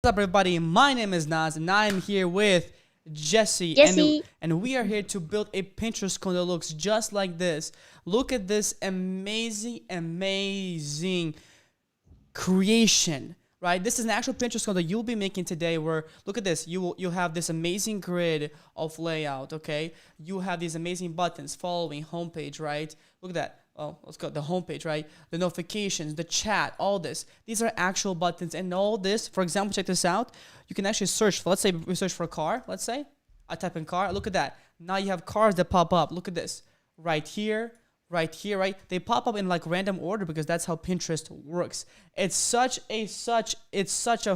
What's up, everybody? My name is Naz, and I'm here with Jesse. And we are here to build a Pinterest clone that looks just like this. Look at this amazing creation, right? This is an actual Pinterest clone that you'll be making today. Where look at this, you'll have this amazing grid of layout. Okay, you have these amazing buttons, following, homepage, right? Look at that. Oh, let's go the homepage, right? The notifications, the chat, all this. These are actual buttons, and all this. For example, check this out. You can actually search for. Let's say we search for a car. Let's say I type in car. Look at that. Now you have cars that pop up. Look at this. Right here, right? They pop up in like random order because that's how Pinterest works. It's such a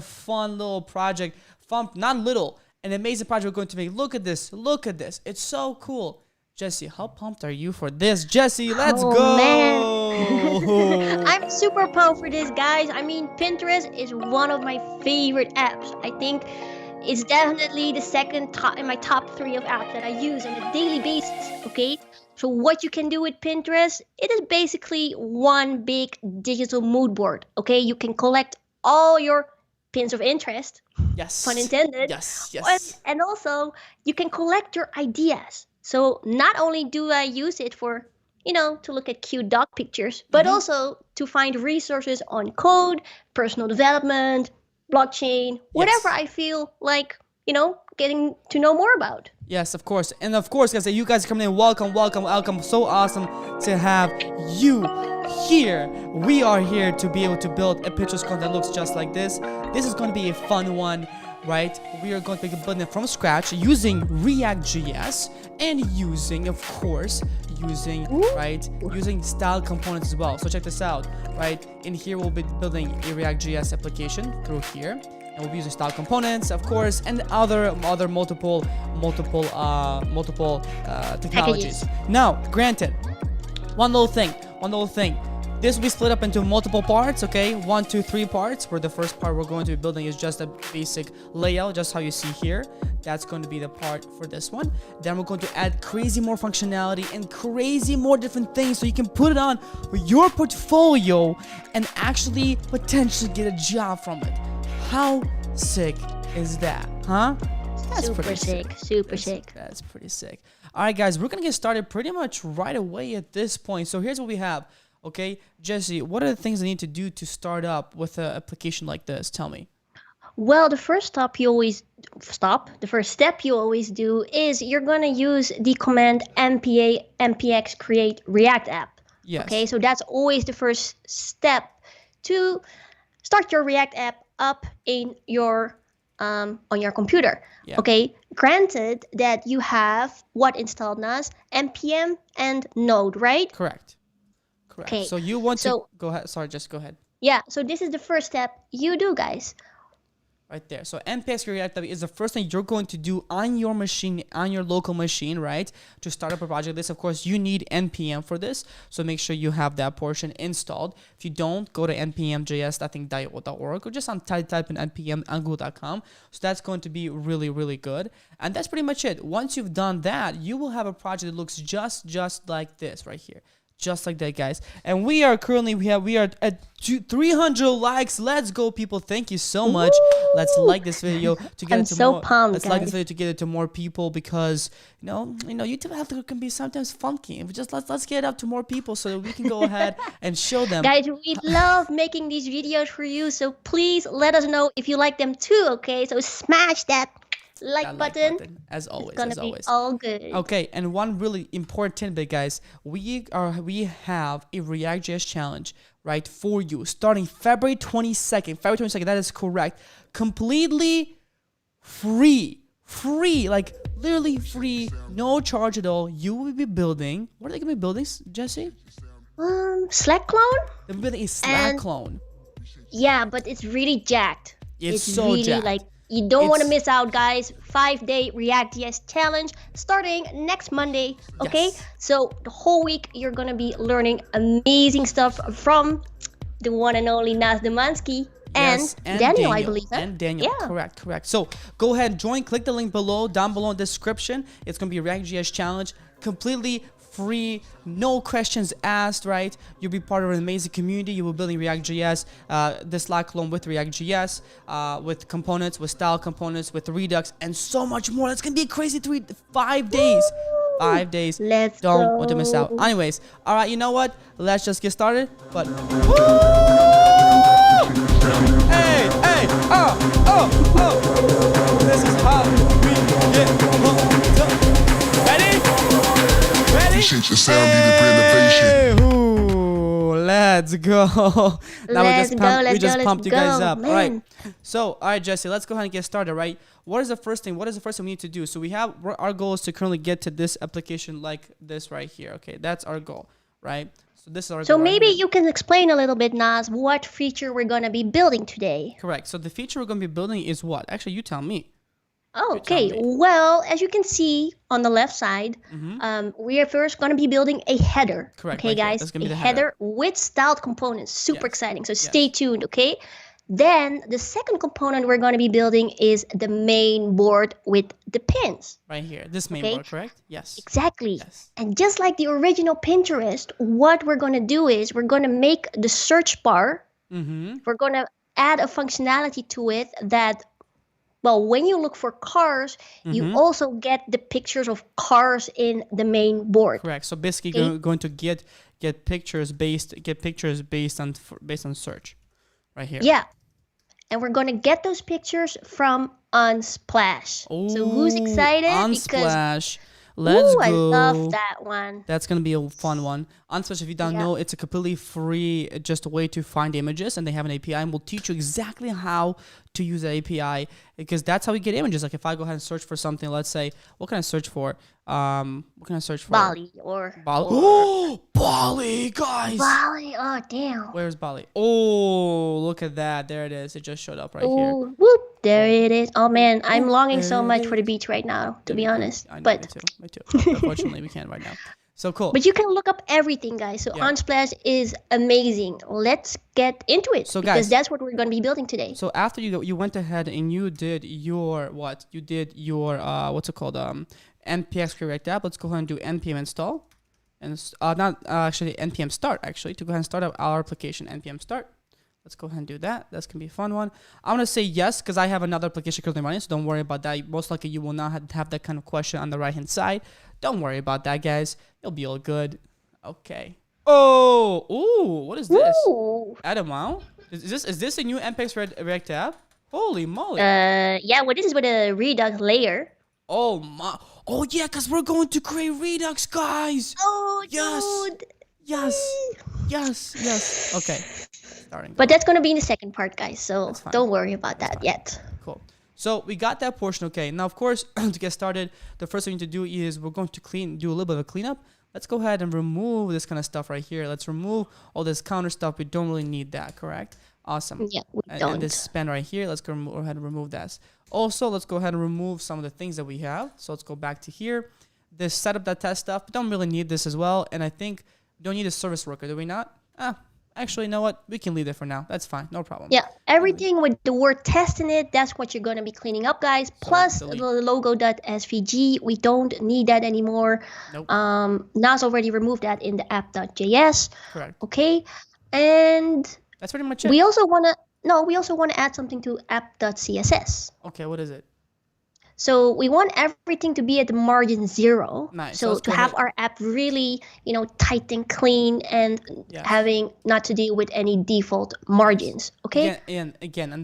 fun little project. Fun, not little, an amazing project we're going to make. Look at this. Look at this. It's so cool. Jesse, how pumped are you for this? Jesse, let's go! Man. I'm super pumped for this, guys. I mean, Pinterest is one of my favorite apps. I think it's definitely the second top in my top 3 of apps that I use on a daily basis, okay? So what you can do with Pinterest, it is basically one big digital mood board, okay? You can collect all your pins of interest. Yes. Pun intended. Yes. And also, you can collect your ideas. So not only do I use it for, to look at cute dog pictures, but also to find resources on code, personal development, blockchain, whatever I feel like, getting to know more about. Yes, of course. And of course, guys, you guys coming in, welcome. So awesome to have you here. We are here to be able to build a Pinterest clone that looks just like this. This is going to be a fun one. Right, we are going to be building it from scratch using ReactJS and using style components as well. So check this out, right? In here we'll be building a ReactJS application through here, and we'll be using style components, of course, and other multiple technologies. Now, granted, one little thing. This will be split up into multiple parts, okay? 1, 2, 3 parts, where the first part we're going to be building is just a basic layout, just how you see here. That's going to be the part for this one. Then we're going to add crazy more functionality and crazy more different things so you can put it on your portfolio and actually potentially get a job from it. How sick is that, huh? That's super sick. That's pretty sick. All right, guys, we're going to get started pretty much right away at this point. So here's what we have. Okay, Jesse, what are the things I need to do to start up with an application like this? Tell me. Well, the first step you always do is you're going to use the command npx create react app. Yes. Okay, so that's always the first step to start your React app up in your on your computer. Yeah. Okay, granted that you have what installed, Nas? npm and Node, right? Correct. Okay. So you want to go ahead. Sorry, just go ahead. Yeah. So this is the first step you do, guys. Right there. So npx react is the first thing you're going to do on your machine, on your local machine, right? To start up a project. This, of course, you need npm for this. So make sure you have that portion installed. If you don't, go to npmjs.org or just type in npm on google.com. So that's going to be really, really good. And that's pretty much it. Once you've done that, you will have a project that looks just like this right here. Just like that, guys. And we are at 300 likes. Let's go, people. Thank you so much. Let's like this video to get pumped, let's like this video to get it to more people, because YouTube algorithm can be sometimes funky. Let's get it up to more people so that we can go ahead and show them. Guys, we love making these videos for you, so please let us know if you like them too, okay? So smash that like button. As always. It's gonna be all good. Okay, and one really important bit, guys. We have a ReactJS challenge, right, for you starting February 22nd. That is correct. Completely free, like literally free, no charge at all. You will be building. What are they gonna be building, Jesse? Slack clone. They're building a Slack clone. Yeah, but it's really jacked. It's so really jacked. Like, you don't want to miss out, guys. 5-day ReactJS challenge starting next Monday, okay? Yes. So the whole week, you're going to be learning amazing stuff from the one and only Naz Demansky and Daniel, I believe. And Daniel, yeah. Correct. So go ahead and join. Click the link down below in the description. It's going to be a ReactJS challenge, completely free, no questions asked, right? You'll be part of an amazing community. You will be building ReactJS, the Slack clone with ReactJS, with components, with style components, with Redux, and so much more. That's gonna be a crazy 5 days. 5 days. Let's Don't want to miss out. go. Anyways, all right, you know what? Let's just get started. But hey, this is how we get hooked up. Ready? Appreciate your sound, need a renovation. Ooh, let's go. Now we just pumped you guys up. Man. All right. So, all right, Jesse, let's go ahead and get started, right? What is the first thing we need to do? So we have, our goal is to currently get to this application like this right here. Okay, that's our goal, right? So this is our goal. So right maybe here. you can explain a little bit, Nas, what feature we're going to be building today. Correct. So the feature we're going to be building is what? Actually, you tell me. Oh, You tell okay. me. Well, as you can see on the left side, we are first going to be building a header. Correct, Okay, right here. guys, That's gonna a be the header. with styled components. Super Yes. exciting. So stay tuned, okay? Then the second component we're going to be building is the main board with the pins. Right here. This main Okay. board, correct? Yes. Exactly. Yes. And just like the original Pinterest, what we're going to do is we're going to make the search bar. We're going to add a functionality to it that, well, when you look for cars, you also get the pictures of cars in the main board. Correct. So basically, Okay. going to get pictures based on search, right here. Yeah. And we're going to get those pictures from Unsplash. So who's excited? Unsplash. Let's Ooh, go. I love that one. That's gonna be a fun one. Unsplash, if you don't know, it's a completely free just a way to find images, and they have an API, and we'll teach you exactly how to use the API, because that's how we get images. Like if I go ahead and search for something, let's say, what can I search for? What can I search for? Bali or Bali. Oh, Bali, guys. Bali. Oh, damn. Where's Bali? Oh, look at that. There it is. It just showed up right here. Ooh, whoop, there it is. Oh man, I'm longing so there it much for the is. beach right now, to be honest. I know, But me too. Unfortunately, we can't right now. So cool. you can look up everything, guys. So Yeah. Unsplash is amazing. Let's get into it, So, because guys- that's what we're going to be building today. So after you went ahead and you did your what? You did your what's it called? npx create app. Let's go ahead and do npm install, and not actually npm start actually to go ahead and start up our application npm start. Let's go ahead and do that. That's gonna be a fun one. I'm gonna say yes because I have another application currently running, so don't worry about that. Most likely you will not have that kind of question on the right hand side. Don't worry about that, guys. You'll be all good. Okay. Oh, ooh, what is this? Ooh. Adam, wow. Is this a new npx React app? Holy moly. Yeah, well, this is with a Redux layer. Oh my. Oh yeah, because we're going to create Redux, guys. Oh, Yes. dude. Yes. Okay. Starting. But that's going to be in the second part, guys. So That's fine. don't worry about that yet. Cool. So we got that portion. Okay. Now, of course, to get started, the first thing to do is we're going to do a little bit of a cleanup. Let's go ahead and remove this kind of stuff right here. Let's remove all this counter stuff. We don't really need that, correct? Awesome. Yeah, we And don't. this span right here, let's go ahead and remove that. Also, let's go ahead and remove some of the things that we have. So let's go back to here. This setup.test stuff, we don't really need this as well. And I think we don't need a service worker, do we not? Actually, you know what? We can leave it for now. That's fine. No problem. Yeah, everything with the word test in it, that's what you're going to be cleaning up, guys. Plus delete. the logo.svg, we don't need that anymore. Nope. Nas already removed that in the app.js. Correct. Okay, and That's pretty much it. we also want to add something to app.css. Okay, what is it? So we want everything to be at the margin 0. Nice. So Let's to go have ahead. our app really, tight and clean and Yes. having not to deal with any default margins. Okay. And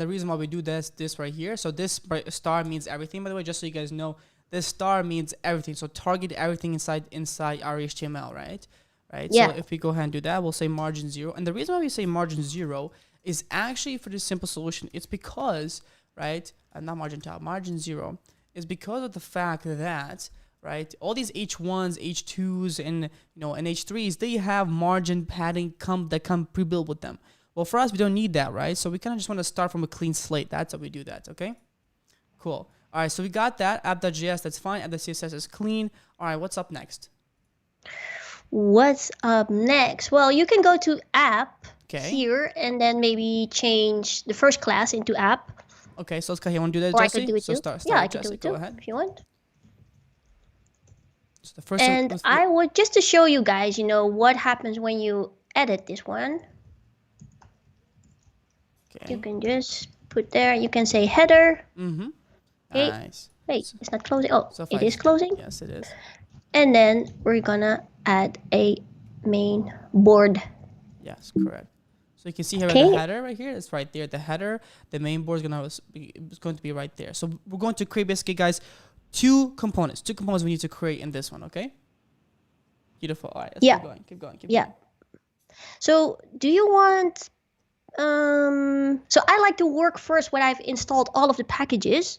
the reason why we do this right here. So this star means everything. By the way, just so you guys know, this star means everything. So target everything inside our HTML, right? Right. Yeah. So if we go ahead and do that, we'll say margin 0. And the reason why we say margin 0 is actually for this simple solution. It's because, right, not margin top, margin 0 is because of the fact that, right, all these H1s, H2s, and and H3s, they have margin padding that come pre-built with them. Well, for us, we don't need that, right? So we kind of just want to start from a clean slate. That's how we do that, okay? Cool. All right, so we got that. App.js, that's fine. App.css is clean. All right, what's up next? What's up next? Well, you can go to app Okay. here and then maybe change the first class into app. Okay, so let's go ahead. You want to do that, Or I Jesse? could do it So too. start Yeah, I it, can do Jesse. it Go too ahead. if you want. So the first And one, I would, just to show you guys, what happens when you edit this one. okay. You can just put there, you can say header. Mm-hmm. Okay. Nice. Wait, it's not closing. Oh, So if it is closing. Yes, it is. And then we're gonna add a main board. Yes, correct. So you can see here Okay. the header right here. It's right there. The header, the main board is going to be right there. So we're going to create basically, guys, two components. Two components we need to create in this one. Okay. Beautiful. All right. Let's keep going. Keep going. Keep going. So do you want? So I like to work first when I've installed all of the packages,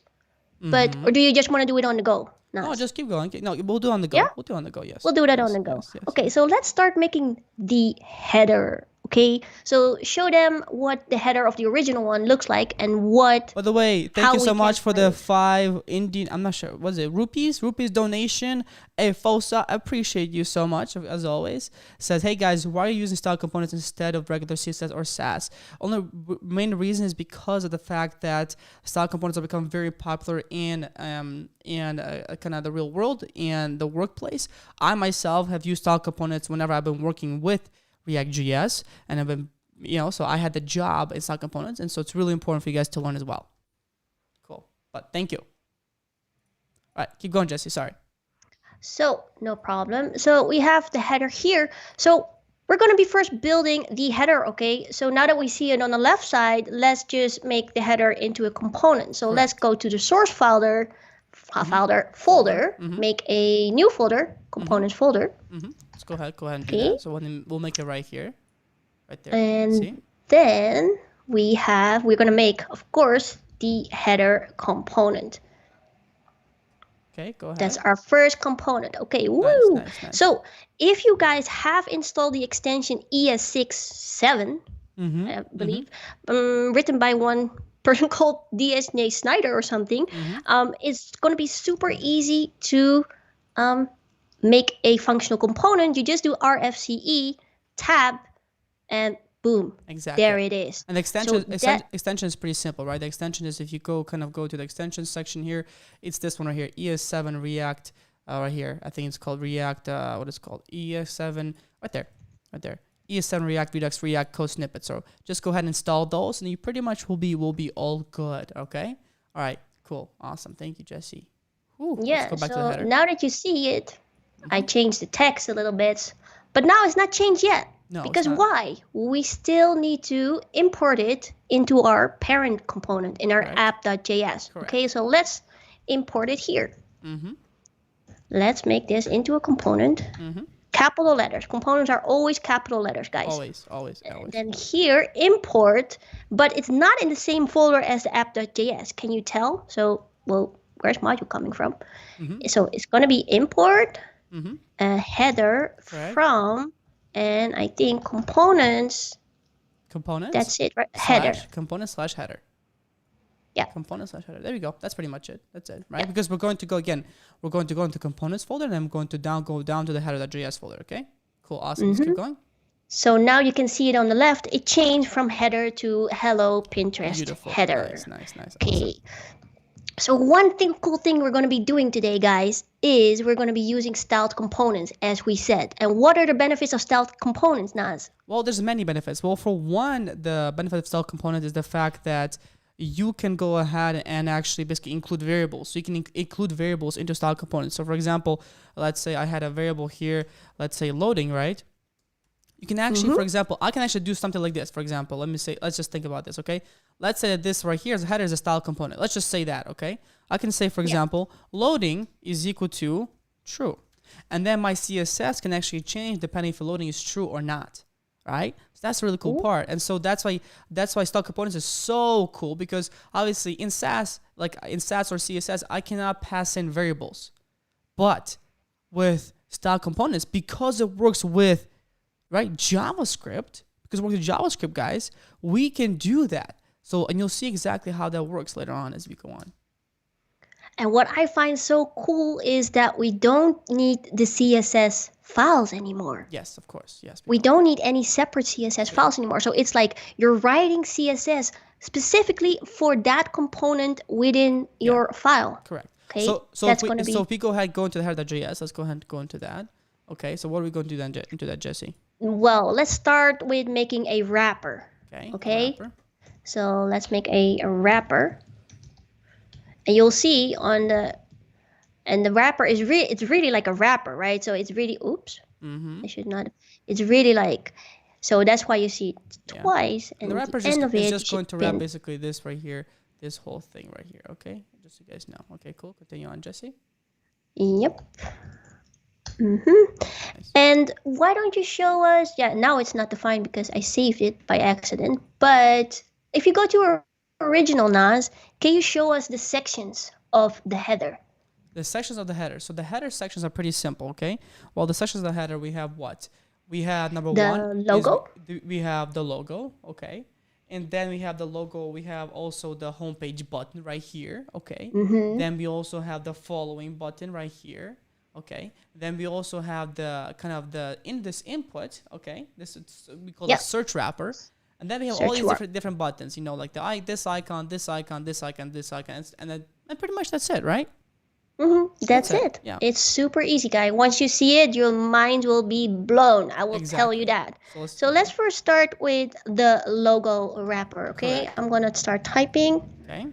but or do you just want to do it on the go? No, just keep going. No, we'll do it on the go. Yeah? We'll do it on the go. Yes. We'll do that Yes, on the go. yes, yes, Okay, yes. so let's start making the header. Okay, so show them what the header of the original one looks like and what. By the way, thank how you so we much can for find the it. 5 Indian. I'm not sure. Was it rupees? Rupees donation. Hey, Fosa, I appreciate you so much as always. Says, hey guys, why are you using style components instead of regular CSS or Sass? Only main reason is because of the fact that style components have become very popular in kind of the real world and the workplace. I myself have used style components whenever I've been working with ReactJS, and I've been, so I had the job in style components, and so it's really important for you guys to learn as well. Cool. But thank you. All right, keep going, Jesse. Sorry. So no problem. So we have the header here. So we're going to be first building the header, okay? So now that we see it on the left side, let's just make the header into a component. So let's go to the source folder, make a new folder, components folder. Let's go ahead and do that. So we'll make it right here, right there. And see? then we're going to make, of course, the header component. Okay, go ahead. That's our first component. Okay, woo! Nice. So if you guys have installed the extension ES67, I believe, written by one person called DSJ Snyder or something, it's going to be super easy to make a functional component. You just do RFCE, tab, and boom. Exactly. There it is. And the extension is pretty simple, right? The extension is, if you go to the extension section here, it's this one right here, ES7 React right here. I think it's called React, what is it called? ES7, right there. ES7 React Redux React code snippet. So just go ahead and install those, and you pretty much will be all good, okay? All right, cool, awesome. Thank you, Jesse. Yeah, let's go back to the so header. now that you see it, I changed the text a little bit, but now it's not changed yet. No, because it's not. why? We still need to import it into our parent component in our app.js. Okay, so let's import it here. Let's make this into a component. Capital letters. Components are always capital letters, guys. Always. And then here, import, but it's not in the same folder as the app.js. Can you tell? So, well, where's module coming from? So it's going to be import a header from, and I think components. That's it, right? Header. Component/header. Yeah. Component/header. There we go. That's pretty much it. That's it, right? Yeah. Because we're going to go into components folder, and I'm going to go down to the header.js folder. Okay. Cool. Awesome. Let's keep going. So now you can see it on the left. It changed from header to hello Pinterest. Beautiful. Header. Nice. Okay. Awesome. So one cool thing we're going to be doing today, guys, is we're going to be using styled components, as we said. And what are the benefits of styled components, Naz? Well, there's many benefits. Well, for one, the benefit of styled component is the fact that you can go ahead and actually basically include variables. So you can include variables into style components. So for example, let's say I had a variable here, let's say loading, right? You can actually, for example, I can actually do something like this. For example, let's just think about this, okay? Let's say that this right here is a header is a style component. Let's just say that, okay? I can say, for example, loading is equal to true. And then my CSS can actually change depending if the loading is true or not, right? So that's a really cool part. And so that's why style components is so cool, because obviously in Sass, like in Sass or CSS, I cannot pass in variables. But with style components, because it works with JavaScript, because we're with JavaScript, guys, we can do that. So, and you'll see exactly how that works later on as we go on. And what I find so cool is that we don't need the CSS files anymore. Yes, of course. Yes. We don't need any separate CSS files anymore. So it's like you're writing CSS specifically for that component within your file. Correct. Okay, So that's if going to be... if we go ahead, go into the header.js, let's go ahead and go into that. Okay, so what are we going to do then into that, Jesse? Well, let's start with making a wrapper. Okay, Okay, so let's make a wrapper. And you'll see on the... And the wrapper is it's really like a wrapper, right? So it's really... Oops. I should not... It's really like... So that's why you see it twice. And the wrapper is just going to wrap basically this right here, this whole thing right here. Okay, just so you guys know. Okay, cool. Continue on, Jesse. Yep. Nice. And why don't you show us... Yeah, now it's not defined because I saved it by accident. But if you go to our original NAS, can you show us the sections of the header? The sections of the header. So the header sections are pretty simple, okay? Well, the sections of the header, we have what? We have number one. The logo? We have the logo, okay? And then we have the logo. We have also the homepage button right here, okay? Then we also have the following button right here, okay? Then we also have the kind of this input, okay? This is, we call it search wrapper. And then we have all these different buttons, you know, like this icon, this icon, this icon, this icon, and pretty much that's it, right? That's it. Yeah. It's super easy, guys. Once you see it, your mind will be blown. I will tell you that. So let's first start with the logo wrapper, okay? Correct. I'm going to start typing. Okay.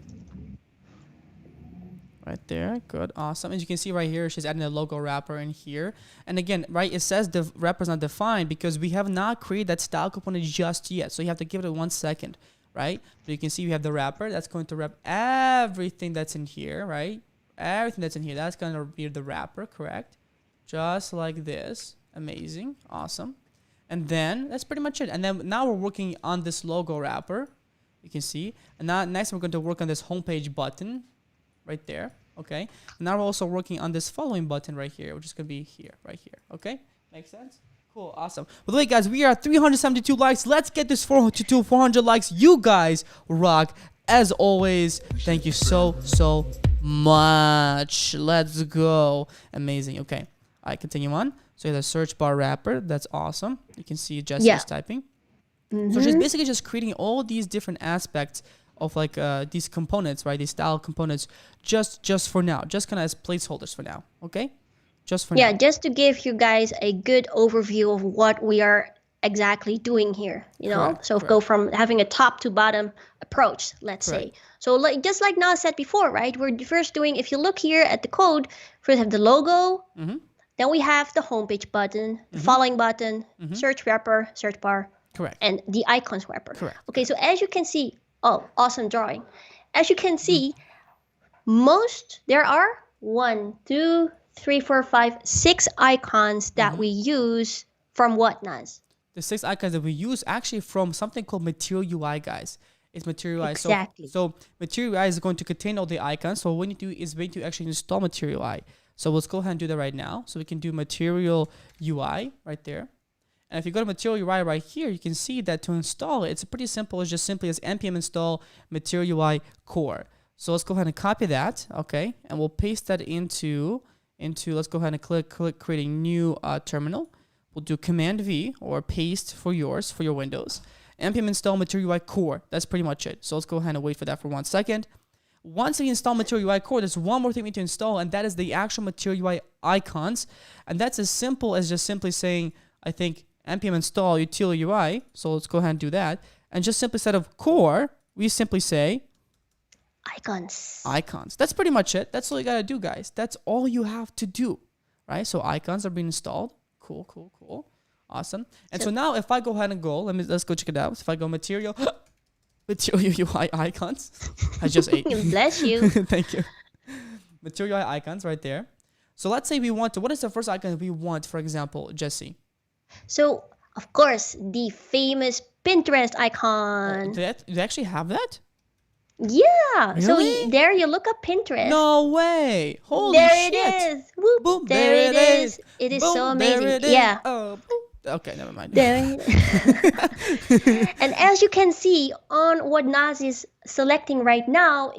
Right there. Good. Awesome. As you can see right here, she's adding a logo wrapper in here. And again, right, it says the wrapper is not defined because we have not created that style component just yet. So you have to give it 1 second, right? So you can see we have the wrapper. That's going to wrap everything that's in here, right? Everything that's in here, that's going to be the wrapper, correct? Just like this. Amazing. Awesome. And then that's pretty much it. And then now we're working on this logo wrapper. You can see. And now next we're going to work on this homepage button right there. Okay. And now we're also working on this following button right here, which is going to be here, right here. Okay. Makes sense? Cool. Awesome. By the way, guys, we are at 372 likes. Let's get this 400 likes. You guys rock. As always, thank you so much. Let's go. Amazing. Okay. All right, continue on. So the search bar wrapper. That's awesome. You can see Jesse is typing. So she's basically just creating all these different aspects of like these components, right? These style components just for now. Just kind of as placeholders for now. Okay? Just for now. Yeah, just to give you guys a good overview of what we are exactly doing here, you know. So go from having a top to bottom approach, let's say. So like just like Nas said before, right? We're first doing, if you look here at the code, first have the logo, then we have the homepage button, the following button, search wrapper, search bar, and the icons wrapper. Okay, so as you can see, awesome drawing. As you can see, there are 1, 2, 3, 4, 5, 6 icons that we use from what, Nas? The 6 icons that we use actually from something called Material UI, guys. It's Material UI. Exactly. So Material UI is going to contain all the icons. So what we need to do is we need to actually install Material UI. So let's go ahead and do that right now. So we can do Material UI right there. And if you go to Material UI right here, you can see that to install it, it's pretty simple. It's just simply as npm install Material UI core. So let's go ahead and copy that, okay? And we'll paste that into let's go ahead and click creating new terminal. We'll do Command V or paste for your Windows. npm install Material UI core. That's pretty much it. So let's go ahead and wait for that for 1 second. Once we install Material UI core, there's one more thing we need to install, and that is the actual Material UI icons. And that's as simple as just simply saying, I think, npm install util UI. So let's go ahead and do that. And just simply instead of core, we simply say icons. That's pretty much it. That's all you got to do, guys. That's all you have to do, right? So icons are being installed. Cool. Awesome. And so now if I go ahead and go, let's go check it out. If I go Material UI icons, I just ate. Bless you. Thank you. Material UI icons right there. So let's say we want to, what is the first icon we want, for example, Jesse? So, of course, the famous Pinterest icon. Do they actually have that? Yeah. Really? So there you look up Pinterest. No way. Holy shit. There it is. Whoop. Boom. There it is. It is Boom. so amazing. There it is. Yeah. Oh, okay, never mind. There it is. And as you can see on what Nas is selecting right now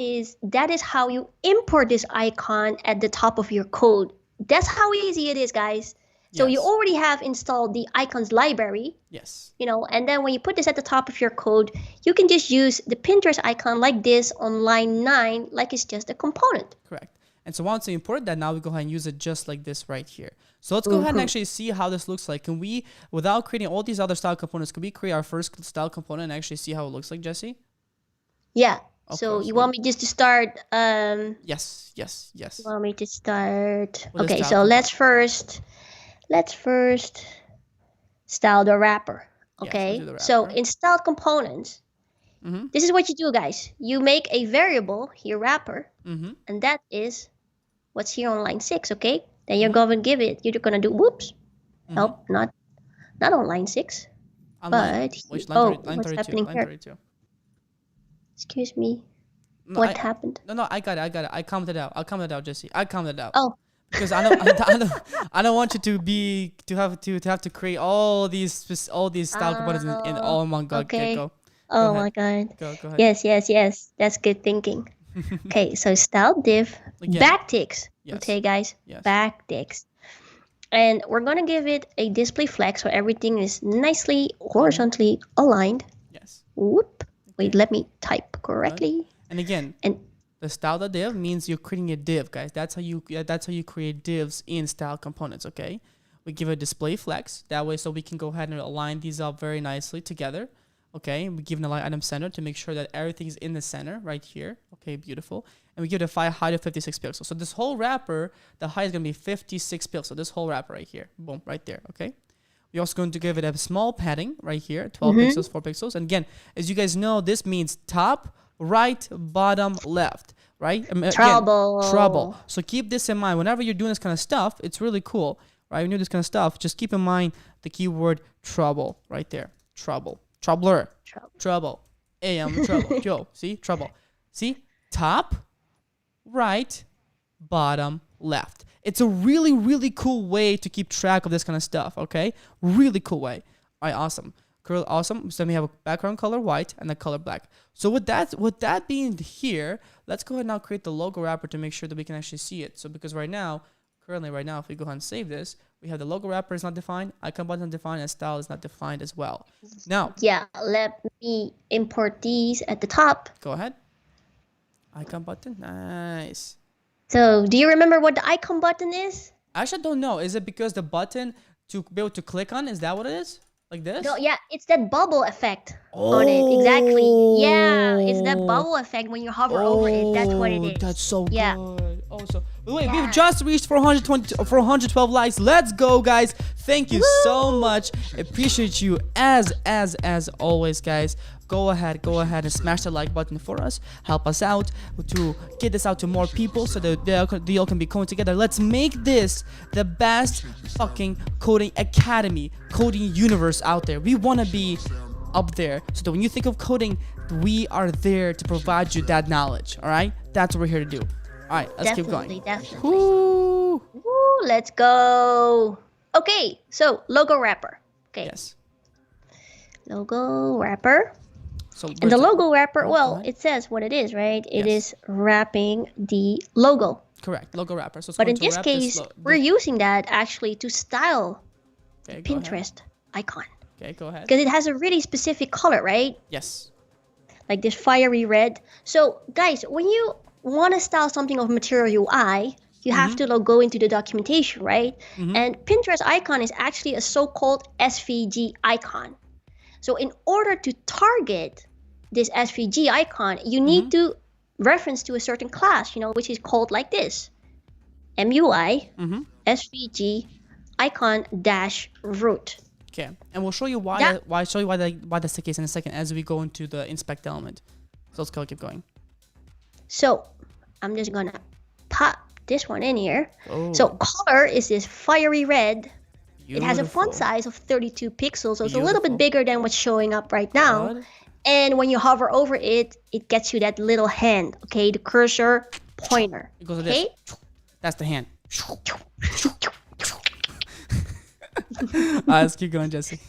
that is how you import this icon at the top of your code. That's how easy it is, guys. So you already have installed the icons library. Yes. You know, and then when you put this at the top of your code, you can just use the Pinterest icon like this on line 9, like it's just a component. Correct. And so once we import that, now we go ahead and use it just like this right here. So let's go ahead and actually see how this looks like. Can we, without creating all these other style components, can we create our first style component and actually see how it looks like, Jesse? Yeah. Okay, so you want me just to start? Yes. You want me to start? With Okay. So let's first style the wrapper. Okay. Yes, the wrapper. So in style components, this is what you do, guys. You make a variable here, wrapper, and that is what's here on line 6. Okay. Then you're going to give it. You're going to do whoops. Help, not on line 6. But what's happening line here? 32. Excuse me. No, what happened? No, I got it. I commented out. I'll comment it out, Jesse. I commented out. Oh. Because I don't want you to have to create all these style components in oh my god. Okay. Go. Oh my god. Go ahead. Yes. That's good thinking. Okay, so style div backticks. Yes. Okay, guys. Yes. Backticks. And we're gonna give it a display flag so everything is nicely horizontally aligned. Yes. Whoop. Wait, let me type correctly. And again, the style div means you're creating a div, guys. That's how you create divs in style components. Okay. We give it display flex that way, so we can go ahead and align these up very nicely together. Okay, we give an align item center to make sure that everything's in the center right here. Okay, beautiful. And we give it a height of 56 pixels. So this whole wrapper, the height is going to be 56 pixels. This whole wrapper right here. Boom, right there. Okay. We're also going to give it a small padding right here, 12 pixels, 4 pixels. And again, as you guys know, this means top, right, bottom, left, right? Trouble. So keep this in mind. Whenever you're doing this kind of stuff, it's really cool, right? When you do this kind of stuff, just keep in mind the keyword trouble right there. Trouble. Troubler. Trouble. AM trouble. Joe. See? Trouble. See? Top, right, bottom, left. It's a really, really cool way to keep track of this kind of stuff, okay? Really cool way. All right, awesome. Awesome. So we have a background color white and the color black. So with that being here, let's go ahead and now create the logo wrapper to make sure that we can actually see it. So because currently right now, if we go ahead and save this, we have the logo wrapper is not defined, icon button is not defined, and style is not defined as well. Now, yeah, let me import these at the top. Go ahead. Icon button, nice. So, do you remember what the icon button is? I actually don't know. Is it because the button to be able to click on? Is that what it is? Like this? No, yeah, it's that bubble effect on it. Exactly. Yeah, it's that bubble effect when you hover over it. That's what it is. That's so good. Oh, so wait, we've just reached 412 likes. Let's go, guys. Thank you so much. Appreciate you as always, guys. Go ahead and smash the like button for us. Help us out to get this out to more people so that they all can be coding together. Let's make this the best fucking coding academy, coding universe out there. We want to be up there so that when you think of coding, we are there to provide you that knowledge. All right? That's what we're here to do. All right, let's keep going. Definitely. Woo, let's go. Okay, so logo wrapper. Okay. Yes. Logo wrapper. So and the logo wrapper, well, it says what it is, right? It is wrapping the logo. Correct, logo wrapper. So but in this case, we're using that actually to style the Pinterest icon. Okay, go ahead. Because it has a really specific color, right? Yes. Like this fiery red. So, guys, when you want to style something of Material UI, you have to go into the documentation, right? And Pinterest icon is actually a so-called SVG icon. So in order to target this SVG icon, you need to reference to a certain class, which is called like this. MUI SVG icon dash root. Okay, and we'll show you why that's the case in a second as we go into the inspect element. So let's keep going. So I'm just gonna pop this one in here. So color is this fiery red. Beautiful. It has a font size of 32 pixels, so it's a little bit bigger than what's showing up right now. Good. And when you hover over it, it gets you that little hand, okay? The cursor pointer. It goes like this. That's the hand. Let's keep going, Jesse.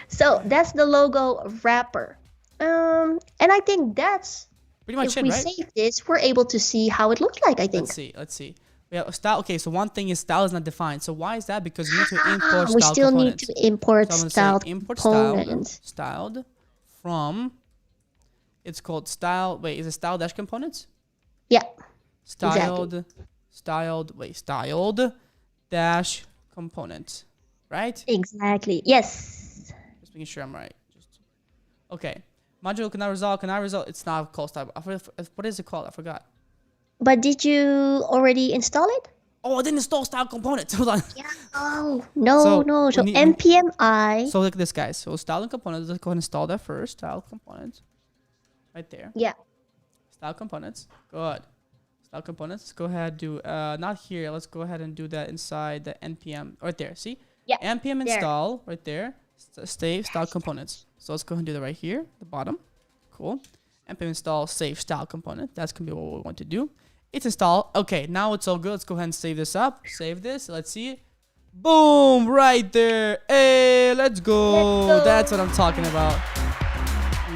So that's the logo wrapper. And I think that's pretty much if we save this, we're able to see how it looks like, I think. Let's see. We have style. Okay, so one thing is style is not defined. So why is that? Because we need to import style we still components. Need to import style components. Styled from. It's called style. Wait, is it style dash components? Yeah. Styled styled dash component, right? Exactly. Yes. Just making sure I'm right. Okay. Module cannot resolve. It's not called style. What is it called? I forgot. But did you already install it? Oh, I didn't install style component. Hold on. Yeah. Oh, no. So npmi. So look at this, guys. So style and components. Let's go ahead and install that first. Style components. Right there. Yeah. Style components. Good. Style components. Let's go ahead and do, not here. Let's go ahead and do that inside the npm. Right there. See? Yeah. npm install. Right there. Save style components. So let's go ahead and do that right here. The bottom. Cool. npm install save style component. That's going to be what we want to do. It's installed. Okay, now it's all good. Let's go ahead and save this up. Save this. Let's see it. Boom! Right there. Hey, let's go. That's what I'm talking about.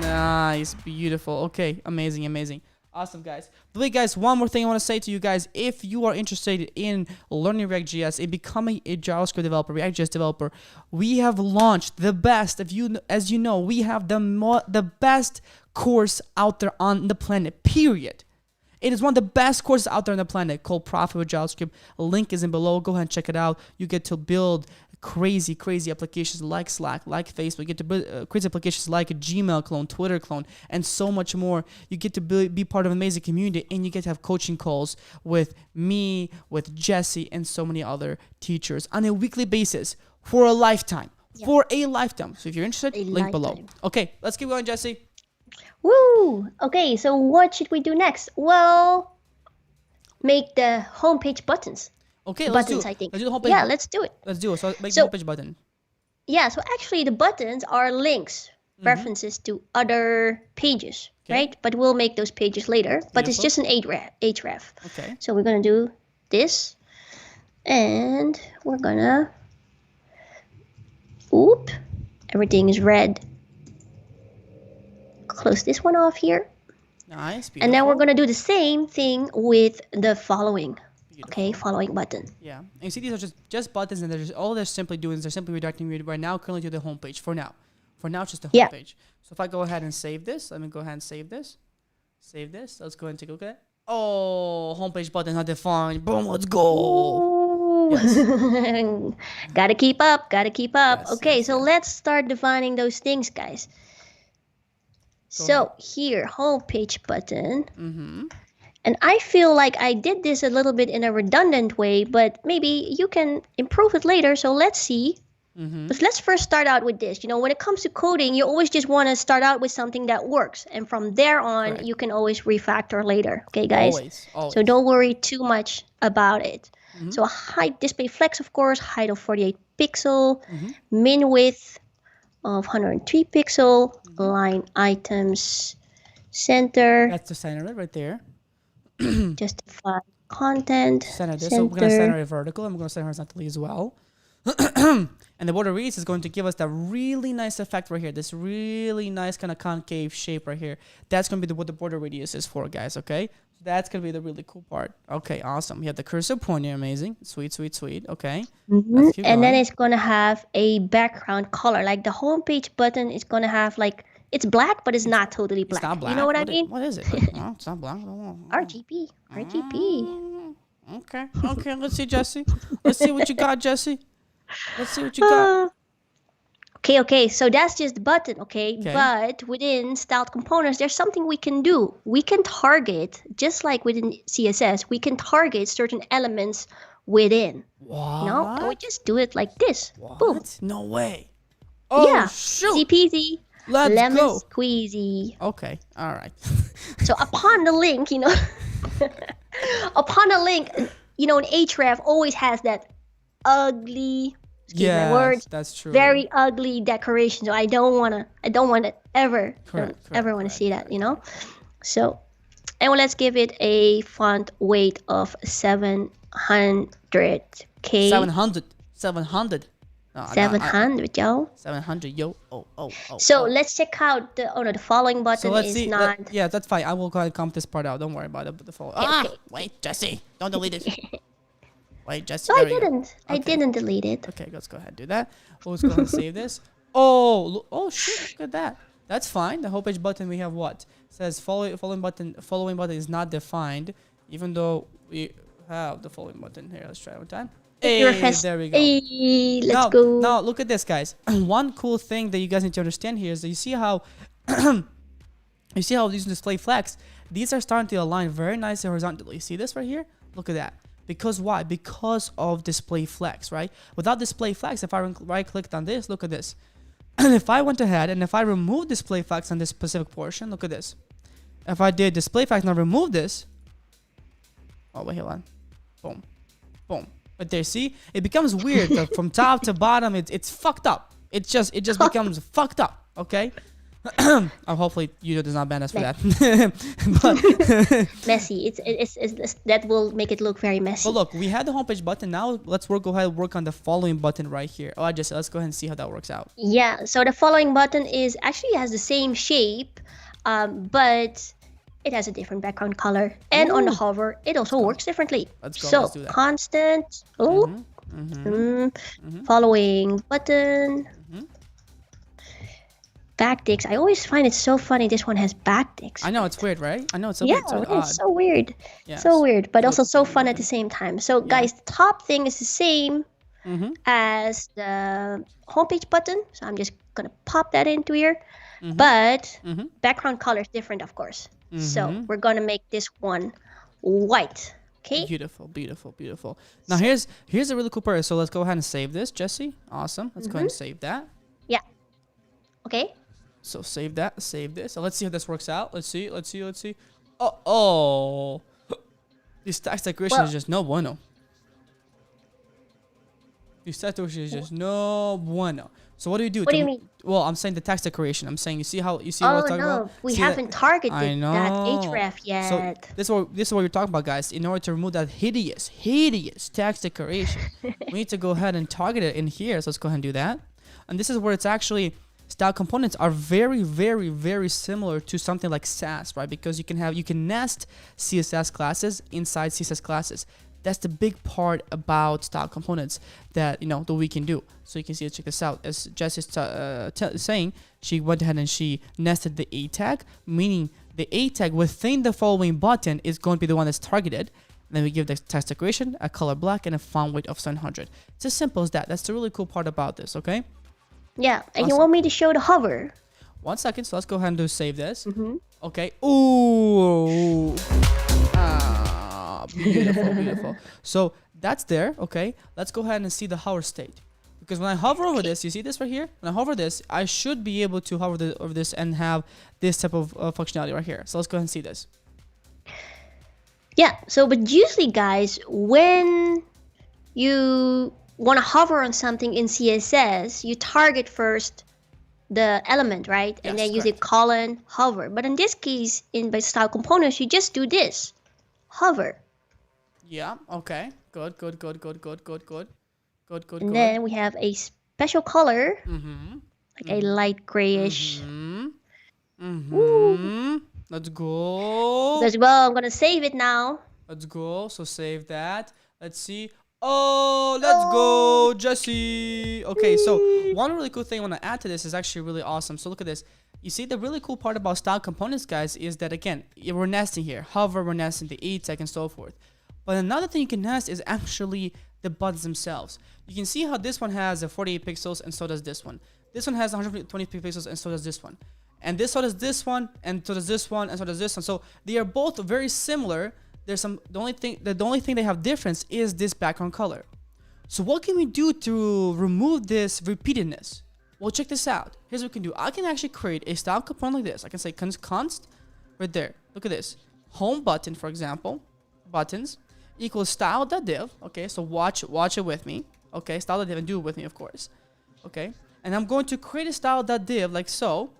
Nice. Beautiful. Okay, amazing, amazing. Awesome, guys. But guys, one more thing I want to say to you guys. If you are interested in learning ReactJS and becoming a JavaScript developer, ReactJS developer, we have launched the best. As you know, we have the best course out there on the planet, period. It is one of the best courses out there on the planet called Profit with JavaScript. A link is in below. Go ahead and check it out. You get to build crazy applications like Slack, like Facebook. You get to build crazy applications like a Gmail clone, Twitter clone, and so much more. You get to be part of an amazing community, and you get to have coaching calls with me, with Jesse, and so many other teachers on a weekly basis for a lifetime. Yeah. For a lifetime. So if you're interested, link below. Okay, let's keep going, Jesse. Woo! Okay, so what should we do next? Well, make the homepage buttons. Okay, buttons, I think. Let's do the homepage. Yeah, let's do it. Let's do it. So make the homepage button. Yeah, so actually the buttons are links, references to other pages, right? But we'll make those pages later. Beautiful. But it's just an href. Okay. So we're gonna do this, and we're gonna. Oop! Everything is red. Close this one off here. Nice. Beautiful. And then we're gonna do the same thing with the following. Beautiful. Okay, following button. Yeah, and you see these are just buttons, and all they're simply doing is they're simply redirecting me right now currently to the homepage. For now, it's just the homepage. So if I go ahead and save this, let me go ahead and save this. Save this. Let's go ahead and take a look at it. Oh, homepage button not defined. Boom, let's go. Yes. Gotta keep up. Yes, okay, so let's start defining those things, guys. So here, homepage button. And I feel like I did this a little bit in a redundant way, but maybe you can improve it later. So let's see. But let's first start out with this. You know, when it comes to coding, you always just want to start out with something that works. And from there on, you can always refactor later. Okay, guys? Always. So don't worry too much about it. So height display flex, of course, height of 48 pixel, min width of 103 pixel, line items, center. That's the center right there. Justify content. Center this. So we're going to center it vertical, and we're going to center horizontally as well. And the border radius is going to give us that really nice effect right here. This really nice kind of concave shape right here. That's going to be what the border radius is for, guys, okay? That's going to be the really cool part. Okay, awesome. We have the cursor pointer. Amazing. Sweet. Okay. And then it's going to have a background color. Like the homepage button is going to have like, it's black, but it's not totally black. It's not black. You know what I mean? What is it? No, it's not black. RGB. Okay. Let's see, Jesse. Let's see what you got, Jesse. Let's see what you got. Okay. So that's just the button, okay? But within styled components, there's something we can do. We can target, just like within CSS, we can target certain elements within. What? You know? And we just do it like this. What? Boom. No way. Oh, shoot. Easy peasy. Let's lemon go. Squeezy. Okay. All right. So upon the link, you know, an href always has that ugly, my words, that's true. Very ugly decoration. So I don't want to ever want to see that, you know. So, and let's give it a font weight of 700K. 700. No, 700, yo. 700, yo. So let's check out the following button. So let's see. Yeah, that's fine. I will go ahead and comp this part out. Don't worry about it. The follow. Okay. Wait, Jesse, don't delete it. Wait, Jesse. No, I didn't. I didn't delete it. Okay, let's go ahead and do that. Let's go ahead and save this. Oh, shit! Look at that. That's fine. The homepage button we have what? It says following button is not defined, even though we have the following button here. Let's try it one time. Your Hey, there we go. Hey, let's now, go. Now look at this, guys. One cool thing that you guys need to understand here is that you see how these display flags, these are starting to align very nicely horizontally. See this right here? Look at that. Because why? Because of display flags, right? Without display flags, if I right clicked on this, look at this. And if I went ahead and if I remove display flags on this specific portion, look at this. If I did display flags and I remove this, oh wait, hold on. Boom. Boom. But there, see? It becomes weird. Like from top to bottom, it's fucked up. It just becomes fucked up, okay? Hopefully YouTube does not ban us for that. But messy. It's that will make it look very messy. But look, we had the homepage button. Now let's go ahead and work on the following button right here. Oh, let's go ahead and see how that works out. Yeah. So the following button is actually has the same shape, but it has a different background color. And on the hover, it also works differently. Let's go. So Let's do that. constant. Following button. Backticks. I always find it so funny. This one has backticks. I know, it's weird, right? I know, it's so yeah, weird. So odd. it's so weird. Yes. So weird, but also so fun at the same time. So guys, the top thing is the same as the homepage button. So I'm just gonna pop that into here. But background color is different, of course. So we're gonna make this one white. Okay. Beautiful, beautiful, beautiful. Now here's a really cool part. So let's go ahead and save this, Jesse. Awesome. Let's go ahead and save that. Yeah. Okay. So save that, save this. So let's see how this works out. Let's see. Oh. This text decoration is just no bueno. This text decoration is just no bueno. So what do you do? What do you mean? Well, I'm saying the text decoration. I'm saying, you see what I'm talking about? We See haven't targeted I know. that href yet. So this is what you're talking about, guys. In order to remove that hideous text decoration, we need to go ahead and target it in here. So let's go ahead and do that. And this is where it's actually style components are very, very, very similar to something like Sass, right? Because you can nest CSS classes inside CSS classes. That's the big part about style components that that we can do. So you can see, check this out. As Jess is saying, she went ahead and she nested the A tag, meaning the A tag within the following button is going to be the one that's targeted. And then we give the text decoration a color black and a font weight of 700. It's as simple as that. That's the really cool part about this. Okay. Yeah, and you want me to show the hover? 1 second, so let's go ahead and save this. Okay. Ooh. Beautiful, beautiful. So that's there. Okay. Let's go ahead and see the hover state. Because when I hover over this, you see this right here? When I hover this, I should be able to hover over this and have this type of functionality right here. So let's go ahead and see this. Yeah. So, but usually, guys, when you want to hover on something in CSS, you target first the element, right? And then use a colon hover. But in this case, by style components, you just do this, hover. Yeah. Okay. Good. And then we have a special color, like a light grayish. Let's go. As well, I'm gonna save it now. Let's go. So save that. Let's see. Oh, let's go, Jesse. Okay, so one really cool thing I want to add to this is actually really awesome. So look at this. You see, the really cool part about style components, guys, is that, again, we're nesting here. Hover, we're nesting the A tag and so forth. But another thing you can nest is actually the buttons themselves. You can see how this one has 48 pixels and so does this one. This one has 120 pixels and so does this one. And so does this one and so does this one and so does this one. So they are both very similar. The only thing they have difference is this background color. So what can we do to remove this repeatedness? Well, check this out. Here's what we can do. I can actually create a style component like this. I can say const right there. Look at this. Home button, for example, buttons equals style.div. Okay, so watch it with me. Okay, style.div, and do it with me, of course. Okay, and I'm going to create a style.div like so.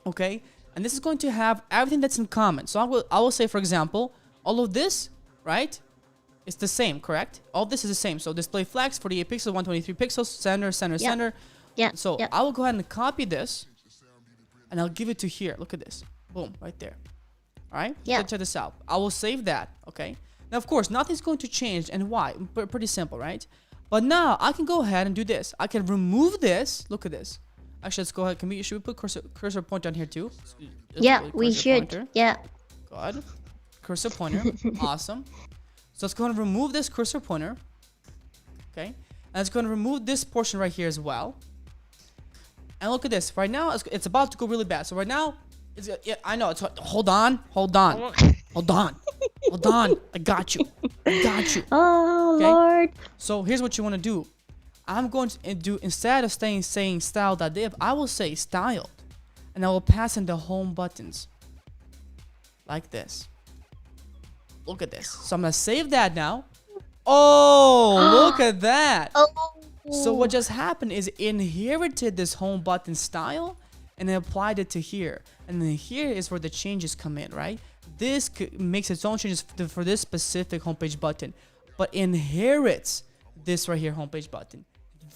Okay, and this is going to have everything that's in common. So I will say, for example, all of this, right? It's the same, correct? All this is the same. So display flags, 48 pixels, 123 pixels, center. Yeah. So I will go ahead and copy this, and I'll give it to here. Look at this. Boom, right there. All right? Yeah. Check this out. I will save that, okay? Now, of course, nothing's going to change, and why? Pretty simple, right? But now I can go ahead and do this. I can remove this. Look at this. Actually, let's go ahead. Should we put cursor pointer on here too? Yeah, we should. Pointer. Yeah. Good. Cursor pointer. Awesome. So it's going to remove this cursor pointer. Okay. And it's going to remove this portion right here as well. And look at this. Right now, it's about to go really bad. So right now, I know. Hold on. Hold on. I got you. Oh, okay? Lord. So here's what you want to do. I'm going to do, instead of saying style.div, I will say styled. And I will pass in the home buttons. Like this. Look at this. So I'm going to save that now. Oh, look at that. Oh. So what just happened is it inherited this home button style and then applied it to here. And then here is where the changes come in, right? This makes its own changes for this specific homepage button, but inherits this right here homepage button.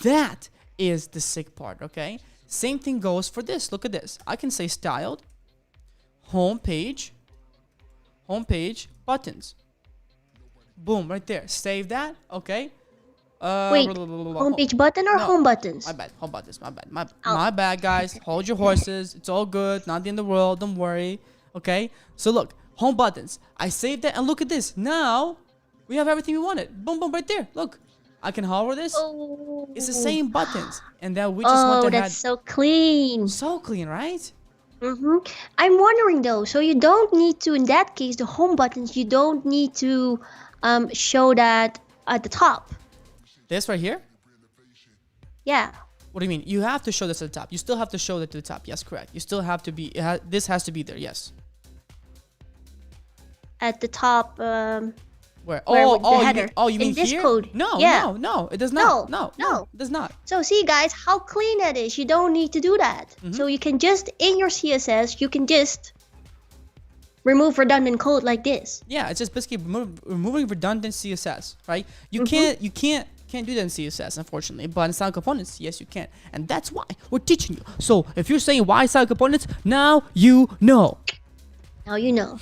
That is the sick part, okay? Same thing goes for this. Look at this. I can say styled, homepage, buttons. Boom, right there. Save that, okay? Wait, homepage button or home buttons? My bad, home buttons, my bad, guys. Hold your horses. It's all good. Not the end of the world. Don't worry. Okay? So look, home buttons. I saved that, and look at this. Now, we have everything we wanted. Boom, boom, right there. Look. I can hover this. Oh. It's the same buttons. And then we just want to that's so clean. So clean, right? I'm wondering though, so you don't need to, in that case, the home buttons, you don't need to show that at the top. This right here? Yeah. What do you mean? You have to show this at the top. You still have to show that to the top. Yes, correct. You still have to be, this has to be there, yes. At the top, where? the header. You mean in this here? code. No, yeah. no, it does not. No, it does not. So see guys, how clean that is. You don't need to do that. So you can just, in your CSS, you can just remove redundant code like this. Yeah, it's just basically removing redundant CSS, right? You can't do that in CSS, unfortunately, but in style components, yes, you can. And that's why we're teaching you. So if you're saying why style components, now you know. Now you know.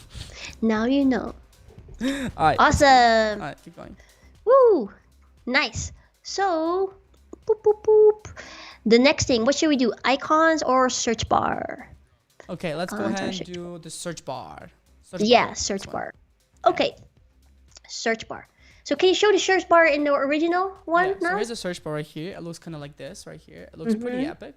Now you know. All right. Awesome. All right, keep going. Woo. Nice. So, boop, boop, boop. The next thing, what should we do? Icons or search bar? Okay, let's go ahead and do the search bar. Search bar. Okay. Search bar. So can you show the search bar in the original one now? So here's a search bar right here. It looks kind of like this right here. It looks pretty epic.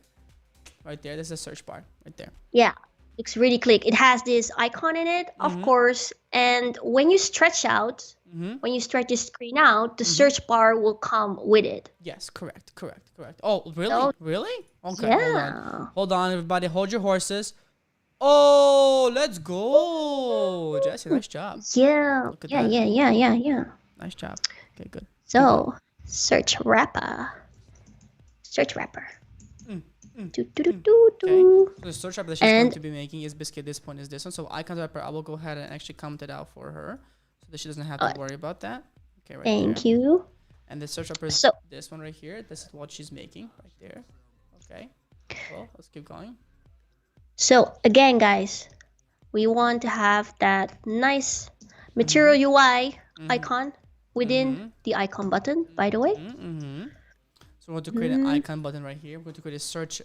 Right there. There's a search bar right there. Yeah. Looks really click. It has this icon in it, of course. And when you stretch out, when you stretch the screen out, the search bar will come with it. Yes, correct. Oh, really? So, really? Okay, yeah. Hold on, everybody. Hold your horses. Oh, let's go. Jesse, nice job. Yeah. Yeah. Nice job. Okay, good. So, search wrapper. Okay. So the search wrapper that she's going to be making is basically this point is this one. So icons wrapper, I will go ahead and actually comment it out for her so that she doesn't have to worry about that. Okay, right Thank you. And the search wrapper is this one right here. This is what she's making right there. Okay. Well, let's keep going. So again, guys, we want to have that nice Material UI icon within the icon button, by the way. So we want to create an icon button right here. We're going to create a search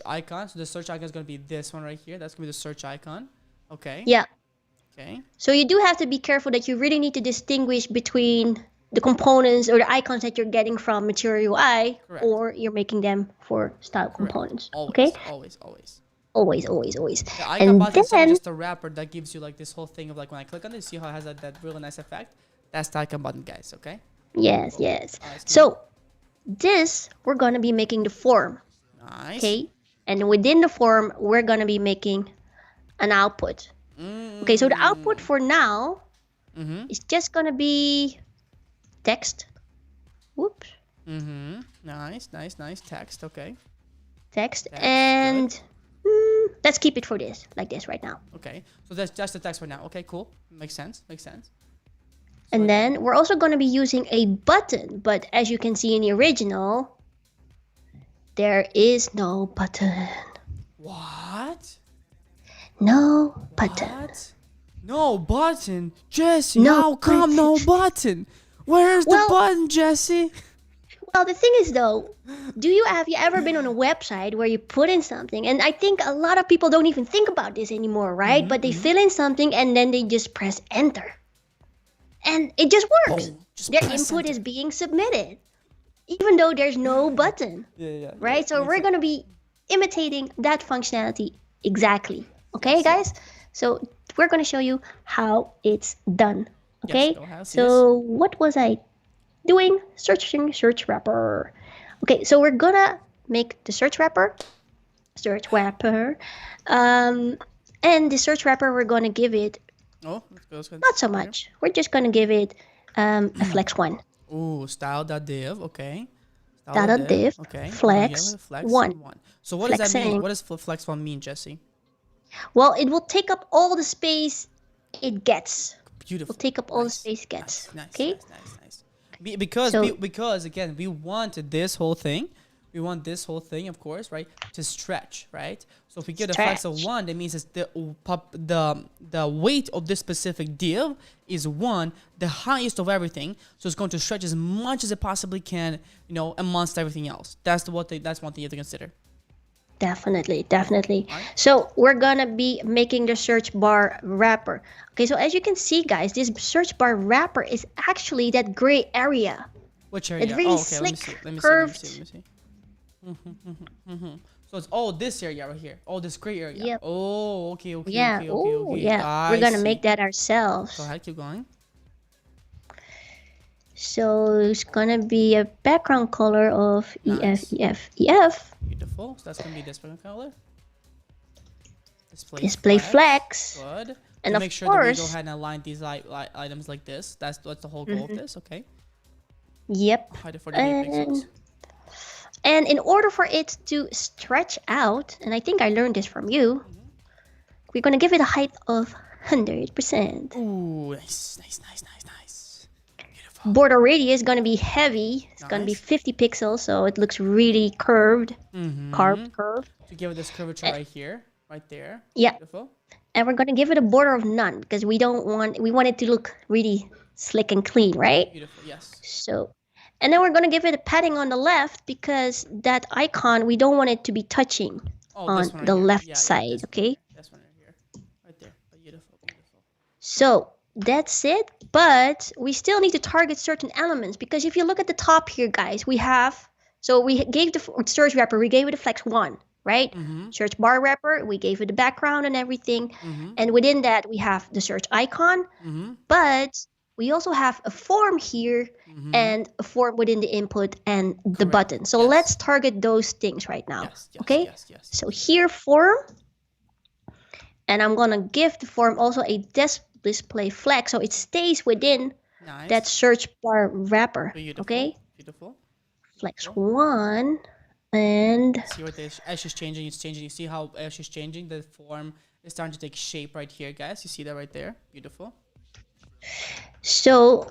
icon. So the search icon is going to be this one right here. That's going to be the search icon. Okay. Yeah. Okay. So you do have to be careful that you really need to distinguish between the components or the icons that you're getting from Material UI or you're making them for style components. Always, okay. Always. The icon button is just a wrapper that gives you like this whole thing of like when I click on it, see how it has that really nice effect. That's the icon button, guys. Okay. Yes. So this we're gonna be making the form. Nice. Okay. And within the form, we're gonna be making an output. Okay. So the output for now is just gonna be text. Whoops. Nice. Text. Okay. Text and let's keep it for this, like this right now. Okay. So that's just the text right now. Okay. Cool. Makes sense. And then we're also going to be using a button, but as you can see in the original, there is no button. What? No button. What? No button? Jesse, how come no button? Where's the button, Jesse? Well, the thing is though, have you ever been on a website where you put in something, and I think a lot of people don't even think about this anymore, right? But they fill in something and then they just press enter. And it just works. Boom. Just Their press input enter. is being submitted, even though there's no button, Yeah. right? So we're going to be imitating that functionality exactly. Okay, Yes. guys? So we're going to show you how it's done. Okay? go ahead, So what was I doing? Searching search wrapper. Okay, so we're going to make the search wrapper. And the search wrapper, we're going to give it Oh, let's go. not so much. We're just going to give it a flex 1. Ooh, style.div. Okay. Style.div, Okay. flex 1. So what does that mean? Flexing. What does flex 1 mean, Jesse? Well, it will take up all the space it gets. Beautiful. Will take up all the space it gets. Okay? Nice. Because again, we want this whole thing. We want this whole thing, of course, right, to stretch, right? So if we get a flex of 1, that means it's the weight of this specific div is 1, the highest of everything. So it's going to stretch as much as it possibly can, amongst everything else. That's one thing you have to consider. Definitely. So we're gonna be making the search bar wrapper. Okay, so as you can see, guys, this search bar wrapper is actually that gray area. Which area? It's really slick, curved. Let me see. So it's this area right here. This gray area. Yep. Oh, okay. Yeah. Okay. Yeah. We're gonna make that ourselves. Go ahead, keep going. So it's gonna be a background color of EF. Beautiful. So that's gonna be this background color. Display flex. Good. And to of make sure course, that we go ahead and align these items like this. That's the whole goal of this. Okay. Yep. Hide it for the pixels. And in order for it to stretch out, and I think I learned this from you, we're gonna give it a height of 100%. Ooh, nice. Beautiful. Border radius is gonna be heavy. It's gonna be 50 pixels, so it looks really curved. Curved. To give it this curvature right here, right there. Yeah. Beautiful. And we're gonna give it a border of none because we want it to look really slick and clean, right? Beautiful. Yes. So, and then we're gonna give it a padding on the left because that icon, we don't want it to be touching on the left side, okay? This one right here. Right there. Beautiful. So that's it, but we still need to target certain elements because if you look at the top here, guys, we gave the search wrapper, we gave it a flex 1, right? Search bar wrapper, we gave it the background and everything. And within that, we have the search icon, but we also have a form here and a form within the input and the button. So let's target those things right now. Okay? Yes. So here, form. And I'm going to give the form also a display flex so it stays within that search bar wrapper. Okay? Beautiful. Flex 1. And see what as she's changing, it's changing. You see how as she's changing, the form is starting to take shape right here, guys. You see that right there? Beautiful. So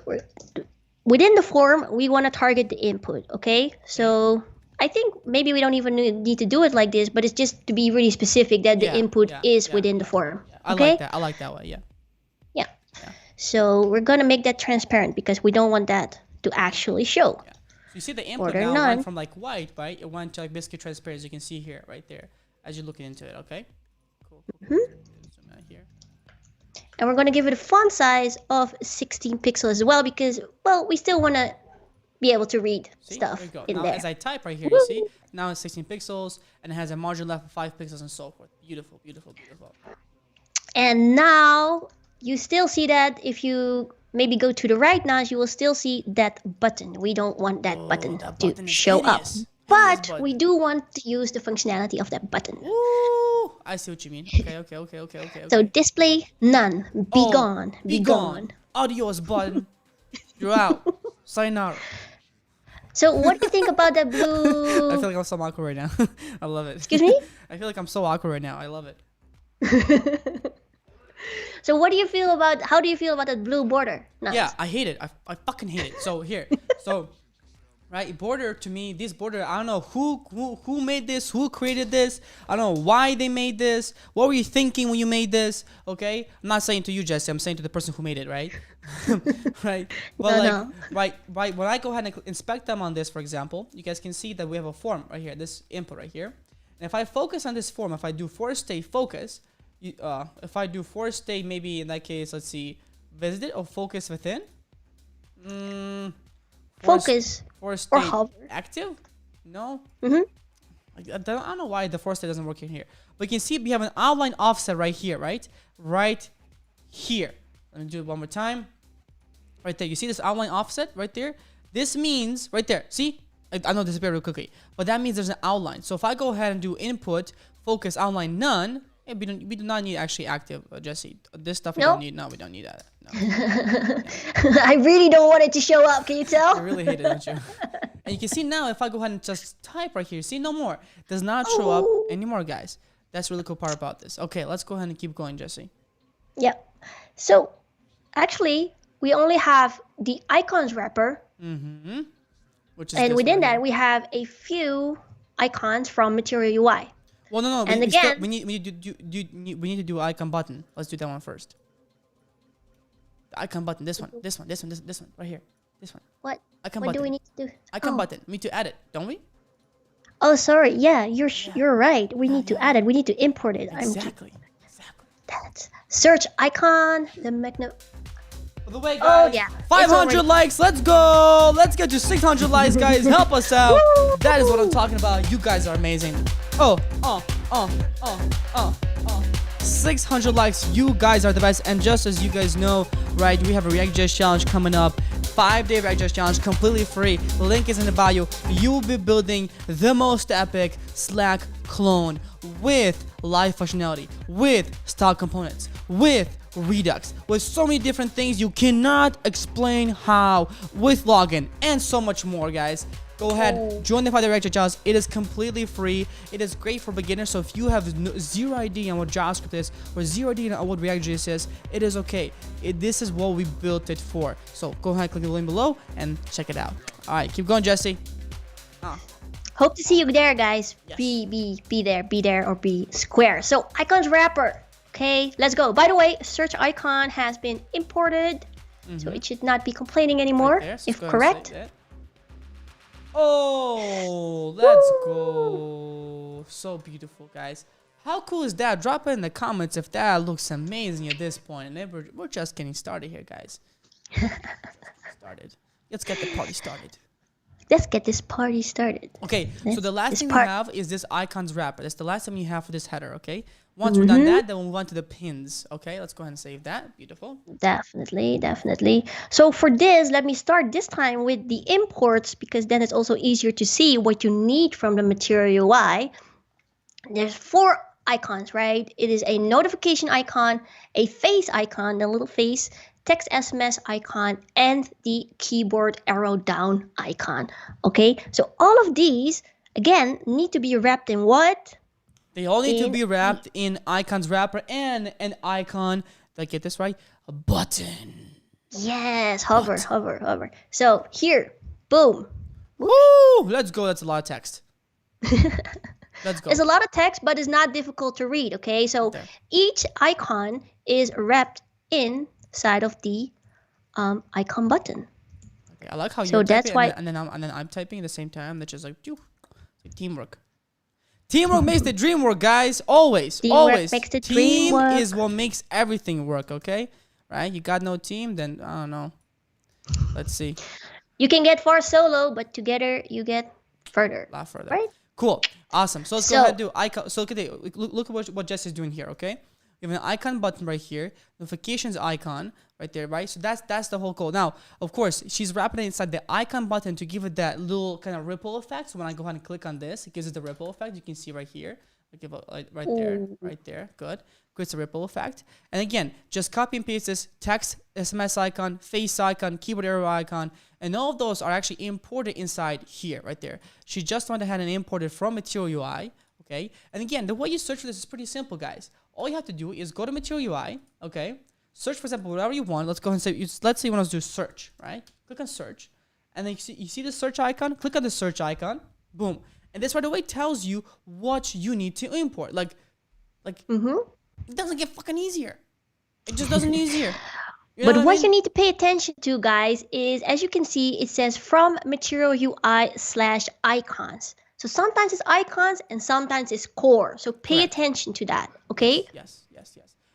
within the form, we want to target the input, okay? So I think maybe we don't even need to do it like this, but it's just to be really specific that the input is within the form. Okay? I like that way, Yeah. So we're going to make that transparent because we don't want that to actually show. So you see the input now went from like white, right? It went to like basically transparent, as you can see here, right there, as you're looking into it, okay? Cool. Zoom out here. And we're going to give it a font size of 16 pixels as well because, well, we still want to be able to read stuff in there. As I type right here, you see, now it's 16 pixels and it has a margin left of 5 pixels and so forth. Beautiful. And now you still see that if you maybe go to the right now, you will still see that button. We don't want that button to show up. But we do want to use the functionality of that button. Ooh, I see what you mean. Okay. So display none. Be gone. Be gone. Adios button. You're out. Sayonara. So what do you think about that blue? I feel like I'm so awkward right now. I love it. Excuse me? I feel like I'm so awkward right now. I love it. So how do you feel about that blue border? Nice. Yeah, I hate it. I fucking hate it. So here. Right, border to me, this border, I don't know who made this, who created this. I don't know why they made this. What were you thinking when you made this? Okay, I'm not saying to you, Jesse. I'm saying to the person who made it, right? Right. Well, right. When I go ahead and inspect them on this, for example, you guys can see that we have a form right here, this input right here. And if I focus on this form, if I do force state focus, if I do force state, maybe in that case, let's see, visited or focus within. Focus For or state hover. active? No. Mm-hmm. I don't know why the for state doesn't work in here. But you can see we have an outline offset right here, right? Right here. Let me do it one more time. Right there. You see this outline offset right there? This means right there. See? I know this is very quickly, but that means there's an outline. So if I go ahead and do input, focus, outline, none, we do not need actually active, Jesse. This stuff we don't need. No, we don't need that. No. I really don't want it to show up. Can you tell? You really hate it, don't you? And you can see now if I go ahead and just type right here, see no more. Does not show up anymore, guys. That's really cool part about this. Okay, let's go ahead and keep going, Jesse. Yep. So actually, we only have the icons wrapper. Mm-hmm. Which is and within that, here. we have a few icons from Material UI. Well, no. And again, we need to do icon button. Let's do that one first. The icon button. This one, right here. This one. What? Icon what button. do we need to do? Icon button. We need to add it, don't we? Oh, sorry. Yeah, you're right. We need to add it. We need to import it. Exactly. That's search icon. The magnet. By the way, guys, 500 likes. Let's go. Let's get to 600 likes, guys. Help us out. That is what I'm talking about. You guys are amazing. 600 likes. You guys are the best. And just as you guys know, right, we have a ReactJS challenge coming up. 5-day ReactJS challenge, completely free. The link is in the bio. You will be building the most epic Slack clone with live functionality, with stock components, with Redux, with so many different things you cannot explain how, with login and so much more, guys. Go ahead, join the 5-day ReactJS challenge. It is completely free. It is great for beginners. So if you have zero idea on what JavaScript is or zero idea on what ReactJS is, it is okay. This is what we built it for. So go ahead, click the link below and check it out. All right, keep going, Jesse. Hope to see you there, guys. Yes. Be there, or be square. So icons wrapper. Okay, let's go. By the way, search icon has been imported, so it should not be complaining anymore, Right there, if correct. Oh, let's go. So beautiful, guys. How cool is that? Drop it in the comments if that looks amazing at this point. And we're just getting started here, guys. Let's get the party started. Let's get this party started. Okay, so the last thing we have is this icons wrapper. That's the last thing you have for this header, okay? Once we're done that, then we'll move on to the pins. Okay, let's go ahead and save that. Beautiful. Definitely. So for this, let me start this time with the imports, because then it's also easier to see what you need from the Material UI. There's 4 icons, right? It is a notification icon, a face icon, the little face, text SMS icon, and the keyboard arrow down icon. Okay, so all of these, again, need to be wrapped in what? They all need to be wrapped in icons wrapper and an icon. Did I get this right? A button. Yes, hover. So here, boom. Woo! Let's go. That's a lot of text. Let's go. It's a lot of text, but it's not difficult to read. Okay, so each icon is wrapped inside of the icon button. Okay, I like how you're typing and then I'm typing at the same time. That's just like teamwork. Teamwork makes the dream work, guys. Always. Makes the dream team work. is what makes everything work, okay? Right? You got no team, then I don't know. Let's see. You can get far solo, but together you get further. A lot further. Right? Cool. Awesome. So let's go ahead and do icon. So look at what Jess is doing here, okay? You have an icon button right here, notifications icon right there, right? So that's the whole goal. Now, of course, she's wrapping it inside the icon button to give it that little kind of ripple effect. So when I go ahead and click on this, it gives it the ripple effect. You can see right here. I give it right there. Good. Creates a ripple effect. And again, just copy and paste this text, SMS icon, face icon, keyboard arrow icon, and all of those are actually imported inside here, right there. She just went ahead and imported from Material UI, okay? And again, the way you search for this is pretty simple, guys. All you have to do is go to Material UI, okay? Search, for example, whatever you want. Let's go ahead and say, let's say you want to do search, right? Click on search. And then you see the search icon? Click on the search icon. Boom. And this right away tells you what you need to import. It doesn't get fucking easier. It just doesn't easier. But what you need to pay attention to, guys, is as you can see, it says from Material UI/icons. So sometimes it's icons and sometimes it's core. So pay attention to that, okay? Yes.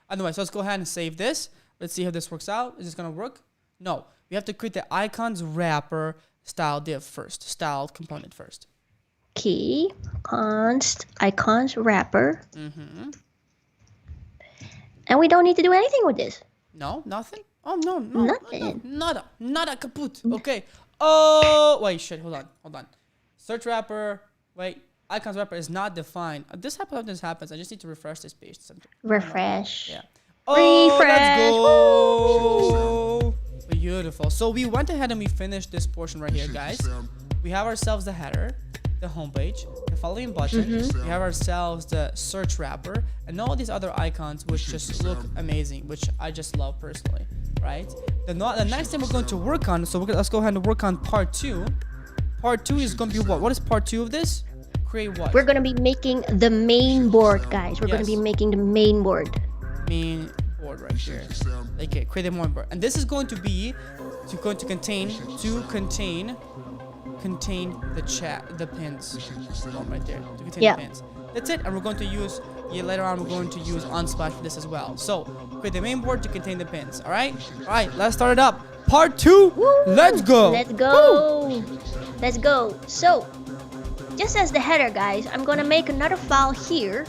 Anyway, so let's go ahead and save this. Let's see how this works out. Is this going to work? No. We have to create the icons wrapper style div first, style component first. Key const icons wrapper. And we don't need to do anything with this. No, nothing. Oh no, Nothing. nada kaput. Okay. Oh wait, shit. Hold on. Search wrapper. Wait, icons wrapper is not defined. This sometimes happens. I just need to refresh this page. Refresh. Yeah. Oh, Refresh. let's go. Beautiful. So we went ahead and we finished this portion right here, guys. We have ourselves the header, the homepage, the following button. We have ourselves the search wrapper, and all these other icons which just look amazing, which I just love personally, right? The next thing we're going to work on, so let's go ahead and work on part 2. Part 2 is going to be what? What is part 2 of this? Create what? We're going to be making the main board, guys. We're going to be making the main board. Main board right here. Okay, create a main board. And this is going to be contain the pins. Oh, right there. To contain the pins. That's it. And we're going to use later on we're going to use Unsplash for this as well. So create the main board to contain the pins. Alright? Alright, let's start it up. Part 2. Woo! Let's go. Let's go. Woo! Let's go. So just as the header, guys, I'm gonna make another file here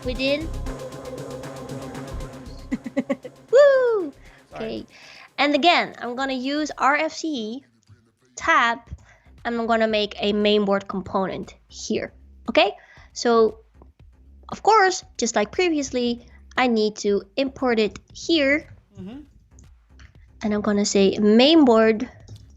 within Woo! Okay. And again, I'm gonna use RFCE tab, and I'm gonna make a mainboard component here. Okay? So of course, just like previously, I need to import it here. And I'm gonna say mainboard.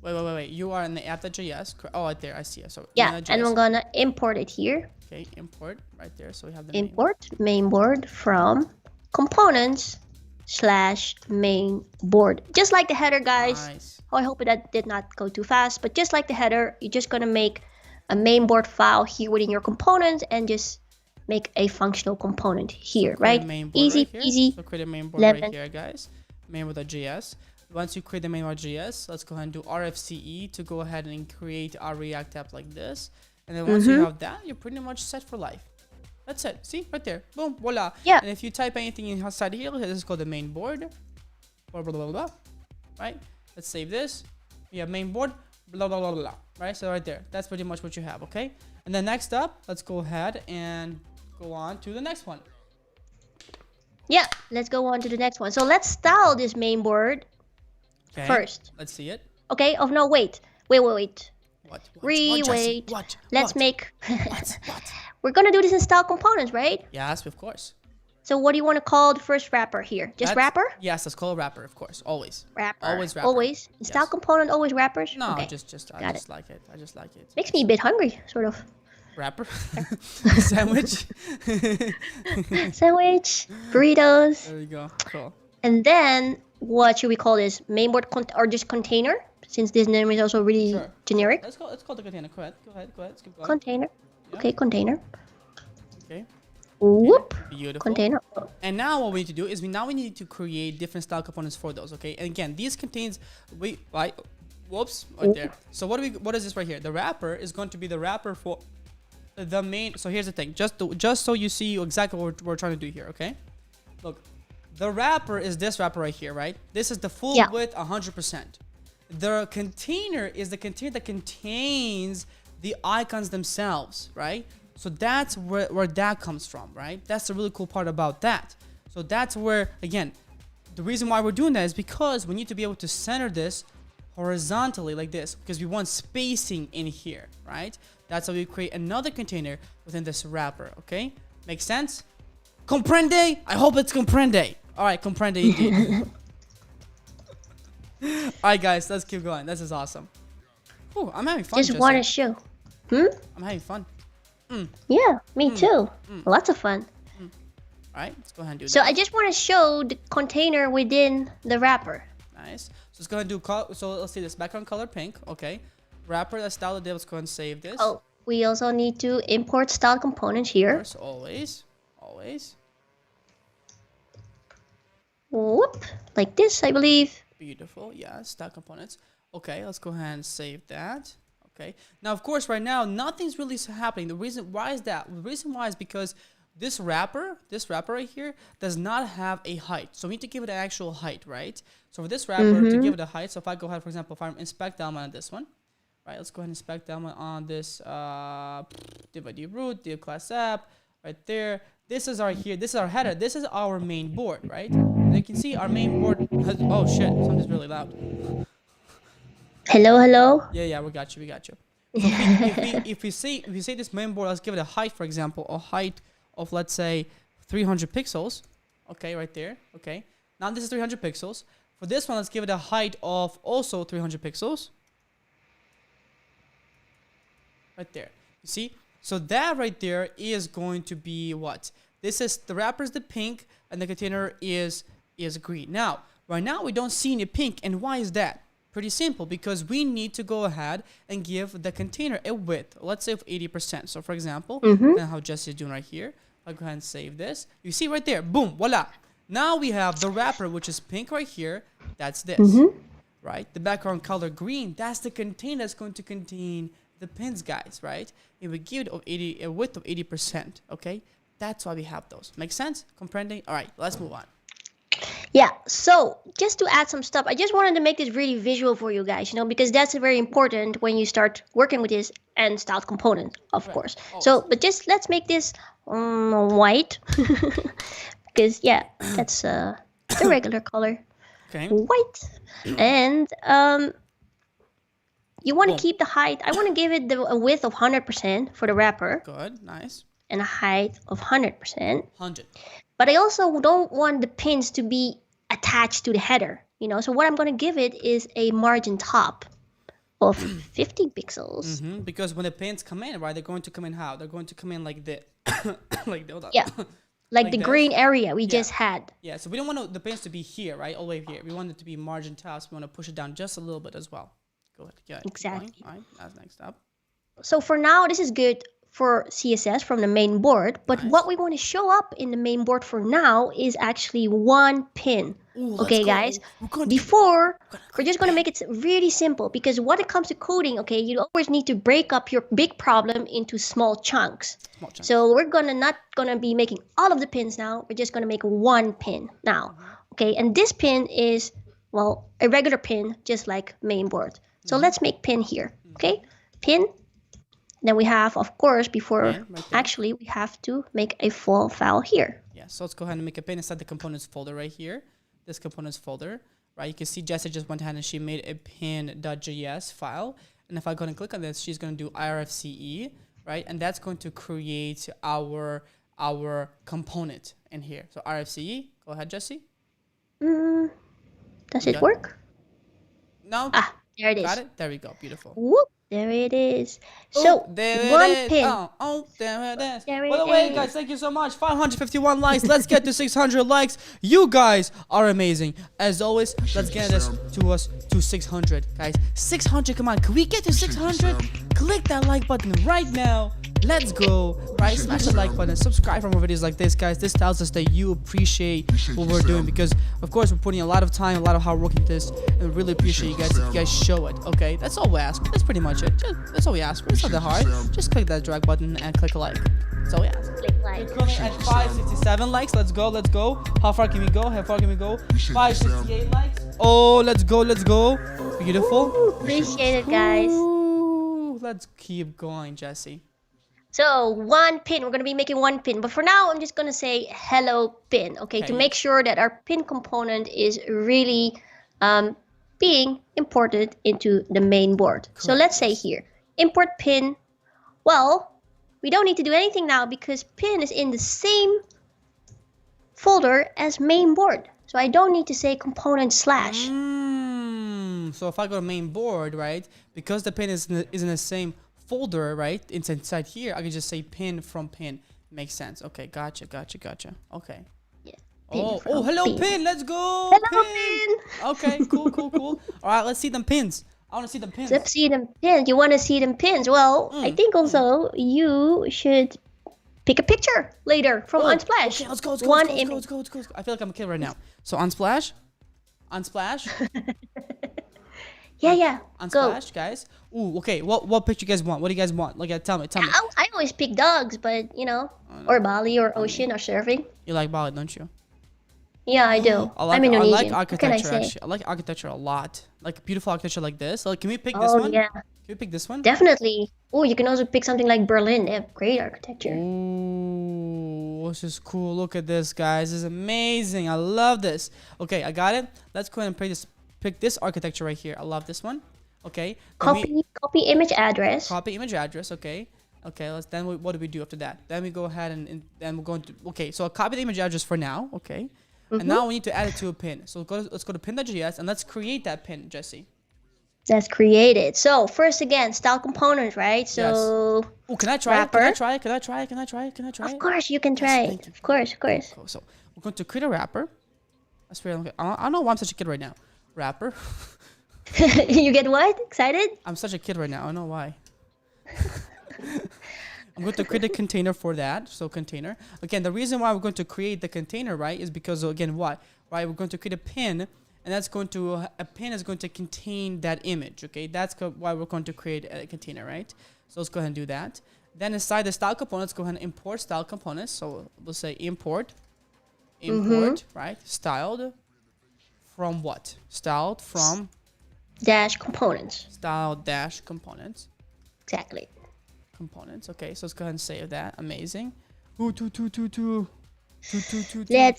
Wait. You are in the app.js. Oh, right there. I see it. So yeah, and I'm gonna import it here. Okay, import right there. So we have the import mainboard from components / mainboard. Just like the header, guys. Nice. Oh, I hope that did not go too fast. But just like the header, you're just gonna make a mainboard file here within your components and just make a functional component here, so right? Easy right peasy. So create a mainboard right here, guys. Mainboard.js. Once you create the mainboard.js, let's go ahead and do RFCE to go ahead and create our React app like this. And then once you have that, you're pretty much set for life. That's it. See? Right there. Boom. Voila. Yeah. And if you type anything inside here, this is called the main board. Blah, blah, blah, blah. Right? Let's save this. We have main board. Blah, blah, blah, blah. Right? So right there. That's pretty much what you have. Okay? And then next up, let's go ahead and go on to the next one. Yeah. Let's go on to the next one. So let's style this main board first. Let's see it. Okay. Oh, no. Wait. Wait. What? Wait. What? Let's make... What? We're going to do this in style components, right? Yes, of course. So what do you want to call the first wrapper here? Just wrapper? Yes, let's call it wrapper, of course. Always. Wrapper. Always wrapper. Always? In style component, always wrappers? No, okay. I just like it. I just like it. Makes me a bit hungry, sort of. Wrapper? Sandwich? Sandwich. Burritos. There we go. Cool. And then, what should we call this? Mainboard or just container? Since this name is also really generic. Let's call the container. Go ahead. Let's keep going. Container. Yeah. Okay, container. Okay. Whoop. Beautiful. Container. And now what we need to do is we need to create different style components for those. Okay. And again, these contains right there. So what is this right here? The wrapper is going to be the wrapper for the main. So here's the thing. Just so you see exactly what we're trying to do here. Okay. Look, the wrapper is this wrapper right here, right? This is the full width 100%. The container is the container that contains the icons themselves, right? So that's where that comes from, right? That's the really cool part about that. So that's where, again, the reason why we're doing that is because we need to be able to center this horizontally like this, because we want spacing in here, right? That's how we create another container within this wrapper, okay? Makes sense? Comprende? I hope it's comprende. All right, comprende indeed. All right, guys, let's keep going. This is awesome. Ooh, I'm having fun. Just want to show. I'm having fun. Yeah, me too. Lots of fun. All right, let's go ahead and do that. So I just want to show the container within the wrapper. Nice. So let's go ahead and do so let's see this background color pink. Okay. Wrapper, that's style div. Let's go ahead and save this. Oh, we also need to import style components here. Of course, always. Whoop, like this, I believe. Beautiful. Yeah, style components. Okay, let's go ahead and save that. Okay. Now, of course, right now, nothing's really happening. The reason why is that? The reason why is because this wrapper right here does not have a height. So we need to give it an actual height, right? So for this wrapper, to give it a height, so if I go ahead, for example, if I inspect the element on this one, right, let's go ahead and inspect the element on this div ID root, div class app, right there. This is our header. This is our main board, right? And you can see our main board has, oh shit, something's really loud. Hello? Yeah, we got you. So if we say this main board, let's give it a height, for example, a height of, let's say, 300 pixels. Okay, right there. Okay. Now this is 300 pixels. For this one, let's give it a height of also 300 pixels. Right there. You see? So that right there is going to be what? This is, the wrapper is the pink and the container is green. Now, right now we don't see any pink, and why is that? Pretty simple, because we need to go ahead and give the container a width, let's say of 80%. So for example, how Jesse is doing right here, I'll go ahead and save this. You see right there, boom, voila. Now we have the wrapper, which is pink right here. That's this, right? The background color green, that's the container that's going to contain the pins, guys, right? And we give it a width of 80%, okay? That's why we have those. Make sense? Comprehending? All right, let's move on. Yeah, so just to add some stuff, I just wanted to make this really visual for you guys, because that's very important when you start working with this end styled component, of course. So, but just let's make this white, because yeah, that's the regular color, white. And you want to keep the height. I want to give it a width of 100% for the wrapper. Good, nice. And a height of 100%. 100. But I also don't want the pins to be attached to the header, So what I'm going to give it is a margin top of 50 pixels. Because when the pins come in, right, they're going to come in how? They're going to come in like this. Yeah, like the green area we just had. Yeah, so we don't want the pins to be here, right, all the way here. We want it to be margin tops. We want to push it down just a little bit as well. Go ahead. Yeah, exactly. All right, that's next up. So for now, this is good for CSS from the main board, but what we want to show up in the main board for now is actually one pin. Ooh, okay, guys, we're just going to make it really simple, because when it comes to coding, you always need to break up your big problem into small chunks. So we're not gonna be making all of the pins now. We're just going to make one pin now. Okay, and this pin is, well, a regular pin, just like main board. So let's make pin here. Okay, pin. Then we have, of course, actually, we have to make a full file here. Yeah, so let's go ahead and make a pin inside the components folder right here. This components folder, right? You can see Jessie just went ahead and she made a pin.js file. And if I go and click on this, she's going to do irfce, right? And that's going to create our component in here. So irfce, go ahead, Jessie. Does it work? No. Ah, there it is. Got it? There we go. Beautiful. Whoop. There it is. So, one pin. Oh, there it is. There By the way, guys, thank you so much. 551 likes. Let's get to 600 likes. You guys are amazing. As always, let's get this to 600, guys. 600, come on. Can we get to 600? Click that like button right now. Let's go. Right, smash the like button. Subscribe for more videos like this, guys. This tells us that you appreciate what we're doing, because, of course, we're putting a lot of time, a lot of hard work into this, and we really appreciate you guys if you guys show it, okay? That's all we ask. That's pretty much it. That's all we ask. It's not that hard. Just click that drag button and click a like. That's all we ask. Click like. We're currently at 567 likes. Let's go. How far can we go? 568 likes. Oh, let's go. Beautiful. Ooh, appreciate it, guys. Ooh, let's keep going, Jessie. So one pin, we're going to be making one pin, but for now I'm just going to say hello pin, okay, to make sure that our pin component is really being imported into the main board. Correct. So let's say here, import pin. Well, we don't need to do anything now because pin is in the same folder as main board. So I don't need to say component slash. So if I go to main board, right, because the pin is in the same folder, right, it's inside here, I can just say pin from pin. Makes sense. Okay, gotcha. Okay. Yeah. Oh, hello pin. Let's go. Hello pin. Okay, cool. All right, let's see them pins. I want to see them pins. Let's see them pins. You want to see them pins? Well, I think also you should pick a picture later from Unsplash. Okay, let's go. I feel like I'm a kid right now. So Unsplash. Yeah. Unsplash, guys. Ooh, okay. What picture you guys want? What do you guys want? Like, tell me. I always pick dogs, but you know. Or Bali or ocean or surfing. You like Bali, don't you? Yeah, I do. I like, I'm Indonesian. I like What can I architecture say? actually. I like architecture a lot. Like beautiful architecture like this. Like, can we pick this Oh one? yeah, Can we pick this one? definitely. Oh, you can also pick something like Berlin. They have great architecture. Ooh, this is cool. Look at this, guys. This is amazing. I love this. Okay, I got it. Let's go ahead and pick this architecture right here. I love this one. Okay. Copy image address. Copy image address. Okay. Okay. What do we do after that? Then we go ahead and then we're going to. Okay. So I copy the image address for now. Okay. And now we need to add it to a pin. So let's go to pin.js and let's create that pin, Jesse. That's created. So first again, style components, right? So Yes. Oh, can I try wrapper. it? Can I try it? Can I try it? Can I try it? Can I try it? Of course you can try it. Of course. Cool. So we're going to create a wrapper. I swear, I don't know why I'm such a kid right now. Wrapper. You get what? Excited? I'm such a kid right now. I don't know why. I'm going to create a container for that. So container. Again, the reason why we're going to create the container, right, is because again, what? Right, we're going to create a pin, and that's going to a pin is going to contain that image. Okay, that's why we're going to create a container, right? So let's go ahead and do that. Then inside the style components, go ahead and import style components. So we'll say import, right? Styled from what? Styled from dash components. Style dash components. Exactly. Components. Okay, so let's go ahead and save that. Amazing. Let's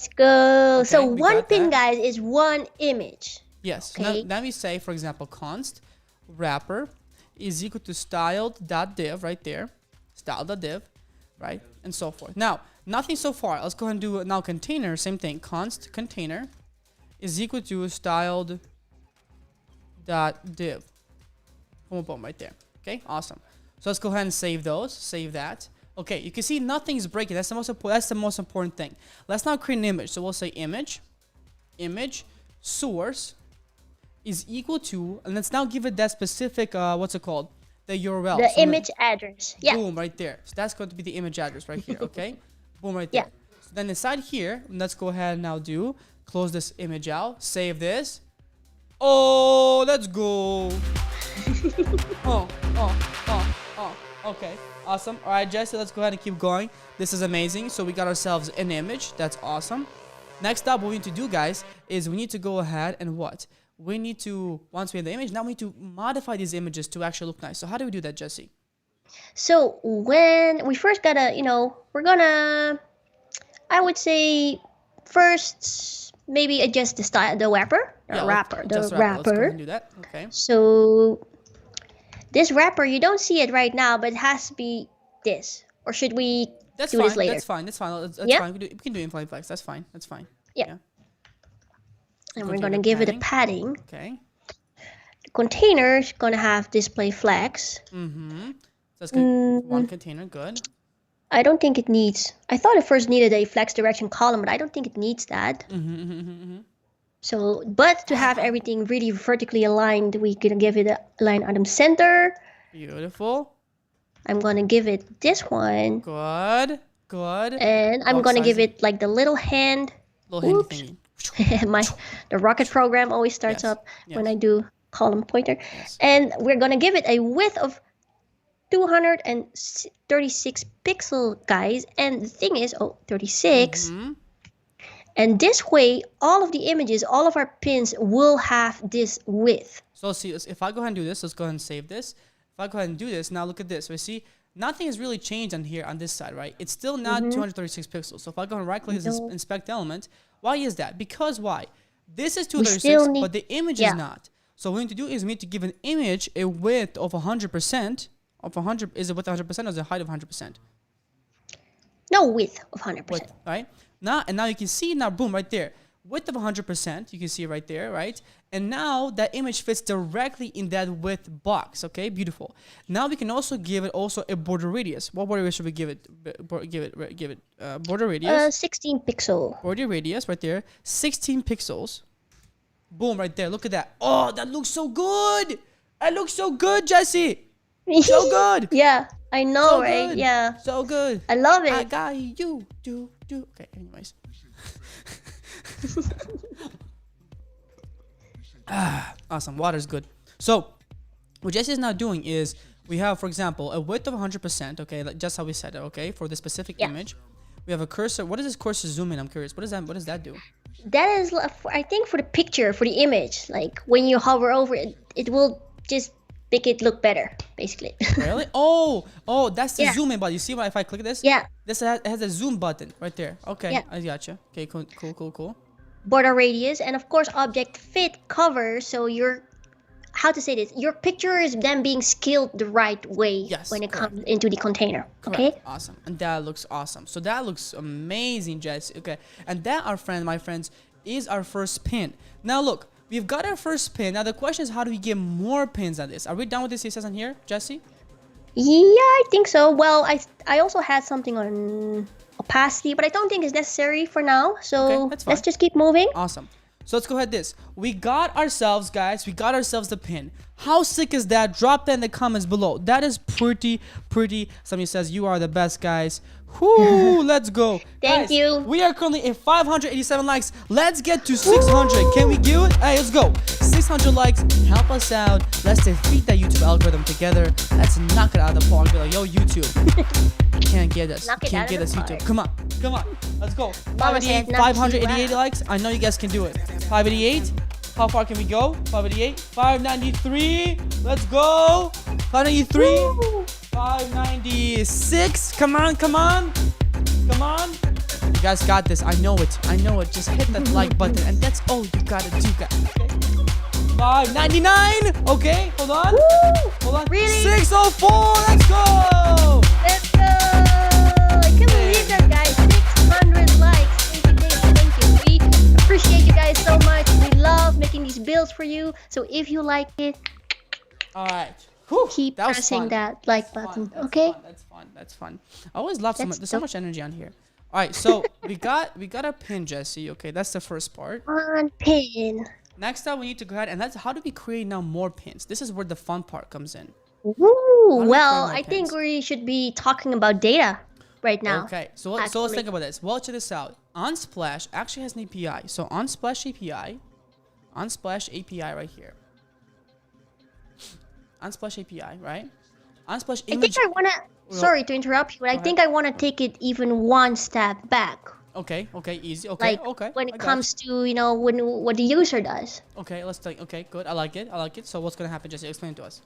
go. Okay, so we one got pin, that. guys, is one image. Yes. Okay. Now we say, for example, const wrapper is equal to styled.div right there. Style.div, right? And so forth. Now, nothing so far. Let's go ahead and do now container. Same thing. Const container is equal to styled.div. Boom, boom, right there. Okay, awesome. So let's go ahead and save those. Save that. Okay, you can see nothing's breaking. That's the most important thing. Let's now create an image. So we'll say image source is equal to, and let's now give it that specific what's it called? The URL. The So image address. Yeah. boom, right there. So that's going to be the image address right here. Okay. Boom, right there. Yeah. So then inside here, let's go ahead and now close this image out. Save this. Oh, let's go. Okay, awesome. All right, Jesse, let's go ahead and keep going. This is amazing. So we got ourselves an image. That's awesome. Next up, what we need to do, guys, is we need to go ahead and what? We need to, once we have the image, now we need to modify these images to actually look nice. So how do we do that, Jesse? So when we first gotta, we're gonna, I would say, first maybe adjust the style, the wrapper, Let's go ahead and do that. Okay. So this wrapper, you don't see it right now, but it has to be this. Or should we do this later? That's fine. That's fine. That's Yeah? fine. We can do infline flex. That's fine. That's fine. Yeah. And we're Continue gonna with give it a padding. padding. Okay. The container is gonna have display flags. So that's good. One container. Good. I don't think it needs. I thought it first needed a flex direction column, but I don't think it needs that. So, but to have everything really vertically aligned, we can give it a line item center. Beautiful. I'm gonna give it this one, Good. Good. and I'm Box gonna give sizing. it like the little hand. Little handy Oops. thingy. The rocket program always starts Yes, up when yes. I do column pointer, Yes. and we're gonna give it a width of 236 pixel, guys. And the thing is, 36. And this way, all of the images, all of our pins will have this width. So see, if I go ahead and do this, let's go ahead and save this. If I go ahead and do this, now look at this. We see nothing has really changed on here on this side, right? It's still not 236 pixels. So if I go and right click this No. inspect element, why is that? Because why? This is still 236, need- but the image yeah. is not. So what we need to do is we need to give an image a width of 100%. Of 100, is it width 100% or is it height of 100%? No, width of 100%. Width, right? Now you can see now, boom, right there. Width of 100%, you can see right there, right? And now that image fits directly in that width box, okay? Beautiful. Now we can also give it also a border radius. What border radius should we give it? Border radius. 16 pixel. Border radius right there. 16 pixels. Boom, right there. Look at that. Oh, that looks so good. That looks so good, Jesse. So good. Yeah, I know, So right? good. Yeah, So good. I love it. I got you. Do. Okay, anyways. Awesome. Water's good. So what Jesse is now doing is we have, for example, a width of 100%, okay, like just how we said it, okay, for the specific Yeah. image. We have a cursor. What does this cursor zoom in? I'm curious. What does that do? That is, I think, for the picture, for the image. Like when you hover over it, it will just make it look better, basically. Really? Oh, that's the Yeah. zoom in button. You see what if I click this? Yeah. It has a zoom button right there. Okay, Yeah. I gotcha. Okay, cool. Border radius, and of course object fit cover. So your, how to say this? Your picture is then being scaled the right way Yes, when it correct. comes into the container. Correct. Okay. Awesome. And that looks awesome. So that looks amazing, Jesse. Okay. And that, my friends, is our first pin. Now look, we've got our first pin. Now the question is, how do we get more pins on this? Are we done with this CSS on here, Jesse? Yeah, I think so. Well, I also had something on opacity, but I don't think it's necessary for now. So Okay, that's fine. let's just keep moving. Awesome. So let's go ahead this. We got ourselves, guys, the pin. How sick is that? Drop that in the comments below. That is pretty. Somebody says you are the best, guys. Whoo, let's go. Thank Guys, you. We are currently at 587 likes. Let's get to 600. Can we do it? Hey, let's go. 600 likes. Help us out. Let's defeat that YouTube algorithm together. Let's knock it out of the park. Yo, YouTube. Can't get us. Knock it Can't out get of us, the YouTube. park. Come on. Let's go. Mama said knock you 588 out. likes. I know you guys can do it. 588. How far can we go? 588. 593. Let's go. 593. Woo. 596. Come on. You guys got this. I know it. Just hit that like button, and that's all you gotta do, guys. Okay? 599. Okay, hold on. Woo. Really? 604. Let's go. Let's go! I can't believe that, guys. 600 likes. Thank you. We appreciate you guys so much. We love making these builds for you. So if you like it, All right. Whew, keep that was pressing fun. that like That's button. fun, Okay? That's fun. I always love so much. That's There's so dope. much energy on here. All right, so we got our pin, Jesse. Okay, that's the first part. On pin. Next up, we need to go ahead and how do we create now more pins? This is where the fun part comes in. Woo! we Well, create more I think pins? we should be talking about data right now. Okay, so let's actually. think about this. Well, check this out. Unsplash actually has an API. So Unsplash API right here. Unsplash API, right? Unsplash I image. think I want to, sorry to interrupt you, but I think I want to take it even one step back. Okay, easy. Okay, Like okay. when I it got comes to, what the user does. you. Okay, let's think. Okay, good. I like it. So what's gonna happen? Jesse, explain it to us.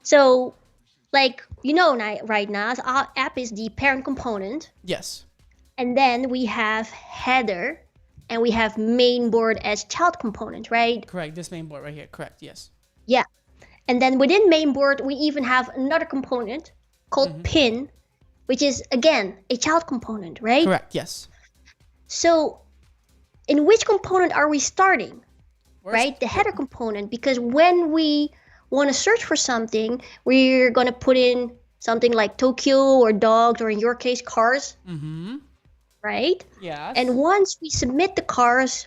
So, like, right now, our app is the parent component, Yes. and then we have header, and we have mainboard as child component, right? Correct. This main board right here. Correct. Yes. Yeah. And then within mainboard, we even have another component called pin, which is, again, a child component, right? Correct. Yes. So, in which component are we starting? Where's- Right? The header component, because when we want to search for something, we're going to put in something like Tokyo or dogs, or in your case, cars, Mm-hmm. right? Yes. And once we submit the cars,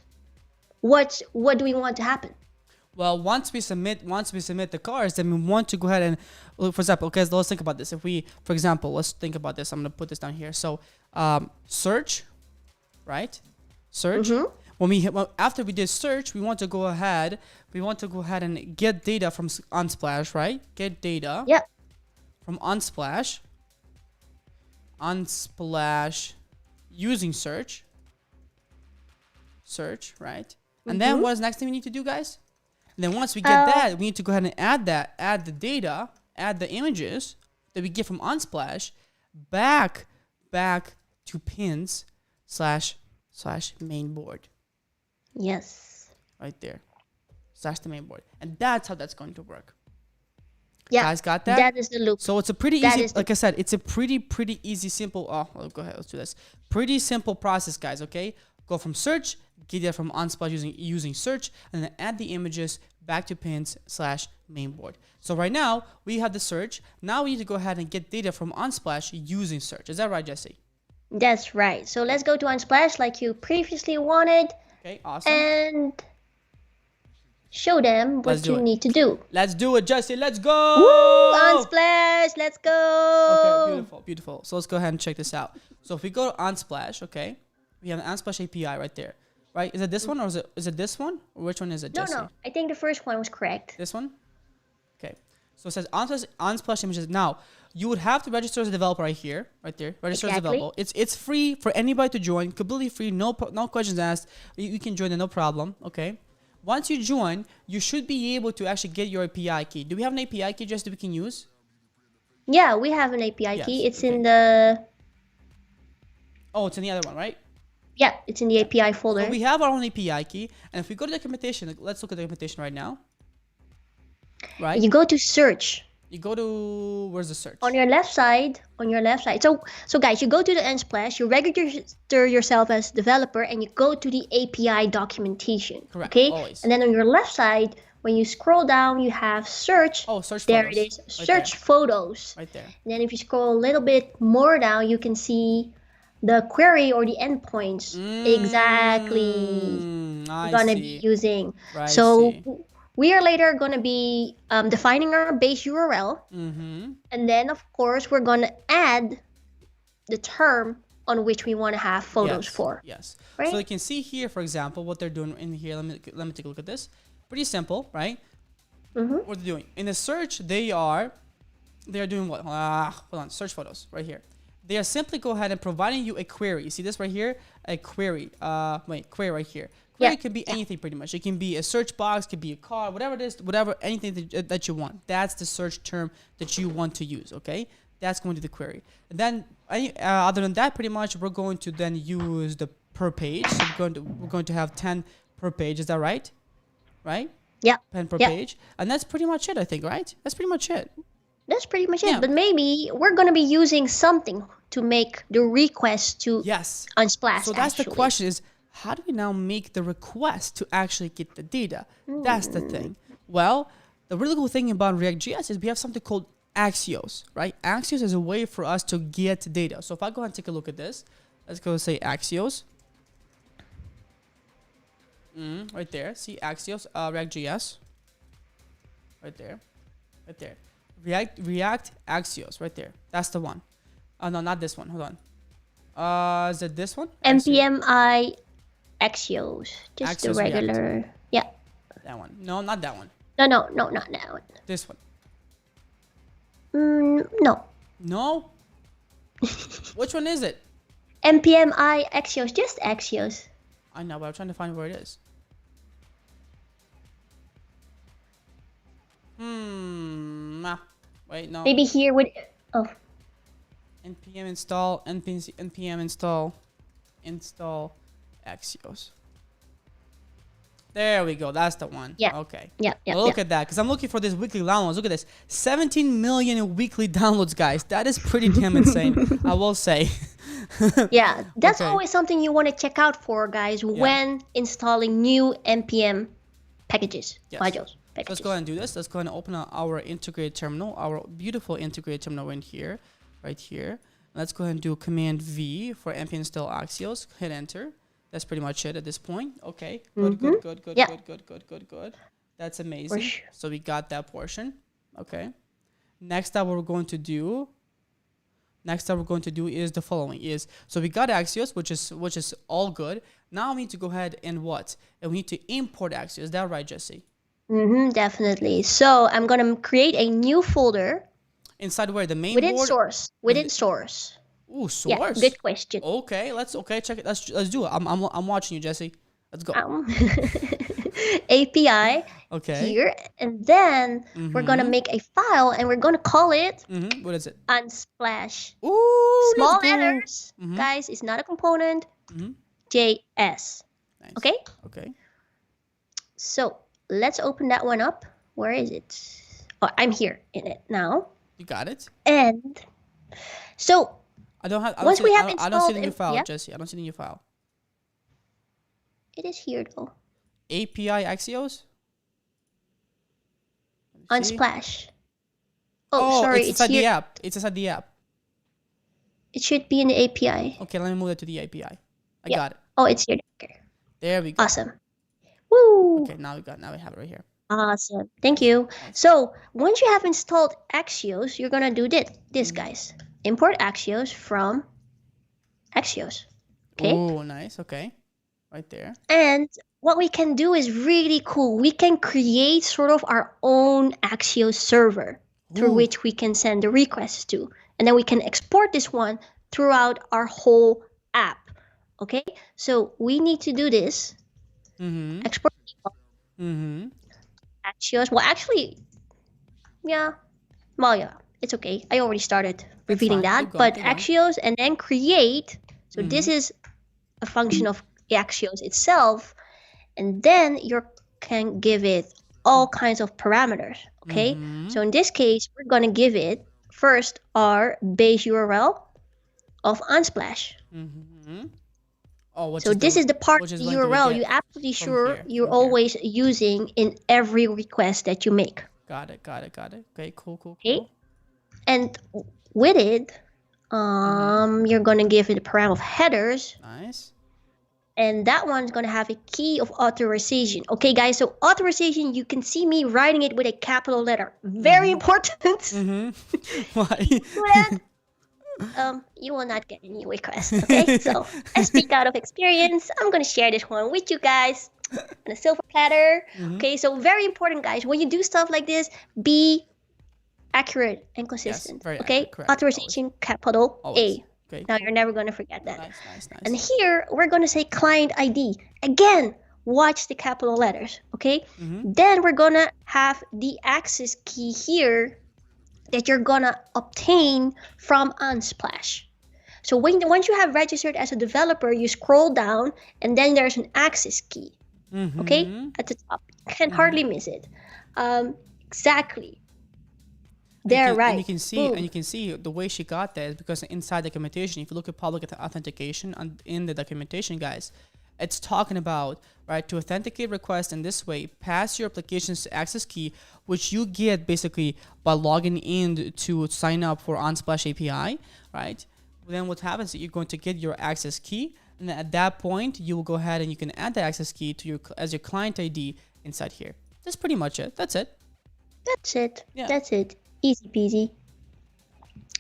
what do we want to happen? Well, once we submit the cars, then we want to go ahead and, for example, okay, so let's think about this. If we, for example, let's think about this. I'm gonna put this down here. So, search, right? Search. After we did search, we want to go ahead and get data from Unsplash, right? Get data. Yep. From Unsplash using search, right? And then what is the next thing we need to do, guys? And then once we get that, we need to go ahead and add the data, add the images that we get from Unsplash back to pins / main board. Yes. Right there. / the main board. And that's how that's going to work. Yeah. Guys got that? That is the loop. So it's a pretty That easy, is the- like I said, it's a pretty easy, simple. Oh, well, go ahead, let's do this. Pretty simple process, guys. Okay, go from search, get that from Unsplash using search, and then add the images back to pins / main board. So right now we have the search. Now we need to go ahead and get data from Unsplash using search. Is that right, Jesse? That's right. So let's go to Unsplash like you previously wanted, Okay, awesome. and show them Let's what do you it. need to do. Let's do it, Jesse. Let's go. Woo! Unsplash, let's go. Okay, beautiful. So let's go ahead and check this out. So if we go to Unsplash, okay, we have an Unsplash API right there, right? Is it this one or is it this one? Or which one is it, No, Jesse? no. I think the first one was correct. This one? Okay. So it says Unsplash images. Now, you would have to register as a developer right here, right there. Register as a developer. It's free for anybody to join, completely free, no questions asked. You can join it, no problem, okay? Once you join, you should be able to actually get your API key. Do we have an API key just that we can use? Yeah, we have an API key. It's in the... Oh, it's in the other one, right? Yeah, it's in the API folder. So we have our own API key, and if we go to documentation, let's look at the documentation right now. Right? You go to search. You go to, where's the search? On your left side. So guys, you go to the Unsplash, you register yourself as developer, and you go to the API documentation. Correct. Okay. Always. And then on your left side, when you scroll down, you have search. Oh, search there photos. It is. Right Search there. photos. Right there. And then if you scroll a little bit more down, you can see the query or the endpoints exactly you're gonna be using. Right, so we are later gonna be defining our base URL, and then of course we're gonna add the term on which we want to have photos for. Yes. Right? So you can see here, for example, what they're doing in here. Let me take a look at this. Pretty simple, right? What they're doing in the search, they are doing what? Hold on, search photos right here. They are simply go ahead and providing you a query. You see this right here? A query. Query right here. Query can be anything pretty much. It can be a search box, could be a car, whatever it is, anything that you want. That's the search term that you want to use, okay? That's going to be the query. And then, other than that, pretty much, we're going to then use the per page. So we're going to have 10 per page. Is that right? Right? Yeah. 10 per page. And that's pretty much it, I think, right? That's pretty much it. That's pretty much it. But maybe we're going to be using something to make the request to Unsplash. So that's the question is, how do we now make the request to actually get the data? That's the thing. Well, the really cool thing about ReactJS is we have something called Axios, right? Axios is a way for us to get data. So if I go ahead and take a look at this, let's go say Axios. Right there. See Axios, ReactJS. Right there. Right there. React Axios right there. That's the one. Oh no, not this one. Hold on. Is it this one? npmi Axios. Just the regular. React. Yeah. That one. No, not that one. No, not that one. This one. No. No? Which one is it? npmi Axios. Just Axios. I know, but I'm trying to find where it is. Wait, no. Maybe here with npm install npm install Axios. There we go. That's the one. Yeah. Okay. Yeah. Look at that, because I'm looking for this weekly downloads. Look at this, 17 million weekly downloads, guys. That is pretty damn insane. I will say. Yeah, that's always something you want to check out for, guys, when installing new npm packages, modules. So let's go ahead and do this. Let's go ahead and open up our integrated terminal, our beautiful integrated terminal in here, right here. Let's go ahead and do Command V for npm install Axios. Hit enter. That's pretty much it at this point. Okay. Good. That's amazing. So we got that portion. Okay. Next up, what we're going to do is the following. So we got Axios, which is all good. Now we need to go ahead and we need to import Axios. Is that right, Jesse? Definitely. So I'm gonna create a new folder. Inside where? The main within board? source. Within source. Ooh, source. Yeah, good question. Okay, check it. Let's do it. I'm watching you, Jesse. Let's go. API. Okay. Here, and then we're gonna make a file, and we're gonna call it. What is it? Unsplash. Ooh, Small letters, guys. It's not a component. JS. Nice. Okay. Okay. So let's open that one up. Where is it? Oh, I'm here in it now. You got it. And so I don't once we have installed, I don't see the new file, Jesse. I don't see the new file. It is here though. API Axios. Unsplash. Oh, sorry, it's inside the app. It's inside the app. It should be in the API. Okay, let me move it to the API. I got it. Oh, it's here. Okay. There we go. Awesome. Woo. Okay, now we have it right here. Awesome. Thank you. So once you have installed Axios, you're gonna do this, guys. Import Axios from Axios. Okay. Oh, nice. Okay. Right there. And what we can do is really cool. We can create sort of our own Axios server. through which we can send the requests to. And then we can export this one throughout our whole app. Okay, so we need to do this. Export Axios. Well, actually, yeah. Well, yeah, it's okay. I already started repeating that. But Axios and then create. So this is a function of Axios itself. And then you can give it all kinds of parameters. Okay, so in this case, we're going to give it first our base URL of Unsplash. Oh, so this is the part of the URL you're absolutely sure you're always using in every request that you make. Got it. Okay, cool. Okay, and with it, you're gonna give it a param of headers. Nice. And that one's gonna have a key of authorization. Okay, guys. So authorization, you can see me writing it with a capital letter. Very important. Why? You will not get any requests, okay? So I speak out of experience. I'm gonna share this one with you guys on a silver platter. Okay, so very important, guys. When you do stuff like this, be accurate and consistent. Yes, okay, accurate, authorization always. Capital Always. A. Okay, now you're never gonna forget that. Nice. And here we're gonna say client ID again. Watch the capital letters, okay? Then we're gonna have the access key here that you're gonna obtain from Unsplash. So once you have registered as a developer, you scroll down and then there's an access key. Okay, at the top. Can hardly miss it. Exactly. Right. And you can see the way she got that is because inside documentation, if you look at public authentication in the documentation, guys, it's talking about, right, to authenticate requests in this way, pass your applications to access key, which you get basically by logging in to sign up for Unsplash API, right? Then what happens is you're going to get your access key, and then at that point, you will go ahead and you can add the access key to as your client ID inside here. That's pretty much it. That's it. Yeah. That's it. Easy peasy.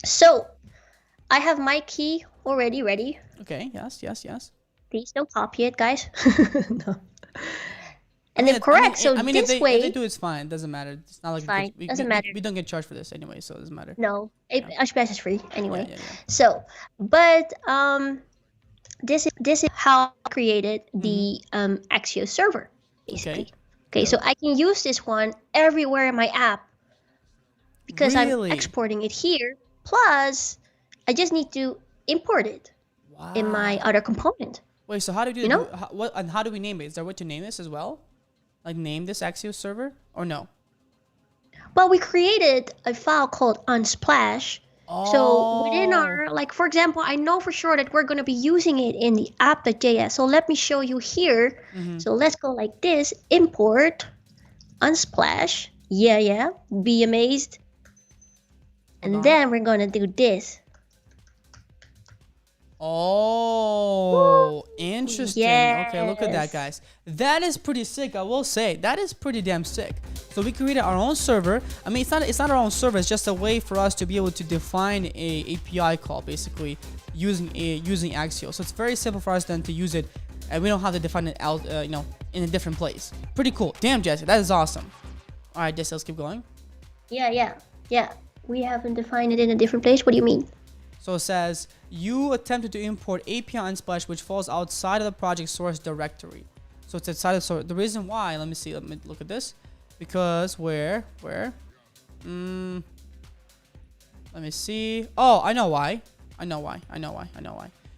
So, I have my key already ready. Okay, yes. Please don't copy it, guys. No. And then correct. So this way, if they do, it's fine. It doesn't matter. It's not like fine. Doesn't matter. We don't get charged for this anyway, so it doesn't matter. No, Unsplash is free anyway. Yeah. So, but this is how I created the Axios server, basically. Okay, so I can use this one everywhere in my app because I'm exporting it here. Plus, I just need to import it in my other component. Wait, so how do you do how do we name it? Is there a way to name this as well? Like name this Axios server or no? Well, we created a file called Unsplash. So within our, like, for example, I know for sure that we're going to be using it in the app.js. So let me show you here. So let's go like this. Import Unsplash. Yeah. Be amazed. And then we're going to do this. Oh, interesting. Yes. Okay, look at that, guys. That is pretty sick, I will say. That is pretty damn sick. So we created our own server. I mean, it's not our own server. It's just a way for us to be able to define a API call, basically, using Axios. So it's very simple for us then to use it, and we don't have to define it out, in a different place. Pretty cool. Damn, Jesse, that is awesome. All right, Jesse, let's keep going. Yeah. We haven't defined it in a different place. What do you mean? So it says, you attempted to import API Unsplash, which falls outside of the project source directory. So it's outside of source. The reason why, let me look at this. Because where? Let me see. Oh, I know why.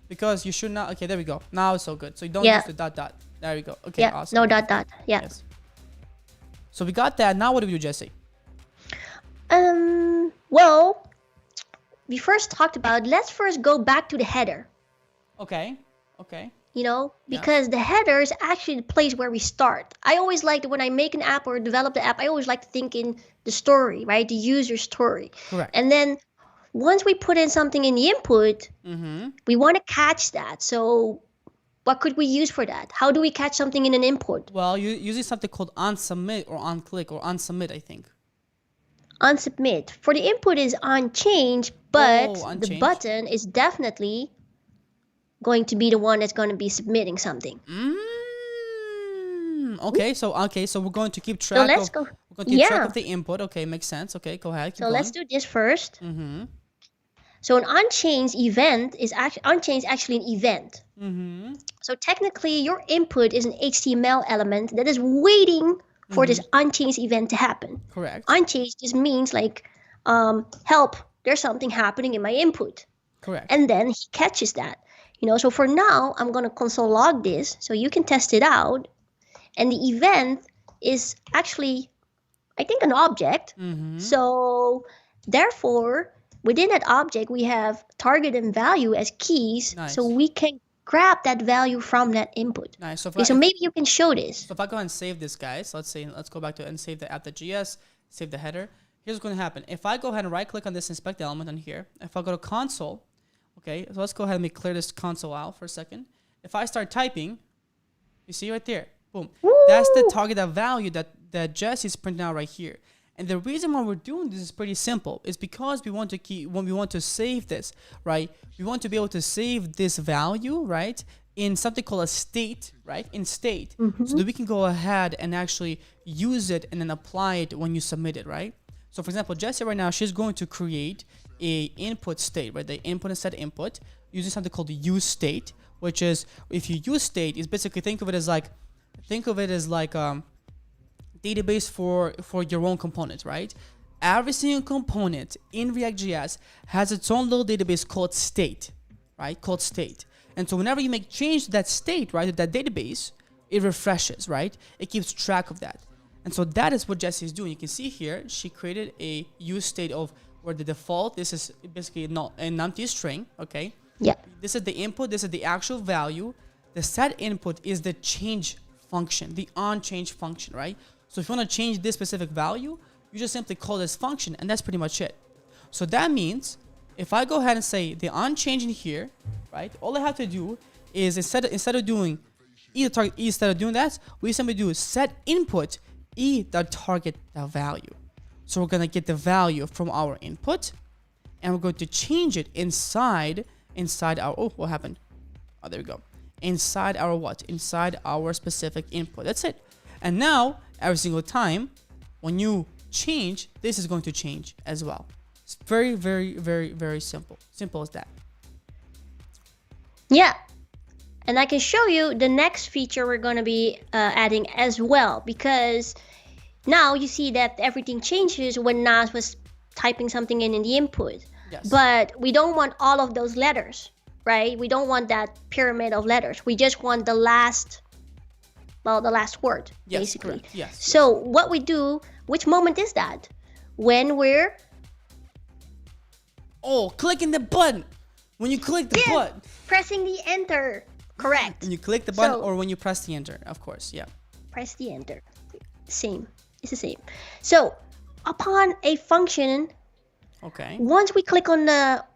Because you should not. Okay, there we go. Now it's so good. So you don't use the dot. There we go. Okay, awesome. No dot. Yeah. Yes. So we got that. Now what do we do, Jesse? Well, we first talked about, let's first go back to the header. Okay. Because the header is actually the place where we start. I always like when I make an app or develop the app, I always like to think in the story, right? The user story. Correct. And then once we put in something in the input, we want to catch that. So what could we use for that? How do we catch something in an input? Well, you're using something called onSubmit or onClick or onSubmit, I think. OnSubmit. For the input is onChange, but the button is definitely going to be the one that's going to be submitting something. Okay, so we're going to keep track. We're We're going to keep track Yeah. of the input. Okay, makes sense. Okay, go ahead. Keep So going. let's do this first. Mm-hmm. So an unchanged event is actually an event. Mm-hmm. So technically, your input is an HTML element that is waiting for this unchanged event to happen. Correct. Unchanged just means like, help, there's something happening in my input. Correct. And then he catches that. So for now, I'm going to console log this so you can test it out. And the event is actually, I think, an object. So therefore, within that object, we have target and value as keys. Nice. So we can grab that value from that input. Nice. So, So maybe you can show this. So if I go ahead and save this, guys, let's go back to it and save the app.js, save the header. Here's what's going to happen. If I go ahead and right click on this inspect element on here, if I go to console, okay, so let's go ahead and clear this console out for a second. If I start typing, you see right there, boom. Woo! That's the target value that Jess is printing out right here. And the reason why we're doing this is pretty simple. It's because we want to save this, right? We want to be able to save this value, right, in something called a state, right? In state, so that we can go ahead and actually use it and then apply it when you submit it, right? So for example, Jessie right now, she's going to create a input state, right? The input and set input using something called the use state, which is, if you use state, is basically think of it as like database for your own components, right? Every single component in ReactJS has its own little database called state, right? Called state. And so whenever you make change to that state, right, to that database, it refreshes, right? It keeps track of that. And so that is what Jessie is doing. You can see here, she created a use state of where the default, this is basically not an empty string, okay? Yeah. This is the input, this is the actual value. The set input is the change function, the onChange function, right? So if you want to change this specific value, you just simply call this function, and that's pretty much it. So that means if I go ahead and say the onChange in here, right, all I have to do is instead of doing instead of doing that, we simply do set input target value. So we're gonna get the value from our input, and we're going to change it inside our, oh, what happened? Oh, there we go. Inside our what? Inside our specific input. That's it. And now every single time when you change, this is going to change as well. It's very, very, very, very simple. Simple as that. Yeah. And I can show you the next feature we're going to be adding as well, because now you see that everything changes when Nas was typing something in the input. Yes. But we don't want all of those letters, right? We don't want that pyramid of letters. We just want the last word, Yes, basically. correct. Yes. So what we do, which moment is that? When we're clicking the button. When you click the button. pressing the enter. Correct. When you click the button, So- or when you press the enter, of course. Yeah. Press the enter. Same. It's the same. So upon a function, Okay. once we click on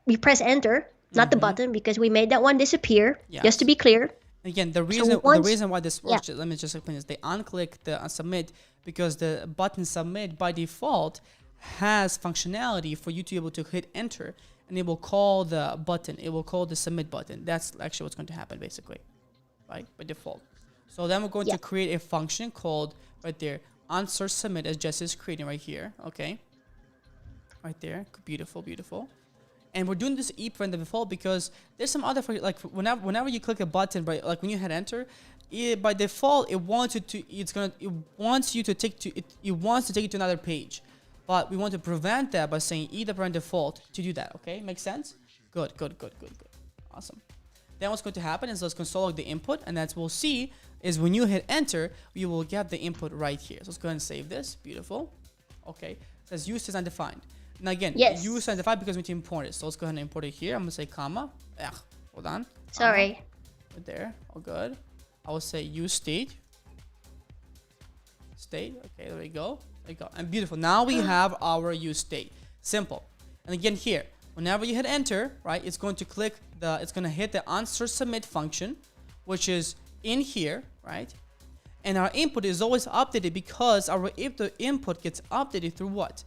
we press enter, not the button, because we made that one disappear. Yes. Just to be clear. Again, the reason why this works, let me just explain this. They unclick the submit because the button submit by default has functionality for you to be able to hit enter, and it will call the button. It will call the submit button. That's actually what's going to happen, basically, right, by default. So then we're going to create a function called right there onSearch submit, as Jess is creating right here. Okay, right there, beautiful, beautiful. And we're doing this print the default because there's some other, like whenever you click a button, right, like when you hit enter, by default it wants you to take you to another page. But we want to prevent that by saying print default to do that. Okay, makes sense? Good. Awesome. Then what's going to happen is let's console log the input, and that's we'll see is when you hit enter, you will get the input right here. So let's go ahead and save this. Beautiful. Okay, it says use is undefined. Now again, use is undefined because we need to import it. So let's go ahead and import it here. I'm gonna say comma. Hold on. Sorry. Right there. All good. I will say use state. Okay, there we go. There you go. And beautiful. Now we have our use state. Simple. And again here, whenever you hit enter, right, it's going to hit the onSearch submit function, which is in here, right? And our input is always updated because if the input gets updated through what?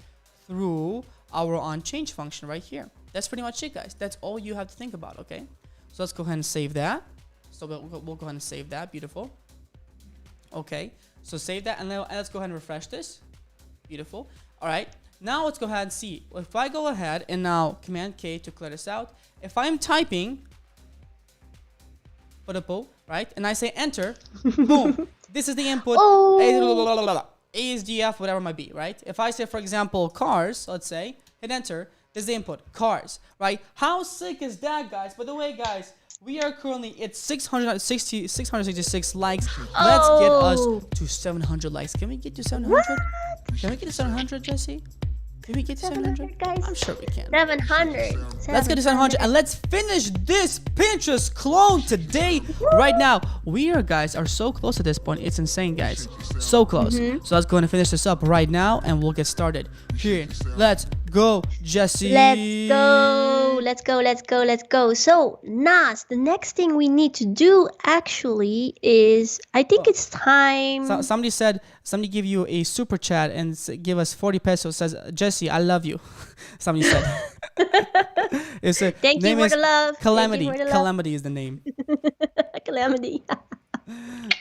Through our onChange function right here. That's pretty much it, guys. That's all you have to think about, okay? So let's go ahead and save that. So we'll go ahead and save that. Beautiful. Okay, so save that, and now let's go ahead and refresh this. Beautiful. All right. Now let's go ahead and see. If I go ahead and now Command K to clear this out. If I'm typing, right, and I say enter, boom. This is the input. Oh. ASDF, whatever it might be, right? If I say, for example, cars, let's say, hit enter, this is the input, cars, right? How sick is that, guys? By the way, guys, we are currently at 666 likes. Let's get us to 700 likes. Can we get to 700? What? Can we get to 700, Jesse? Can we get to 700? Guys? I'm sure we can. 700. Let's get to 700 and let's finish this Pinterest clone today. Right now, we are so close at this point. It's insane, guys. So close. So let's go and finish this up right now and we'll get started. Here, let's go, Jesse. Let's go. So, Nas, the next thing we need to do actually is, I think it's time. So, somebody give you a super chat and give us 40 pesos. Says, Jesse, I love you. Somebody said. It's a, Thank you for the love. Calamity. Calamity is the name. Calamity.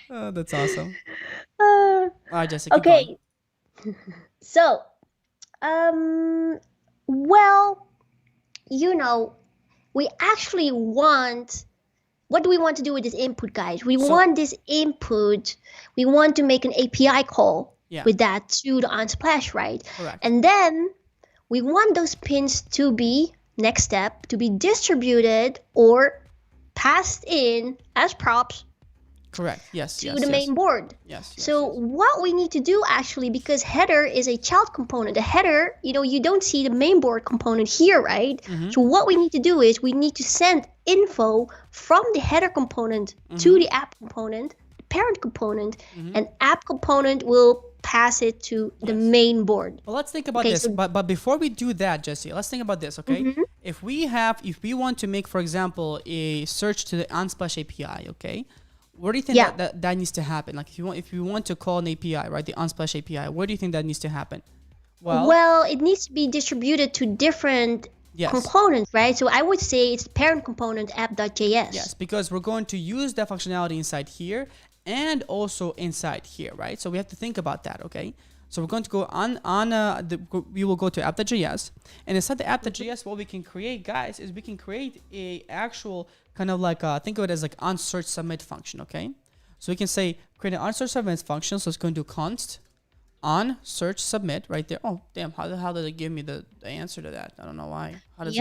Oh, that's awesome. All right, Jesse. Keep Okay. going. So, well, we actually want, what do we want to do with this input, guys? We want this input, we want to make an API call with that to the Unsplash, right? Correct. And then we want those pins to be, next step, to be distributed or passed in as props. Correct. Yes. To the main board. Yes. So what we need to do actually, because header is a child component, the header, you don't see the main board component here, right? So what we need to do is we need to send info from the header component to the app component, the parent component, and app component will pass it to the main board. Well, let's think about this. So, but before we do that, Jesse, let's think about this, okay? If we want to make, for example, a search to the Unsplash API, okay? Where do you think that needs to happen? Like if you want to call an API, right, the Unsplash API, where do you think that needs to happen? Well, it needs to be distributed to different components, right? So I would say it's the parent component app.js. Yes, because we're going to use that functionality inside here and also inside here, right? So we have to think about that, okay? So we're going to go we will go to app.js, and inside the app.js, what we can create, guys, is we can create a actual kind of like think of it as like onSearch submit function, okay? So we can say create an onSearch submit function. So it's going to do const onSearch submit right there. Oh damn! How did it give me the answer to that? I don't know why. How does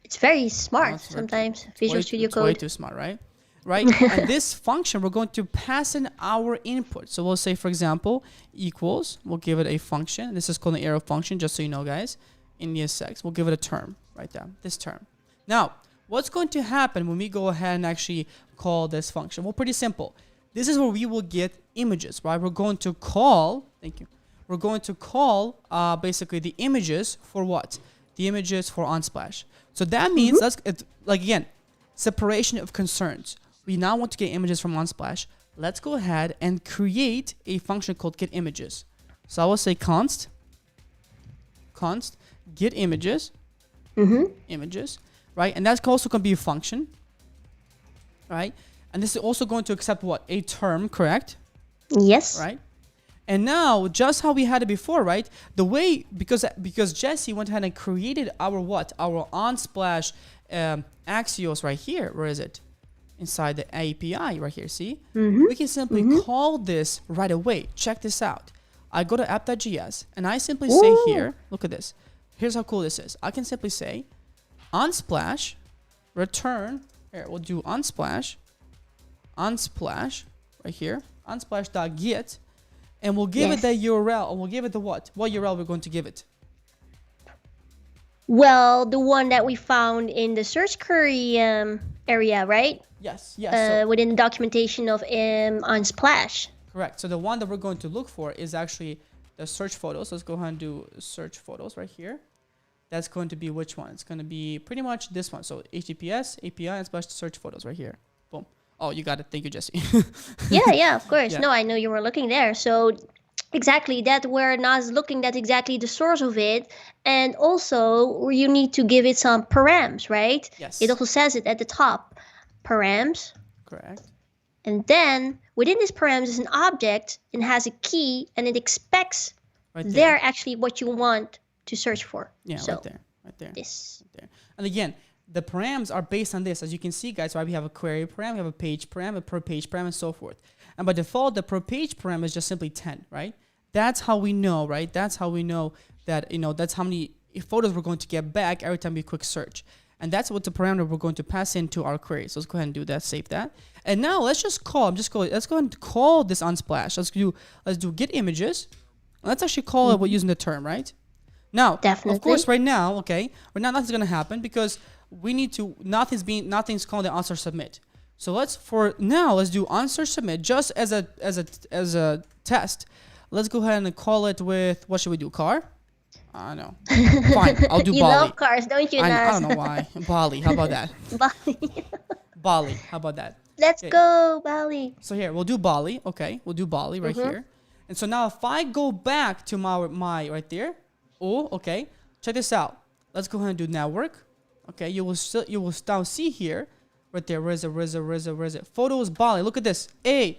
it's very smart sometimes. Visual Studio Code. Way too smart, right? Right. And this function, we're going to pass in our input. So we'll say, for example, equals. We'll give it a function. This is called an arrow function, just so you know, guys. In ESX, we'll give it a term right there. This term. Now, what's going to happen when we go ahead and actually call this function? Well, pretty simple. This is where we will get images, right? We're going to call. Thank you. We're going to call basically the images for what? The images for Unsplash. So that means again, separation of concerns. We now want to get images from Unsplash. Let's go ahead and create a function called getImages. So I will say const get images, images, right? And that's also going to be a function, right? And this is also going to accept what? A term, correct? Yes. Right? And now, just how we had it before, right? The way, because Jesse went ahead and created our what? Our Unsplash Axios right here. Where is it? Inside the API right here, see? We can simply call this right away. Check this out. I go to app.js and I simply say here, look at this. Here's how cool this is. I can simply say Unsplash return, here, we'll do Unsplash right here, unsplash.get, and we'll give it the URL, and we'll give it the what? What URL we're going to give it? Well, the one that we found in the search query area, right? Yes. So within the documentation of Unsplash. Correct. So the one that we're going to look for is actually the search photos. Let's go ahead and do search photos right here. That's going to be which one? It's going to be pretty much this one. So HTTPS, API, Unsplash search photos right here. Boom. Oh, you got it. Thank you, Jesse. yeah, of course. No, I know you were looking there. So exactly that where Nas is looking, that's exactly the source of it. And also you need to give it some params, right? Yes. It also says it at the top. Params. Correct. And then within this params is an object and has a key, and it expects Right they're there. actually what you want to search for. Yeah, So right there. Right there. this. Right there. And again, the params are based on this. As you can see, guys, right, we have a query param, we have a page param, a per page param, and so forth. And by default, the per page param is just simply 10, right? That's how we know, right? That's how we know that, that's how many photos we're going to get back every time we quick search. And that's what the parameter we're going to pass into our query. So let's go ahead and do that, save that. And now let's just call, let's go ahead and call this Unsplash. Let's do get images. Let's actually call it what using the term, right? Now, Definitely. of course, right now, nothing's gonna happen because we need to, nothing's called the answer submit. So let's do answer submit just as a test. Let's go ahead and call it with, what should we do? Car? I know. Fine, I'll do You Bali. love cars, don't you, I Nas? don't know why. Bali, how about that? Bali. Bali, how about that? Let's Okay. go, Bali. So here, we'll do Bali. Okay, we'll do Bali right here. And so now if I go back to my right there, okay, check this out. Let's go ahead and do network. Okay, you will now see here, right there, where is it? Photos Bali. Look at this. And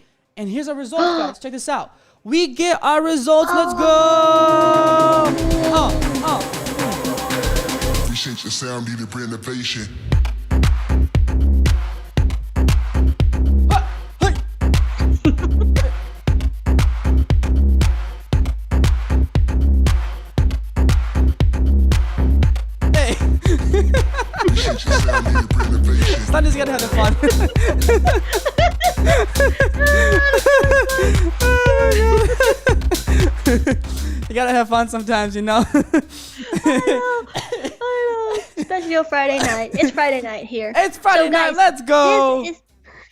here's our results, guys. Check this out. We get our results. Let's go. Appreciate your sound, needed for innovation. Hey. Appreciate your sound, needed for innovation. Sunny's gotta have the fun. You gotta have fun sometimes, I know. Especially on Friday night. It's Friday night here. It's Friday night. Let's go.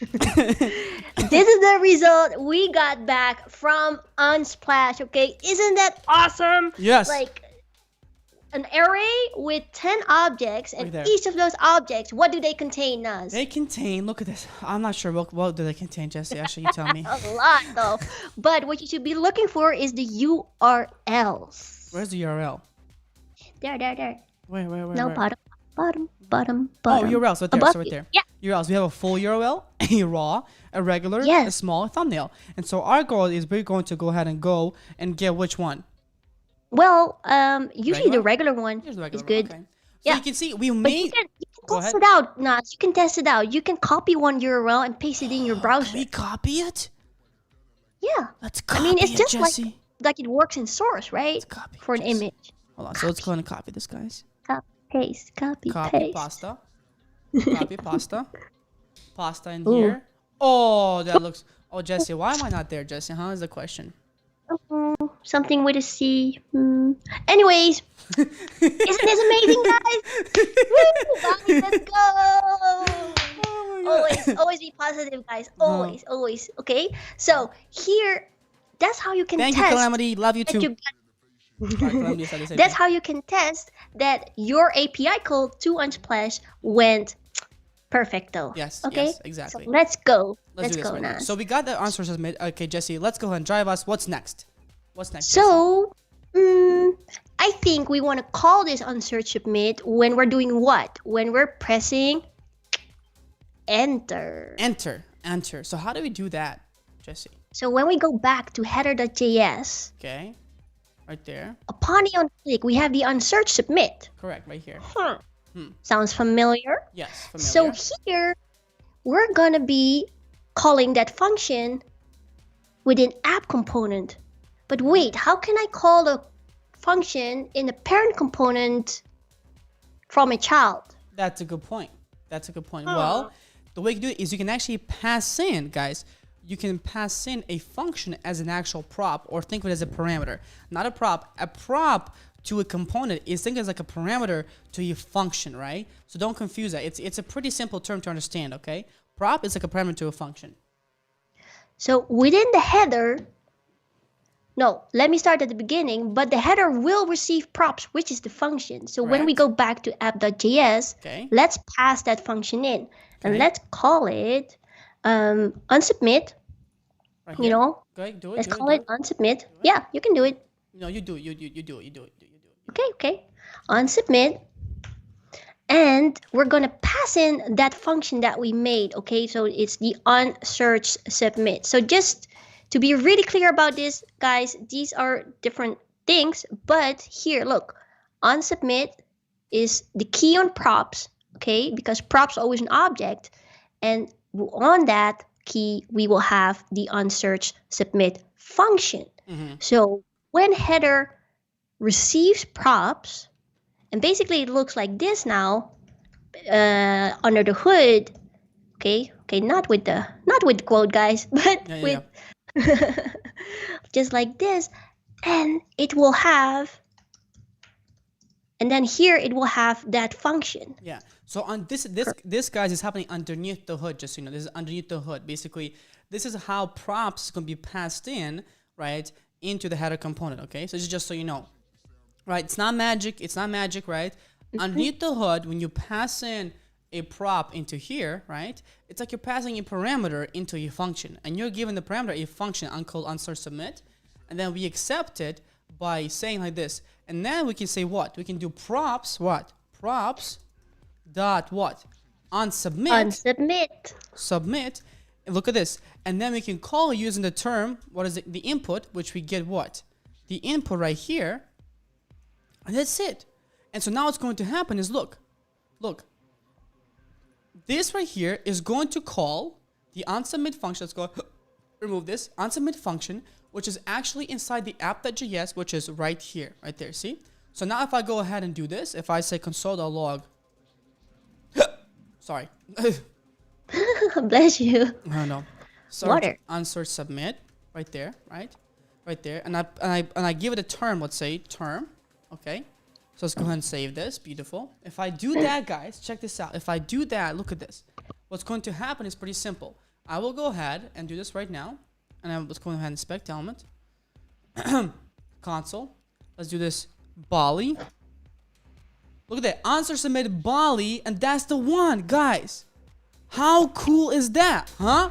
This is the result we got back from Unsplash. Okay, isn't that awesome? Yes. Like an array with 10 objects, and Right there. each of those objects, what do they contain, Naz? They contain, look at this. I'm not sure what do they contain, Jesse. Actually, you tell me. A lot though. But what you should be looking for is the URLs. Where's the URL? There. Where? No, where? bottom. Oh, URLs right there. Above So right you. there. Yeah. URLs. We have a full URL, a raw, a regular, Yes. a small, a thumbnail. And so our goal is we're going to go ahead and get which one? Well, usually the Regular? regular one Here's the regular is good. one. Okay. So Yeah. you can see we But made. you can Go test ahead. it out, Naz. You can test it out. You can copy one URL and paste it in your browser. Can we copy it? Yeah. Let's I copy mean, it's it, just Jesse. like it works in Source, right? Let's copy it, For an Jesse. image. Hold on. So let's go ahead and copy this, guys. Copy, paste, copy, Copy paste. pasta. Copy pasta. Pasta in Ooh. here. Oh, that looks. Oh, Jesse, why am I not there, Jesse? How is the question? Something with a C. Anyways, isn't this amazing, guys? Woo! Bali, let's go! Oh my God. Always be positive, guys. Always. Okay. So here, that's how you can Thank you, test. Calamity. Love you that too. you Alright, Calamity said the same That's thing. how you can test that your API code to Unsplash went perfecto. Yes, Okay. yes, exactly. So let's go. Let's do this go right now. now. So we got the answer submit. Okay, Jesse, let's go ahead and drive us. What's next? Jesse? So, I think we want to call this unsearch submit when we're doing what? When we're pressing enter. Enter. So how do we do that, Jesse? So when we go back to header.js, Okay, right there. upon the on click, we have the unsearch submit. Correct, right here. Sounds familiar? Yes, familiar. So here, we're going to be calling that function within app component. But wait, how can I call a function in a parent component from a child? That's a good point. Well, the way you do it is you can actually pass in, guys. You can pass in a function as an actual prop, or think of it as a parameter. Not a prop. A prop to a component is think of it as like a parameter to a function, right? So don't confuse that. It's a pretty simple term to understand, okay? Prop is like a parameter to a function. So within the header, no, let me start at the beginning, but the header will receive props, which is the function. So when we Correct. go back to app.js, Okay. let's pass that function in. And Okay. let's call it unsubmit, Right you here. know. Go ahead, do it. Let's do it, call do it unsubmit. Yeah, you can do it. No, you do it. You do it. Okay. Unsubmit. And we're going to pass in that function that we made, okay? So it's the unsearch submit. So just to be really clear about this, guys, these are different things. But here, look, on submit is the key on props, okay? Because props are always an object. And on that key, we will have the onSearch submit function. So when header receives props, and basically it looks like this now, under the hood, okay, not with the quote, guys, but with just like this, and it will have, and then here it will have that function. Yeah. So on this guys is happening underneath the hood. Just so you know, this is underneath the hood. Basically, this is how props is going to be passed in, right, into the header component. Okay. So this is just so you know, right? It's not magic. It's not magic, right? Underneath the hood, when you pass in a prop into here, right, it's like you're passing a parameter into a function, and you're giving the parameter a function called onSearch submit, and then we accept it by saying like this, and then we can say what? We can do props, what? Props dot what? Submit, and look at this, and then we can call using the term, what is it? The input, which we get what? The input right here, and that's it. And so now what's going to happen is, look, this right here is going to call the onSubmit function. Let's go remove this onSubmit function, which is actually inside the app.js, which is right here, right there. See? So now if I go ahead and do this, if I say console.log, sorry. Bless you. No. Water. onSearch submit, right there, right there, and I give it a term. Let's say term, okay. So let's go ahead and save this. Beautiful. If I do that, guys, check this out. If I do that, look at this. What's going to happen is pretty simple. I will go ahead and do this right now. And let's go ahead and inspect element. Console. Let's do this Bali. Look at that. onSearch submit Bali. And that's the one, guys. How cool is that? Huh?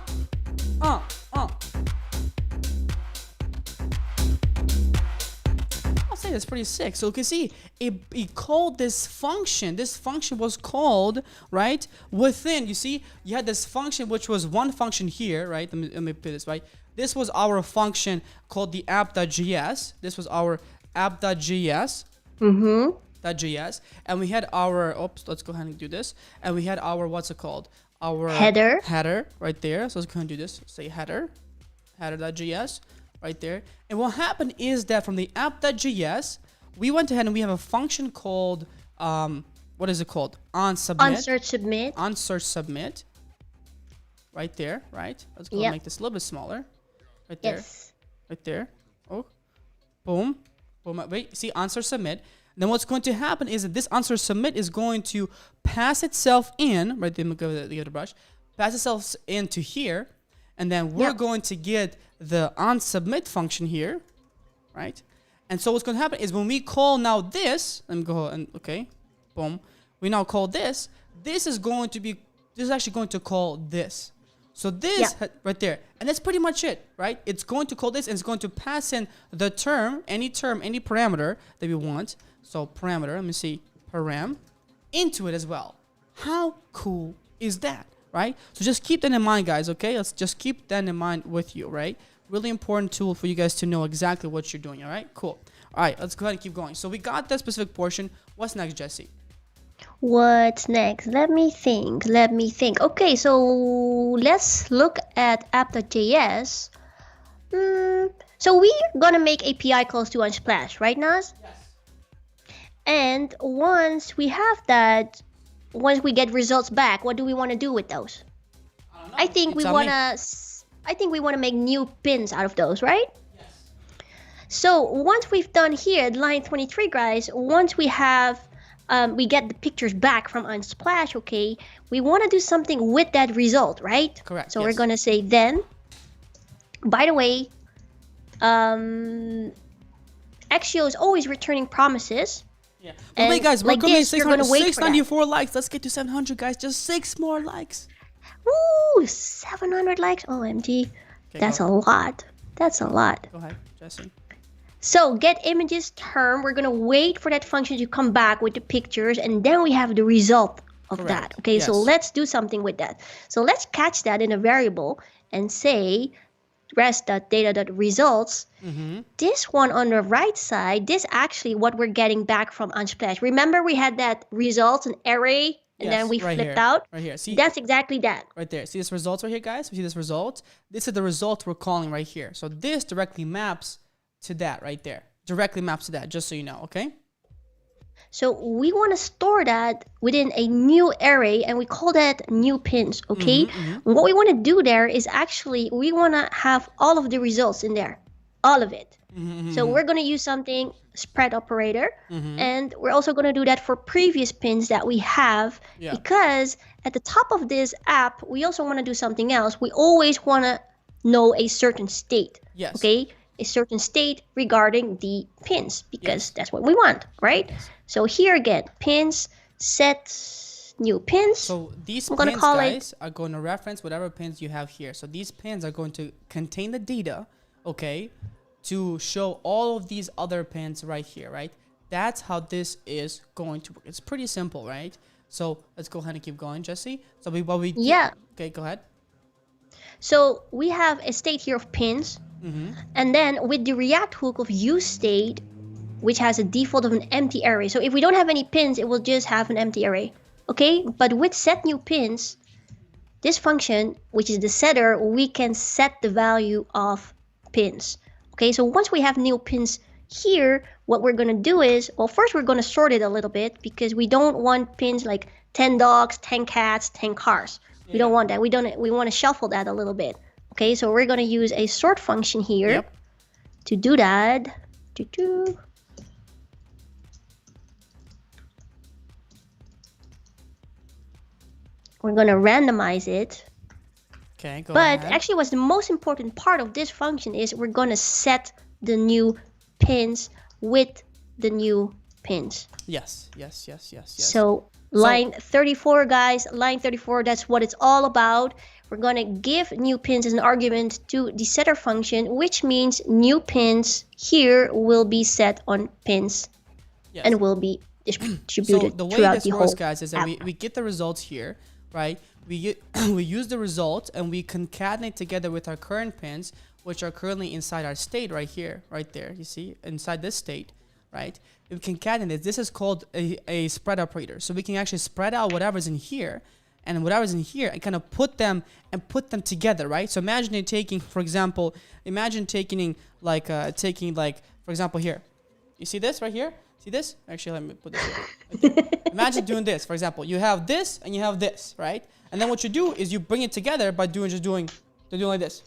That's pretty sick. So you can see it called this function. This function was called, right, within. You see, you had this function which was one function here, right? Let me put this right. This was our function called the app.js. This was our app.js. .js, and we had our let's go ahead and do this. And we had our what's it called? Our header right there. So let's go ahead and do this. Say header.js. Right there. And what happened is that from the app.js, we went ahead and we have a function called, what is it called? onSearch submit. Right there, right? Let's go make this a little bit smaller. Right there. Yes. Right there. Oh, boom. Wait, see, onSearch submit. Then what's going to happen is that this onSearch submit is going to pass itself in, right there, give it a brush, pass itself into here, and then we're going to get the onSubmit function here, right? And so what's going to happen is when we call now this, let me go and boom. We now call this. This is actually going to call this. So this right there, and that's pretty much it, right? It's going to call this, and it's going to pass in the term, any parameter that we want. So parameter, let me see, param, into it as well. How cool is that? Right? So just keep that in mind, guys, okay? Let's just keep that in mind with you, right? Really important tool for you guys to know exactly what you're doing, all right? Cool. All right, let's go ahead and keep going. So we got that specific portion. What's next, Jesse? What's next? Let me think. Okay, so let's look at app.js. So we're going to make API calls to Unsplash, right, Naz? Yes. And once we have that, once we get results back, what do we want to do with those? I think we want to make new pins out of those, right? Yes. So once we've done here, line 23, guys, once we have, we get the pictures back from Unsplash, okay, we want to do something with that result, right? Correct. So we're going to say then, by the way, Axio is always returning promises. Yeah. But wait, guys, we're like going to 694 likes. Let's get to 700, guys. Just 6 more likes. Woo! 700 likes. OMG. Okay, That's a lot. That's a lot. Go ahead, Jesse. So get images term. We're going to wait for that function to come back with the pictures, and then we have the result of that. Okay, so let's do something with that. So let's catch that in a variable and say rest.data.results, this one on the right side, this actually what we're getting back from Unsplash. Remember we had that results and array and then we flipped out? Right here. See, that's exactly that. Right there. See this results right here, guys? We see this result? This is the result we're calling right here. So this directly maps to that right there. Directly maps to that, just so you know, okay? So we want to store that within a new array and we call that new pins, okay? What we want to do there is actually we want to have all of the results in there, all of it. So we're going to use something spread operator and we're also going to do that for previous pins that we have because at the top of this app, we also want to do something else. We always want to know a certain state, okay? A certain state regarding the pins because that's what we want, right? So here again, pins, set new pins. So these pins, guys, are going to reference whatever pins you have here. So these pins are going to contain the data, okay, to show all of these other pins right here, right? That's how this is going to work. It's pretty simple, right? So let's go ahead and keep going, Jesse. So okay, go ahead. So we have a state here of pins. And then with the React hook of useState, which has a default of an empty array. So if we don't have any pins, it will just have an empty array. Okay, but with setNewPins, this function, which is the setter, we can set the value of pins. Okay, so once we have new pins here, what we're going to do is, well, first we're going to sort it a little bit because we don't want pins like 10 dogs, 10 cats, 10 cars. We don't want that. We want to shuffle that a little bit. Okay, so we're going to use a sort function here to do that. We're going to randomize it. Okay, go ahead. But actually what's the most important part of this function is we're going to set the new pins with the new pins. Yes. So line 34, guys, line 34, that's what it's all about. We're going to give new pins as an argument to the setter function, which means new pins here will be set on pins and will be distributed the way throughout this the works, whole guys, is that we get the results here, right? We use the result and we concatenate together with our current pins, which are currently inside our state right here, right there. You see, inside this state, right? We concatenate. This is called a spread operator. So we can actually spread out whatever's in here and whatever's in here and kind of put them together, right? So imagine taking, for example, for example, here. You see this right here? See this? Actually, let me put this here. Okay. Imagine doing this. For example, you have this and you have this, right? And then what you do is you bring it together by doing like this.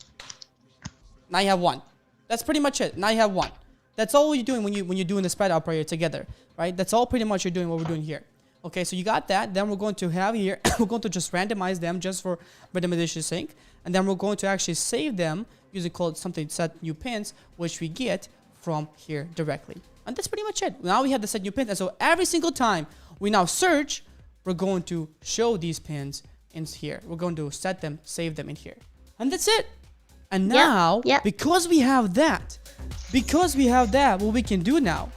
Now you have one. That's pretty much it. Now you have one. That's all you're doing when you're doing the spread operator together, right? That's all pretty much you're doing what we're doing here. Okay, so you got that. Then we're going to have here, we're going to just randomize them just for randomization sake. And then we're going to actually save them using called something set new pins, which we get from here directly. And that's pretty much it. Now we have the set new pins. And so every single time we now search, we're going to show these pins in here. We're going to set them, save them in here. And that's it. And now, because we have that, what we can do now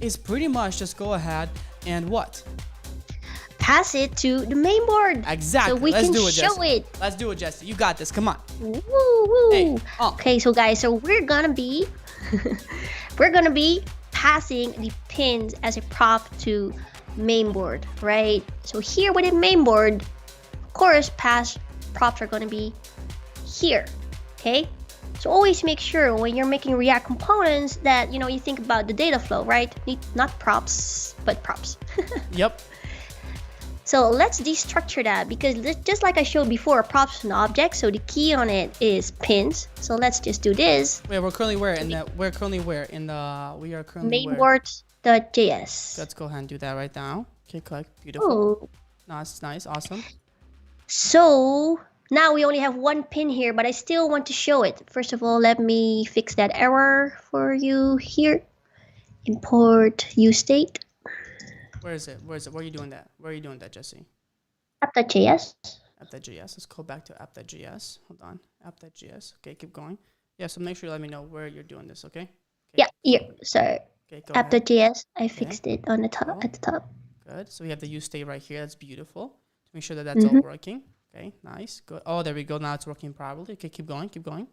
is pretty much just go ahead and what? Pass it to the main board. Exactly. So we can show it. Let's do it, Jesse. You got this. Come on. Woo, woo. Hey, Okay, so guys, so we're gonna be passing the pins as a prop to main board, right? So here within main board, of course, pass props are gonna be here. Okay. So always make sure when you're making React components that, you think about the data flow, right? Not props, but props. Yep. So let's destructure that because just like I showed before, props is an object. So the key on it is pins. So let's just do this. Wait, we're currently where? We are currently mainboard.js. Let's go ahead and do that right now. Okay, click. Beautiful. Ooh. Nice, awesome. So now we only have one pin here, but I still want to show it. First of all, let me fix that error for you here. Import useState. Where is it? Where are you doing that? Where are you doing that, Jesse? App.js. App.js. Let's go back to app.js. Hold on. App.js. Okay, keep going. Yeah, so make sure you let me know where you're doing this, okay? Yeah, here. So okay, app.js, I fixed it on the top at the top. Good. So we have the useState right here. That's beautiful. To make sure that that's all working. Okay, nice, good. Oh, there we go. Now it's working properly. Okay, keep going, keep going.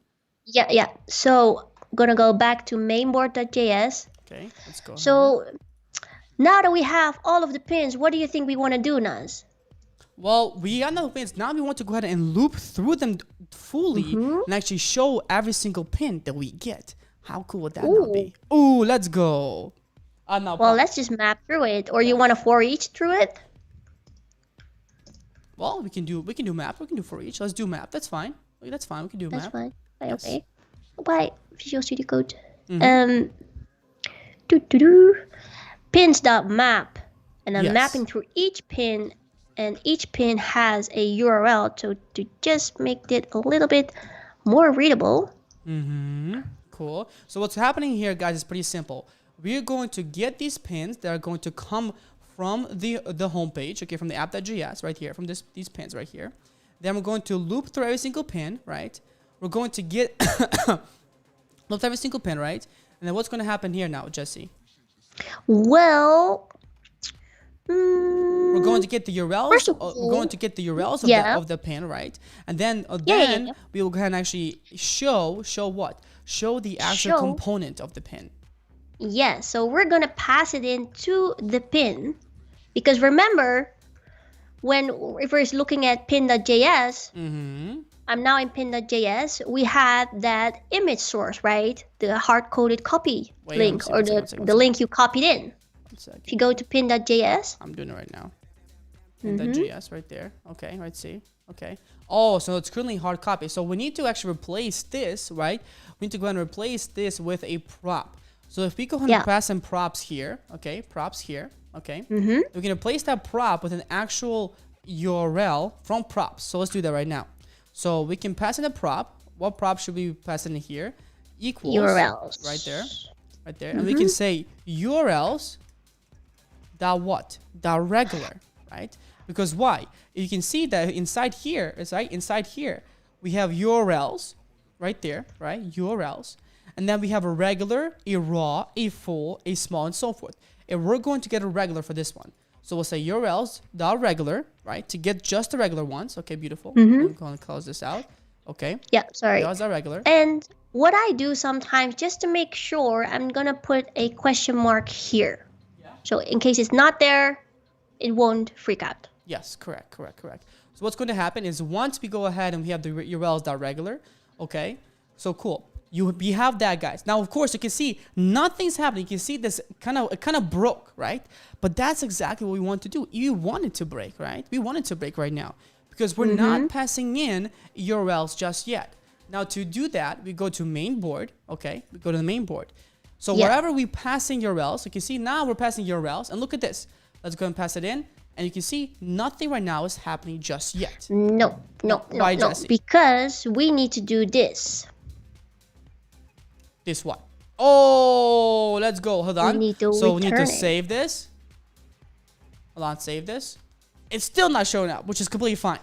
Yeah. So I'm gonna go back to mainboard.js. Okay, let's go ahead. So now that we have all of the pins, what do you think we want to do, Naz? Well, we got enough pins. Now we want to go ahead and loop through them fully and actually show every single pin that we get. How cool would that now be? Ooh, let's go. Now, well, let's just map through it. Or you want to for each through it? Well, we can do map. We can do for each. Let's do map. That's fine. That's fine. We can do That's map. fine. Yes. Okay. Bye. Visual Studio Code. Pins.map. And I'm mapping through each pin. And each pin has a URL to just make it a little bit more readable. Cool. So what's happening here, guys, is pretty simple. We're going to get these pins that are going to come from the home page, okay, from the app.js right here, from these pins right here. Then we're going to loop through every single pin, right? We're going to get loop every single pin, right? And then what's going to happen here now, Jesse? Well, we're going to get the URLs. We're going to get the URLs of the pin, right? And then we will go ahead and actually show what? Show the actual component of the pin. Yeah, so we're gonna pass it into the pin, because remember, if we're looking at pin.js, I'm now in pin.js. We had that image source, right? The hard-coded copy link, or the link you copied in. If you go to pin.js, I'm doing it right now. Pin.js right there. Okay, let's see. Okay. Oh, so it's currently hard copy. So we need to actually replace this, right? We need to go ahead and replace this with a prop. So if we go ahead and pass some props here, okay, props here, okay, we can replace that prop with an actual URL from props. So let's do that right now. So we can pass in a prop. What prop should we pass in here? Equals URLs. Right there, and we can say URLs dot what? Dot regular, right? Because why? You can see that inside here, inside here, we have URLs right there, right? URLs. And then we have a regular, a raw, a full, a small, and so forth. And we're going to get a regular for this one. So we'll say URLs.regular, right? To get just the regular ones. Okay, beautiful. I'm going to close this out. Okay. Yeah, sorry. URLs.regular. And what I do sometimes, just to make sure, I'm going to put a question mark here. Yeah. So in case it's not there, it won't freak out. Yes, correct. So what's going to happen is once we go ahead and we have the URLs.regular, okay, so cool. We have that, guys. Now, of course, you can see nothing's happening. You can see this it kind of broke, right? But that's exactly what we want to do. You want it to break, right? We want it to break right now because we're not passing in URLs just yet. Now, to do that, we go to main board, okay? We go to the main board. So wherever we passing URLs, you can see now we're passing URLs. And look at this. Let's go and pass it in. And you can see nothing right now is happening just yet. No. Jesse? Because we need to do this. This what? Oh, let's go. Hold on. We need to we need to save this. Hold on, save this. It's still not showing up, which is completely fine.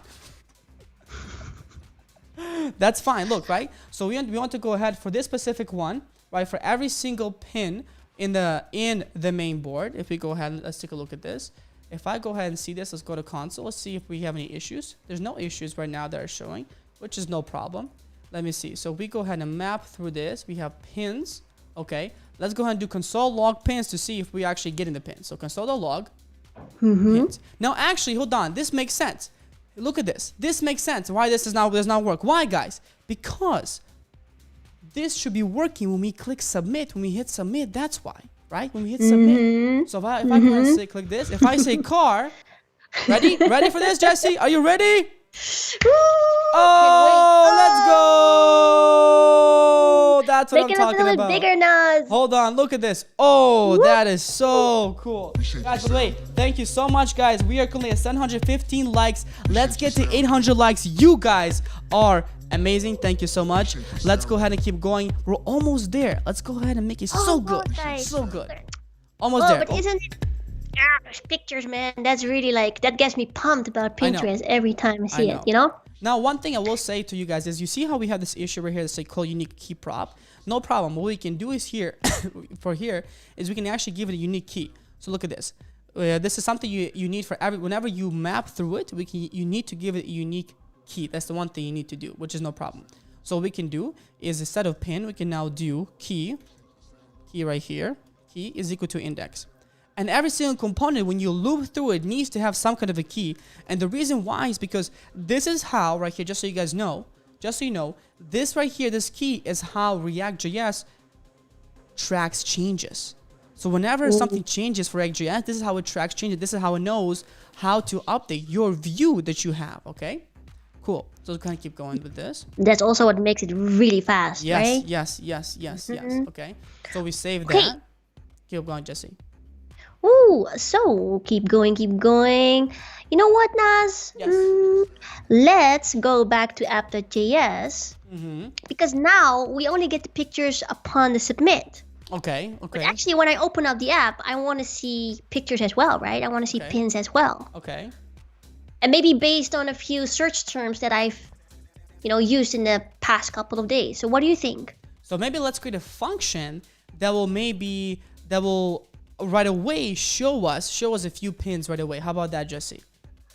That's fine. Look, right? So we want to go ahead for this specific one, right? For every single pin in the main board. If we go ahead and let's take a look at this. If I go ahead and see this, let's go to console. Let's see if we have any issues. There's no issues right now that are showing, which is no problem. Let me see. So we go ahead and map through this. We have pins. Okay. Let's go ahead and do console log pins to see if we actually get in the pins. So console.log pins. Now, actually, hold on. This makes sense. Look at this. This makes sense. Why this does not work? Why, guys? Because this should be working when we click submit. When we hit submit, that's why. Right? When we hit submit. So if I go ahead and say click this, if I say car, ready for this, Jesse? Are you ready? Oh, let's go! That's what I'm talking about. Make it a little bigger, Naz. Hold on, look at this. Oh, that is so cool. Guys, by the way, thank you so much, guys. We are currently at 715 likes. Let's get to 800 likes. You guys are amazing. Thank you so much. Let's go ahead and keep going. We're almost there. Let's go ahead and make it so good. So good. Almost there. But isn't it? Those pictures, man. That's really that gets me pumped about Pinterest every time I see it, you know? Now, one thing I will say to you guys is you see how we have this issue right here that's called unique key prop? No problem. What we can do is here, is we can actually give it a unique key. So look at this. This is something you need for whenever you map through it, you need to give it a unique key. That's the one thing you need to do, which is no problem. So what we can do is instead of pin, we can now do key right here. Key is equal to index. And every single component, when you loop through it, needs to have some kind of a key. And the reason why is because this is how, right here, just so you guys know, just so you know, this right here, this key is how ReactJS tracks changes. So whenever something changes for ReactJS, this is how it tracks changes. This is how it knows how to update your view that you have, okay? Cool. So let's kind of keep going with this. That's also what makes it really fast, Yes, right? yes. Okay. So we save that. Keep going, Jesse. Ooh, so keep going. You know what, Naz? Yes. Let's go back to app.js because now we only get the pictures upon the submit. Okay. But actually, when I open up the app, I want to see pictures as well, right? I want to see pins as well. Okay. And maybe based on a few search terms that I've, used in the past couple of days. So what do you think? So maybe let's create a function that will right away show us a few pins right away. How about that, Jesse?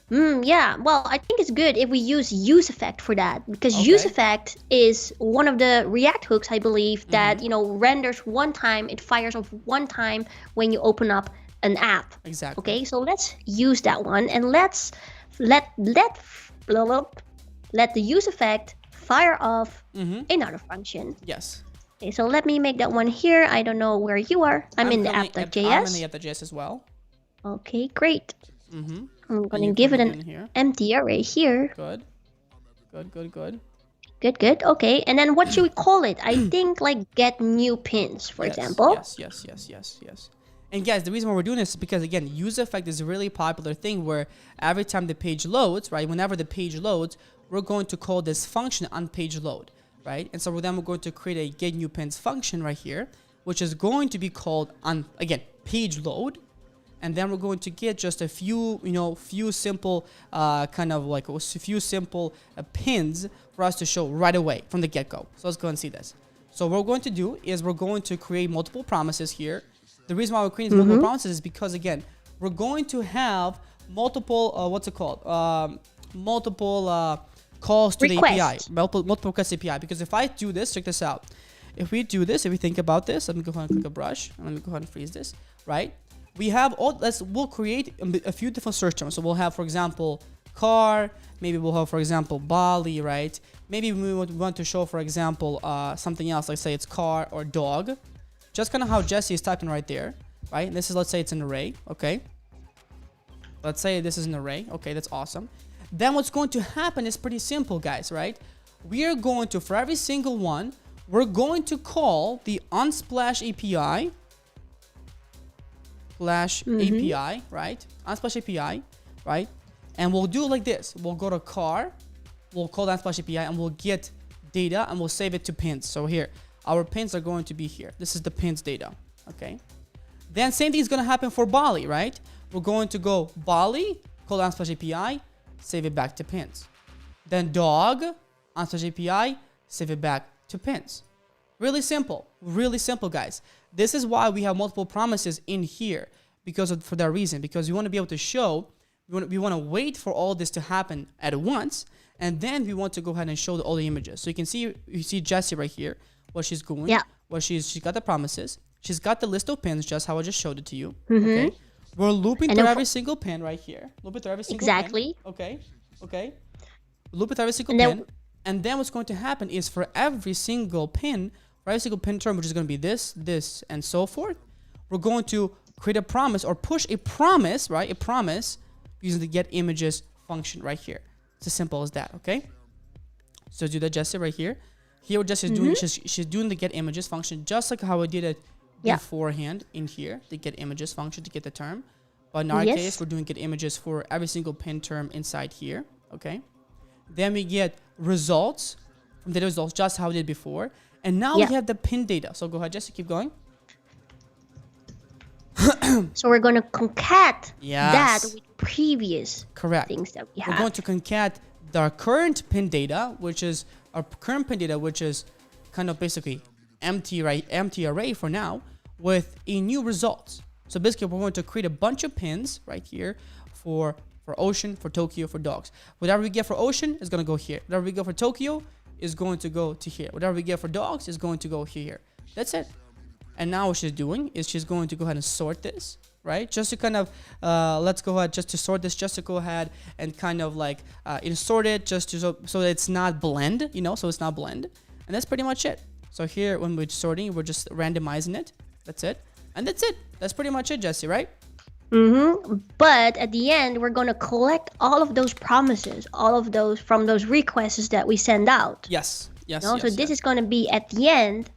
Yeah. Well, I think it's good if we use useEffect for that, because useEffect is one of the React hooks, I believe, that renders one time, it fires off one time when you open up an app. Exactly. Okay, so let's use that one and let's let the useEffect fire off another function. Yes. Okay, so let me make that one here. I don't know where you are. I'm in the app.js. I'm in the app.js as well. Okay, great. I'm going to give it an empty array here. Good. Good. Okay, and then what should we call it? I think like get new pins, for example. Yes. And guys, the reason why we're doing this is because, again, useEffect is a really popular thing where every time the page loads, right, whenever the page loads, we're going to call this function onPageLoad, right? And so then we're going to create a get new pins function right here, which is going to be called page load. And then we're going to get just a few, few simple pins for us to show right away from the get-go. So let's go and see this. So what we're going to do is we're going to create multiple promises here. The reason why we're creating multiple promises is because, again, we're going to have multiple, multiple calls to the API, multiple request API. Because if I do this, check this out. If we do this, if we think about this, let me go ahead and click a brush. And let me go ahead and freeze this, right? We have we'll create a few different search terms. So we'll have, for example, car. Maybe we'll have, for example, Bali, right? Maybe we want to show, for example, something else. Like say it's car or dog. Just kind of how Jesse is typing right there, right? This is, let's say it's an array, okay? Let's say this is an array. Okay, that's awesome. Then what's going to happen is pretty simple, guys, right? We are going to, for every single one, we're going to call the Unsplash API, API, right? Unsplash API, right? And we'll do it like this. We'll go to car, we'll call the Unsplash API, and we'll get data, and we'll save it to pins. So here, our pins are going to be here. This is the pins data, okay? Then same thing is going to happen for Bali, right? We're going to go Bali, call the Unsplash API, save it back to pins. Then dog, Unsplash API, save it back to pins. Really simple, guys. This is why we have multiple promises in here, for that reason, because we want to be able to show, we want to wait for all this to happen at once, and then we want to go ahead and show all the images. So you see Jessie right here, what she's doing. Yeah. She's got the promises. She's got the list of pins, just how I just showed it to you. Okay. We're looping through every single pin right here. Loop it through every single pin. Okay. Loop it through every single pin. And then what's going to happen is for every single pin term, which is going to be this, and so forth, we're going to create a promise or push a promise, right? A promise using the get images function right here. It's as simple as that, okay? So do that, Jessie, right here. Here what Jessie is doing, she's doing the get images function, just like how I did it beforehand in here, the get images function to get the term. But in our case, we're doing get images for every single pin term inside here, okay? Then we get results from the results, just how we did before. And now we have the pin data. So go ahead, Jessie, keep going. So we're going to concat that with previous things that we have. We're going to concat our current pin data, which is kind of basically empty array for now, with a new results. So basically, we're going to create a bunch of pins right here for For ocean, for Tokyo, for dogs. Whatever we get for ocean is going to go here. Whatever we get for Tokyo is going to go to here. Whatever we get for dogs is going to go here. That's it. And now what she's doing is she's going to go ahead and sort this, right? Just to kind of, let's go ahead just to sort this, just to go ahead and kind of like sort it just to, so it's not blend, you know, so it's not blend. And that's pretty much it. So here, when we're sorting, we're just randomizing it. That's it. And that's it. That's pretty much it, Jesse, right? But at the end, we're going to collect all of those promises, all of those from those requests that we send out. Yes. Yes. You know? Yes, so yes. this is going to be at the end.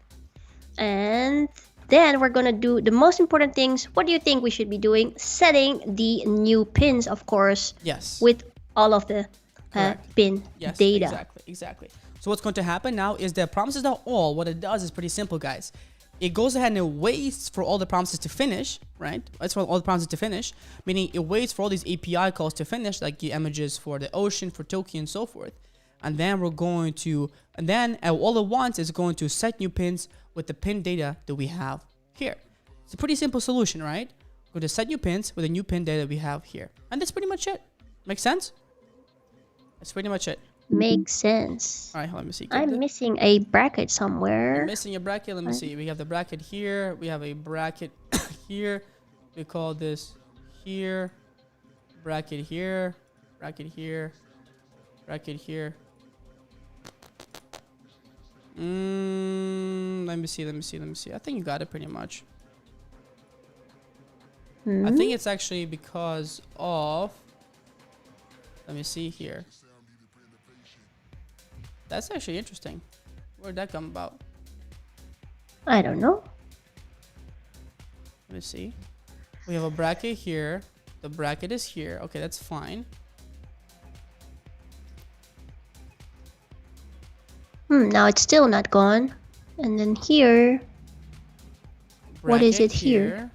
And then we're going to do the most important things. What do you think we should be doing? Setting the new pins, of course. Yes. With all of the pin data. Exactly. So what's going to happen now is that promises.all, what it does is pretty simple, guys. It goes ahead and it waits for all the promises to finish, right? That's for all the promises to finish, meaning it waits for all these API calls to finish, like the images for the ocean, for Tokyo, and so forth. And then we're going to, and then all it wants is going to set new pins with the pin data that we have here. It's a pretty simple solution, right? We're going to set new pins with the new pin data we have here. And that's pretty much it. Make sense? That's pretty much it. Makes sense. All right, let me see. I'm missing a bracket somewhere. You're missing a bracket. Let me see. We have the bracket here. We have a bracket here. We call this here. Bracket here. Bracket here. Bracket here. Let me see. I think you got it pretty much. I think it's actually because of, let me see here. That's actually interesting. Where'd that come about? I don't know. Let me see. We have a bracket here. The bracket is here. Okay, that's fine. Now it's still not gone. And then here. What is it here?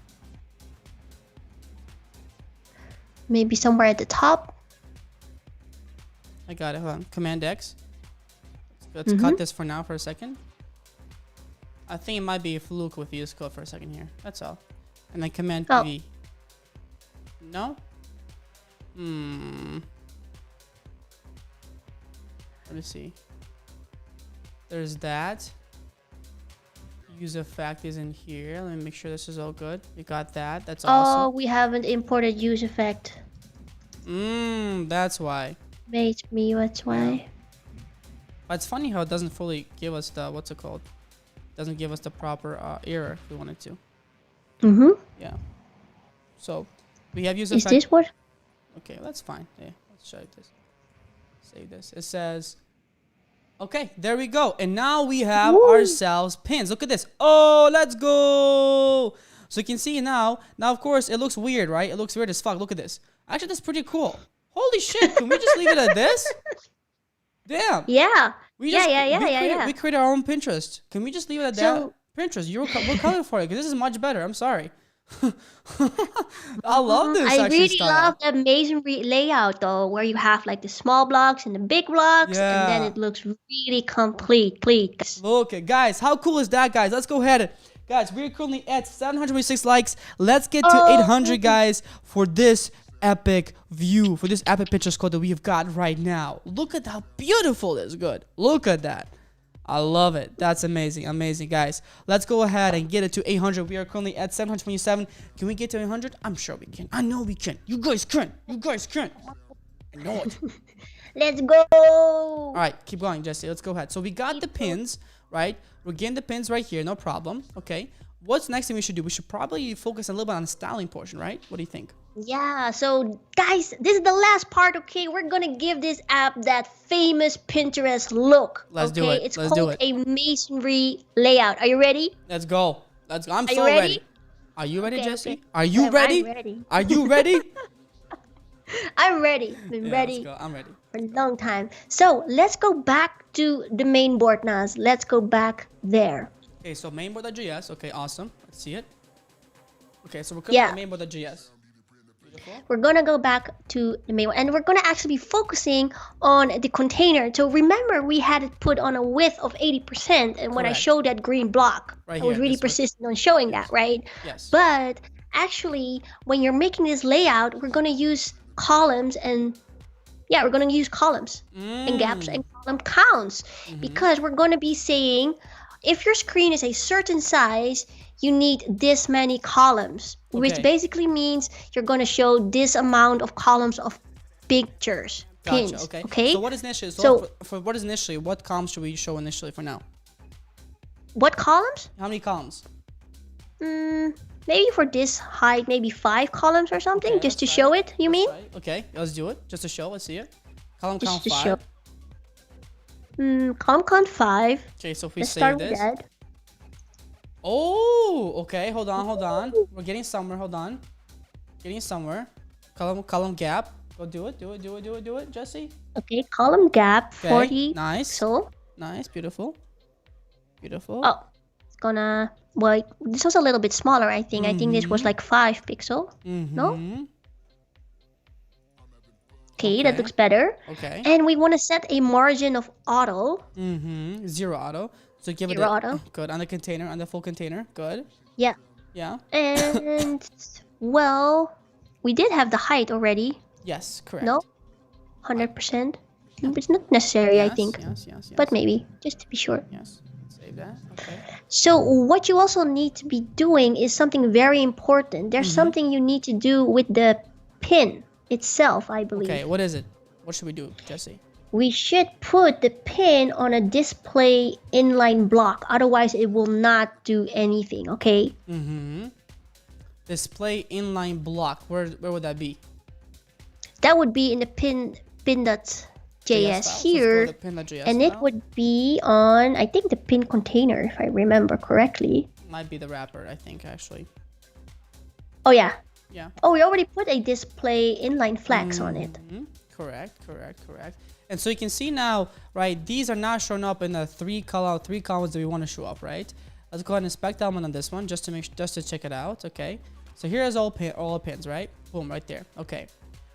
Maybe somewhere at the top. I got it. Hold on. Command X. Let's cut this for now for a second. I think it might be a fluke with VS Code for a second here. That's all. And then Command V. No? Let me see. There's that. Use effect is in here. Let me make sure this is all good. We got that. That's awesome. Oh, we haven't imported use effect. That's why. Maybe that's why. But it's funny how it doesn't fully give us the, what's it called? Doesn't give us the proper error if we wanted to. Yeah. So we have use effect. Is this what? Okay, that's fine. Yeah, let's show this. Save this. It says, okay, there we go. And now we have ourselves pins. Look at this. Oh, let's go. So you can see now, of course, it looks weird, right? It looks weird as fuck. Look at this. Actually, that's pretty cool. Holy shit. Can we just leave it at this? Damn. Yeah. We created our own Pinterest. Can we just leave it at that? Pinterest, we're coming for it because this is much better. I'm sorry. I love this. I really love the amazing layout though, where you have like the small blocks and the big blocks, and then it looks really complete. Look, guys, how cool is that, guys? Let's go ahead. Guys, we're currently at 726 likes. Let's get to 800, guys, for this epic view, for this epic Pinterest code that we've got right now. Look at how beautiful this is. Good. Look at that. I love it. That's amazing. Amazing, guys. Let's go ahead and get it to 800. We are currently at 727. Can we get to 800? I'm sure we can. I know we can. You guys can. I know it. Let's go. All right, keep going, Jesse. Let's go ahead. So we got the pins, right? We're getting the pins right here. No problem. Okay. What's next thing we should do? We should probably focus a little bit on the styling portion, right? What do you think? Yeah, so guys, this is the last part, okay? We're gonna give this app that famous Pinterest look. Let's do it. It's called a masonry layout. Are you ready? Let's go. I'm so ready. Are you ready, Jesse? Okay. Are you ready? I'm ready. Are you ready? I'm ready. Been ready. Let's go. I'm ready. For a long time. So let's go back to the main board, Naz. Let's go back there. Okay, so mainboard.js. Okay, awesome. Let's see it. Okay, so we're currently at mainboard.js. We're gonna go back to the main one, and we're gonna actually be focusing on the container. So remember, we had it put on a width of 80%, and when I showed that green block, I was really persistent on showing that, right? Yes. But actually, when you're making this layout, we're gonna use columns and yeah, we're going to use columns and gaps and column counts because we're going to be saying if your screen is a certain size, you need this many columns, which basically means you're going to show this amount of columns of pictures, Gotcha. pins. Okay. So what is initially? So for what is initially? What columns should we show initially for now? What columns? How many columns? Maybe for this height, maybe 5 columns or something, just to show it. You mean? Okay, let's do it. Just to show. Let's see it. Column Just count 5. Column count 5. Okay, so if we Let's save start this. with that. Oh, okay. Hold on. We're getting somewhere. Hold on. Getting somewhere. Column gap. Go do it, Jesse. Okay, column gap 40. Nice. So nice, beautiful. oh, it's gonna. Well, this was a little bit smaller. I think. I think this was like 5 pixel. No. Okay, that looks better. Okay. And we want to set a margin of auto. 0 auto. So give it 0 auto. Good. On the container, on the full container. Good. Yeah. Yeah. And well, we did have the height already. Yes, correct. No. 100%. It's not necessary, I think. Yes. But maybe, just to be sure. Yes. Save that. Okay. So what you also need to be doing is something very important. There's something you need to do with the pin itself, I believe. Okay, what is it? What should we do, Jesse? We should put the pin on a display inline block. Otherwise, it will not do anything, okay? Display inline block. Where would that be? That would be in the pin.js here. And it would be on, I think, the pin container, if I remember correctly. Might be the wrapper, I think, actually. Oh, yeah. Yeah. Oh, we already put a display inline flags on it. Correct. And so you can see now, right, these are not showing up in the three columns that we want to show up, right? Let's go ahead and inspect element on this one just to check it out, okay? So here is all pins, right? Boom, right there. Okay.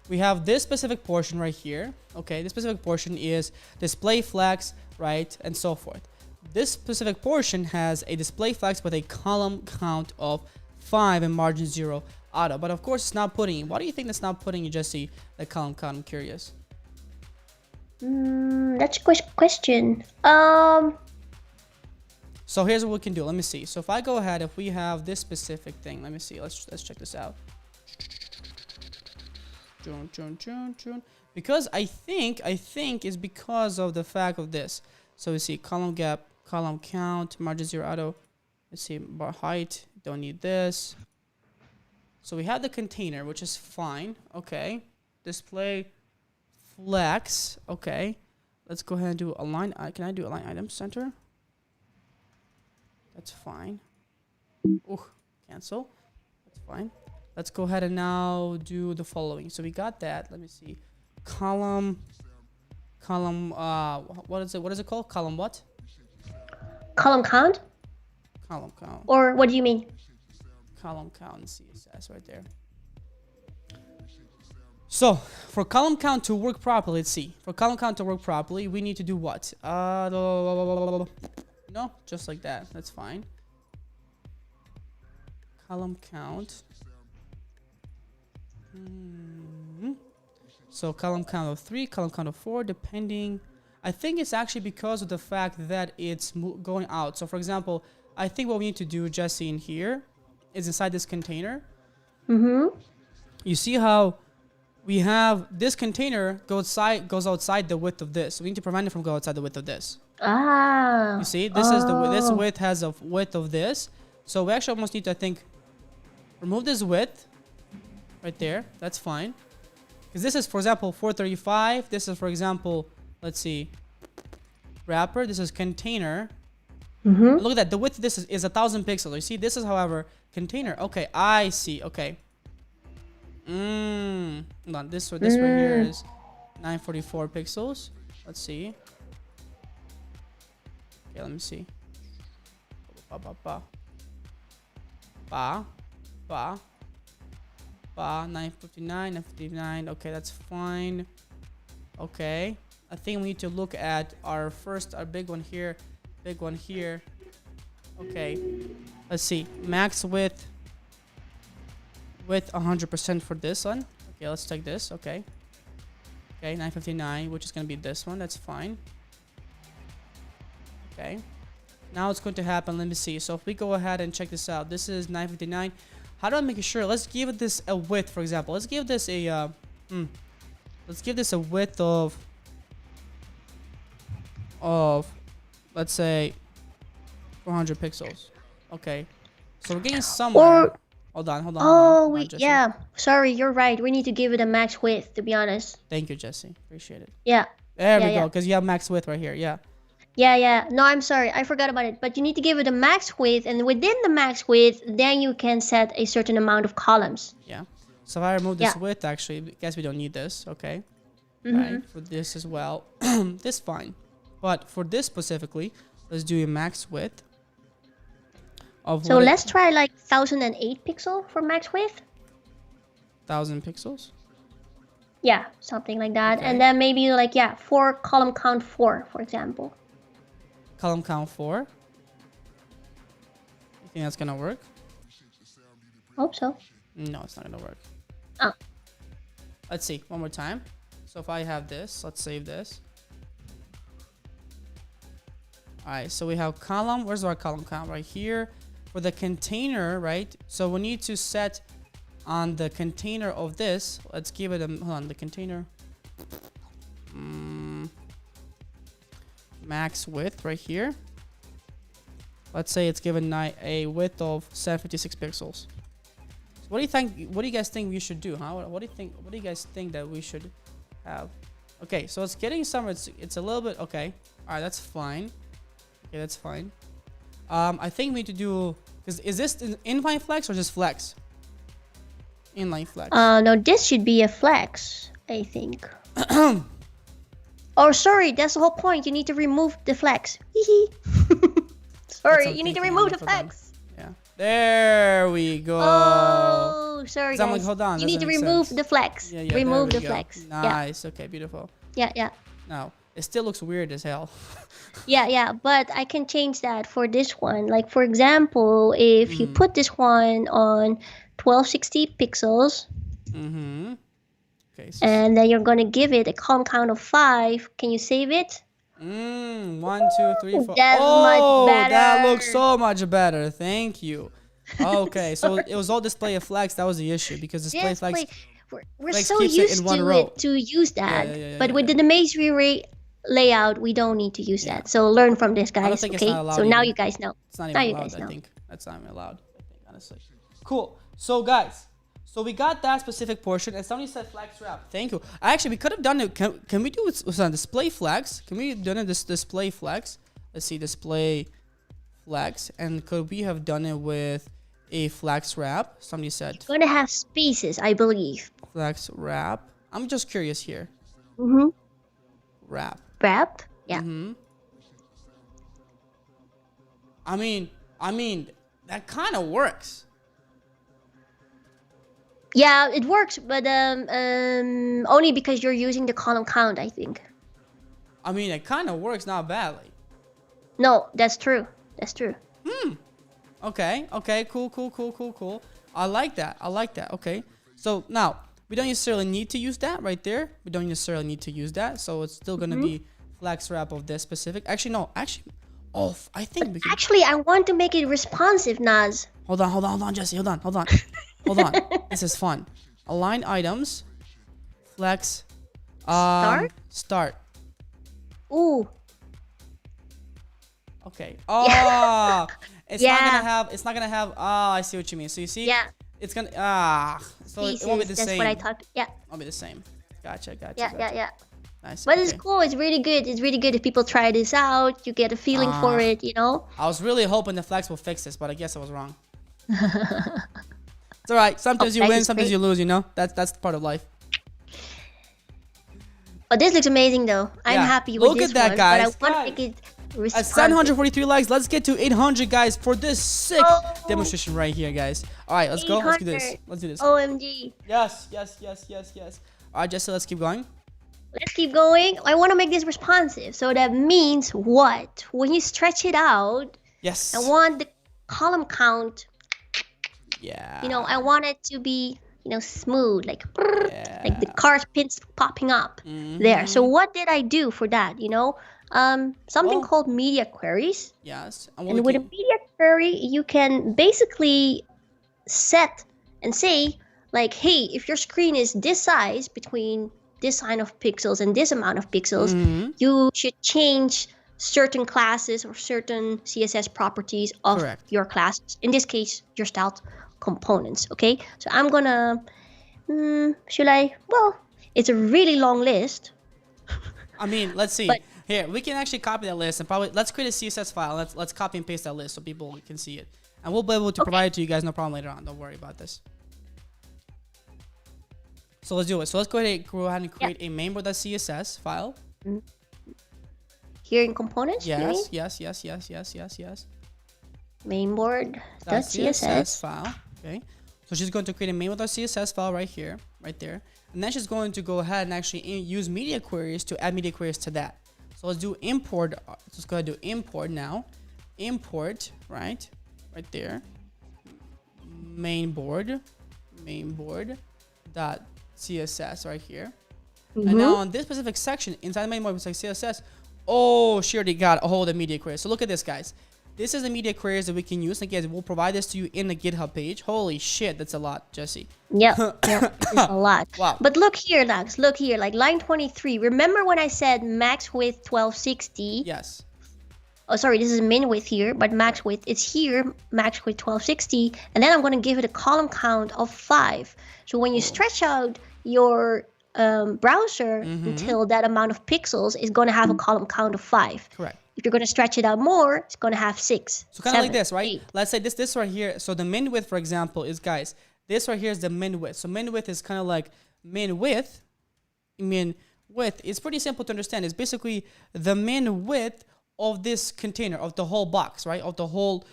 We have this specific portion right here. Okay, this specific portion is display flags, right, and so forth. This specific portion has a display flags with a column count of 5 and margin 0 auto. But of course, it's not putting. Why do you think that's not putting you, Jesse, the column count? I'm curious. That's a good question. So here's what we can do. Let me see. So if I go ahead, if we have this specific thing, let me see. Let's check this out. Because I think it's because of the fact of this. So we see column gap, column count, margin 0 auto. Let's see bar height. Don't need this. So we have the container, which is fine. Okay. Display flex. Okay. Let's go ahead and do align. Can I do align item center? That's fine. Ooh, cancel. That's fine. Let's go ahead and now do the following. So we got that. Let me see. Column. What is it called? Column what? Column count? Column count. Or what do you mean? Column count and CSS right there. So for column count to work properly, let's see. For column count to work properly, we need to do what? No, just like that. That's fine. Column count. So column count of 3, column count of 4, depending. I think it's actually because of the fact that it's going out. So for example, I think what we need to do, Jesse, in here is inside this container. You see how we have this container goes outside the width of this. So we need to prevent it from going outside the width of this. You see, this is this width has a width of this. So we actually almost need to, I think, remove this width right there. That's fine. Because this is, for example, 435. This is, for example, let's see, wrapper. This is container. Look at that. The width of this is 1,000 pixels. You see, this is, however, container. Okay, I see. Okay. Hold on. This right here is 944 pixels. Let's see. Okay, let me see. 959, 959. Okay, that's fine. Okay. I think we need to look at our big one here. Big one here. Okay. Let's see. Max width 100% for this one. Okay, let's take this. Okay. Okay, 959, which is going to be this one. That's fine. Okay. Now it's going to happen. Let me see. So if we go ahead and check this out, this is 959. How do I make it sure? Let's give this a width, for example. Let's give this a let's give this a width of let's say 400 pixels. Okay. So we're getting somewhere. Hold on. Oh, Jesse. yeah. Sorry, you're right. We need to give it a max width, to be honest. Thank you, Jesse. Appreciate it. Yeah. There we go. Because you have max width right here. Yeah. Yeah. No, I'm sorry. I forgot about it. But you need to give it a max width. And within the max width, then you can set a certain amount of columns. Yeah. So if I remove this width, actually, I guess we don't need this. Okay. Right. For this as well. This fine. But for this specifically, let's do a max width. So let's try like 1008 pixel for max width. 1000 pixels? Yeah, something like that. Okay. And then maybe like, yeah, 4 column count 4, for example. Column count 4? You think that's gonna work? Hope so. No, it's not gonna work. Oh. Let's see, one more time. So if I have this, let's save this. Alright, so we have column. Where's our column count? Right here. For the container, right? So we need to set on the container of this. Let's give it a, hold on, the container. Max width right here. Let's say it's given a width of 756 pixels. So what do you think? What do you guys think we should do? Huh? What do you think? What do you guys think that we should have? Okay, so it's getting somewhere. It's a little bit okay. All right, that's fine. Okay, that's fine. I think we need to do, because is this an inline flex or just flex? Inline flex. No, this should be a flex, I think. Oh, sorry, that's the whole point. You need to remove the flex. Sorry, you need to remove the flex. Yeah. There we go. Oh, sorry, guys. Like, hold on. You need to remove the flex. Yeah, remove the flex. Nice. Yeah. Okay, beautiful. Yeah. No, it still looks weird as hell. Yeah, but I can change that for this one. Like, for example, if you put this one on 1260 pixels, okay, so and then you're going to give it a column count of 5, can you save it? 1, 2, 3, 4. That's much better. That looks so much better. Thank you. Okay, so it was all display of flags. That was the issue, because display flags. We're so used to use that. But with the Maze Array layout, we don't need to use that. So learn from this, guys. Okay. So now you guys know. It's not even allowed. I think that's not even allowed. I think, honestly. Cool. So guys, so we got that specific portion, and somebody said flags wrap. Thank you. Actually, we could have done it. Can we do it with display flags? Can we have done it this display flags? Let's see, display flags, and could we have done it with a flags wrap? Somebody said. It's going to have spaces, I believe. Flags wrap. I'm just curious here. Wrap. Wrap? Yeah. I mean, that kind of works. Yeah, it works, but only because you're using the column count, I think. I mean, it kind of works not badly. No, that's true. That's true. Okay. Cool. I like that. Okay. So now, we don't necessarily need to use that right there. We don't necessarily need to use that. So it's still going to be flex wrap of this specific. Actually, no. Actually, I think we can. Actually, I want to make it responsive, Naz. Hold on, Jesse. Hold on. This is fun. Align items. Flex. Start. Ooh. Okay. Oh. It's not gonna have. I see what you mean. So you see. Yeah. It's gonna. So Pieces, it won't be the same. That's what I thought. Yeah. It'll be the same. Gotcha. Yeah. Nice. But it's cool. It's really good. It's really good if people try this out. You get a feeling for it, you know? I was really hoping the flex will fix this, but I guess I was wrong. It's alright. Sometimes you win, sometimes you lose, you know? That's part of life. But this looks amazing, though. I'm happy with this one. Look at that, guys. But I want to make it responsive. At 743 likes, let's get to 800, guys, for this sick demonstration right here, guys. Alright, let's go. Let's do this. OMG. Yes. Alright, Jesse, let's keep going. Let's keep going. I want to make this responsive. So that means what? When you stretch it out, yes, I want the column count. Yeah. You know, I want it to be smooth, like Yeah. the cars pins popping up there. So what did I do for that? Something Well, called media queries. yes. And with a media query, you can basically set and say, like, hey, if your screen is this size between this sign of pixels and this amount of pixels, you should change certain classes or certain CSS properties of Correct. your classes. In this case, your styled components. Okay, so I'm gonna. Should I? Well, it's a really long list. I mean, let's see. But Here, we can actually copy that list and probably let's create a CSS file. Let's copy and paste that list so people can see it, and we'll be able to provide it to you guys no problem later on. Don't worry about this. So let's do it. So let's go ahead and create a mainboard.css file. Here in components. Yes. Mainboard.css file. Okay. So she's going to create a mainboard.css file right here, right there, and then she's going to go ahead and actually use media queries to add media queries to that. So let's do import. Let's go ahead and do import now. Import, right there. Mainboard.css right here. And now on this specific section inside the mainboard CSS, oh, she already got a hold of media queries. So look at this, guys. This is the media queries that we can use. Again, we'll provide this to you in the GitHub page. Holy shit, that's a lot, Jesse. Yep, it's a lot. Wow. But look here, Dax. Look here, like line 23. Remember when I said max width 1260? Yes. Oh, sorry, this is min width here, but max width it's here, max width 1260, and then I'm going to give it a column count of 5. So when you stretch out your browser until that amount of pixels is going to have a column count of 5. Correct. If you're going to stretch it out more, it's going to have 6. So kind of like this, right? 8. Let's say this right here. So the min width, for example, is, guys, this right here is the min width. So min width is kind of like min width. It's pretty simple to understand. It's basically the min width of this container, of the whole box, right? Of the whole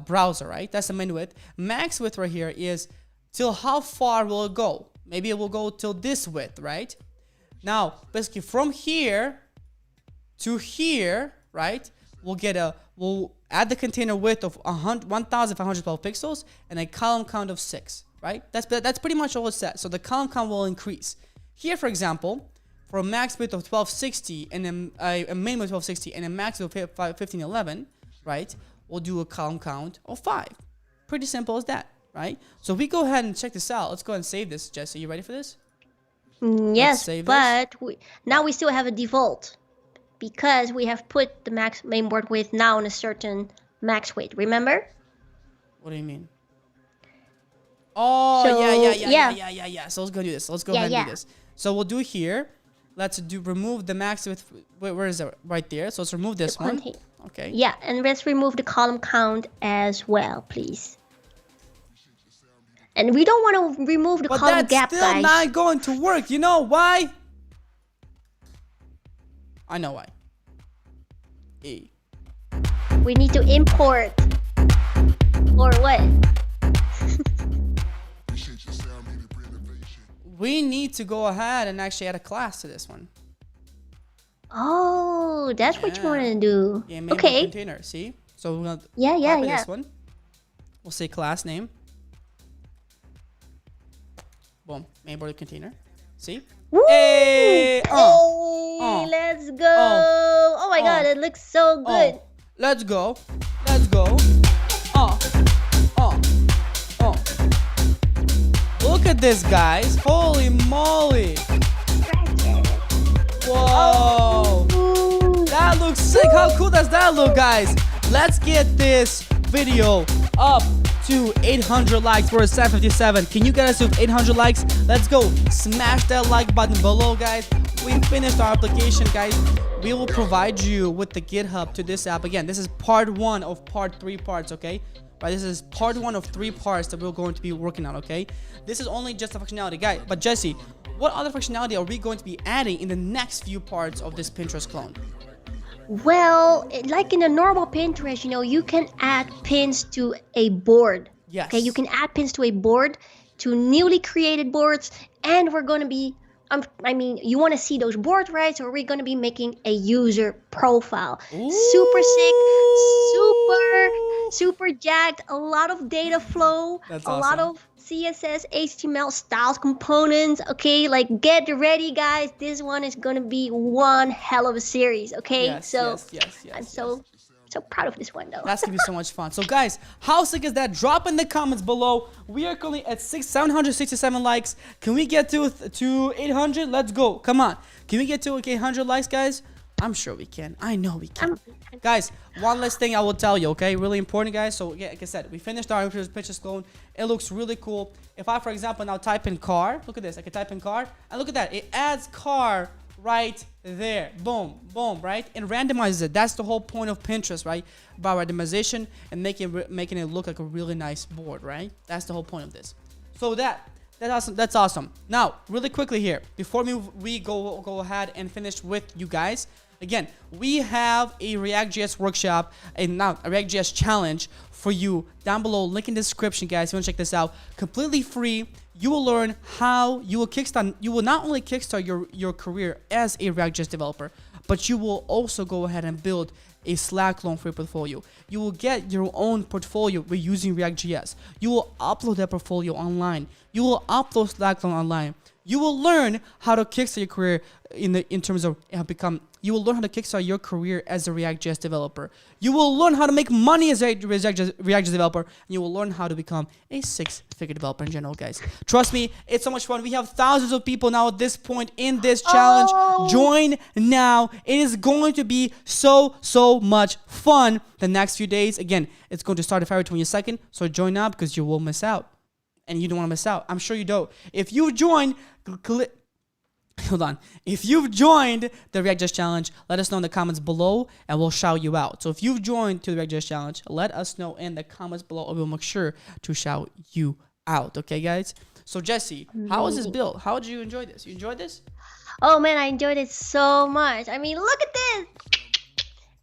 browser, right? That's the min width. Max width right here is till how far will it go? Maybe it will go till this width, right? Now, basically from here to here, right? We'll add the container width of 1,512 pixels and a column count of 6, right? That's pretty much all it's set. So the column count will increase. Here, for example, for a max width of 1260 and a min width of 1260 and a max width of 1511, right? We'll do a column count of 5. Pretty simple as that, right? So we go ahead and check this out. Let's go ahead and save this. Jesse, you ready for this? Yes, but now we still have a default because we have put the max mainboard width now on a certain max width. Remember? What do you mean? Oh, So, yeah. So let's go do this. Let's go ahead and do this. So we'll do here. Let's remove the max width. Where is it? Right there. So let's remove this one. Okay. Yeah, and let's remove the column count as well, please. And we don't want to remove the column gap, But that's still guys. not going to work. You know why? I know why. We need to import. Or what? We need to go ahead and actually add a class to this one. Oh, that's what you want to do. Yeah, mainboard okay. container. See? So we're gonna Yeah. this one. We'll say class name. Boom. Mainboard container. See? Woo! Hey! Let's go! Oh my god, it looks so good. Let's go. Look at this, guys. Holy moly. Whoa. That looks sick. How cool does that look, guys? Let's get this video up to 800 likes. We're at 757. Can you get us to 800 likes? Let's go. Smash that like button below, guys. We finished our application, guys. We will provide you with the GitHub to this app. Again, this is part 1 of part 3 parts, okay? Right, this is part 1 of 3 parts that we're going to be working on, okay? This is only just the functionality, guys. But Jesse, what other functionality are we going to be adding in the next few parts of this Pinterest clone? Well, like in a normal Pinterest, you can add pins to a board. Yes. Okay, you can add pins to a board, to newly created boards, and we're going to be, you want to see those boards, right? So we're going to be making a user profile. Ooh. Super sick, super super jacked, a lot of data flow, That's a lot awesome. of CSS, HTML styles components. Okay, like get ready, guys. This one is gonna be one hell of a series. Okay, Yes, so yes, yes, I'm yes, yes. so proud of this one though. That's gonna be so much fun. So guys, how sick is that? Drop in the comments below. We are currently at 767 likes. Can we get to 800? Let's go. Come on. Can we get to 800 likes, guys? I'm sure we can. I know we can. Guys, one last thing I will tell you, okay? Really important, guys. So, yeah, like I said, we finished our Pinterest clone. It looks really cool. If I, for example, now type in car, look at this. I can type in car, and look at that. It adds car right there. Boom, boom, right? And randomizes it. That's the whole point of Pinterest, right? About randomization and making it look like a really nice board, right? That's the whole point of this. So that's awesome. That's awesome. Now, really quickly here, before we go ahead and finish with you guys. Again, we have a ReactJS workshop and now a ReactJS challenge for you down below. Link in the description, guys. If you want to check this out, completely free. You will learn how you will not only kickstart your career as a ReactJS developer, but you will also go ahead and build a Slack clone for your portfolio. You will get your own portfolio with using ReactJS. You will upload that portfolio online. You will upload Slack clone online. You will learn how to kickstart your career in terms of you will learn how to kickstart your career as a ReactJS developer. You will learn how to make money as a ReactJS developer. And you will learn how to become a six-figure developer in general, guys. Trust me, it's so much fun. We have thousands of people now at this point in this challenge. Join now. It is going to be so much fun the next few days. Again, it's going to start February 22nd. So join now because you will miss out. And you don't want to miss out. I'm sure you don't. If you join, hold on. If you've joined the ReactJS challenge, let us know in the comments below and we'll shout you out. So if you've joined to the ReactJS challenge, let us know in the comments below and we'll make sure to shout you out. Okay, guys? So Jesse, how was this build? How did you enjoy this? You enjoyed this? Oh man, I enjoyed it so much. I mean, look at this.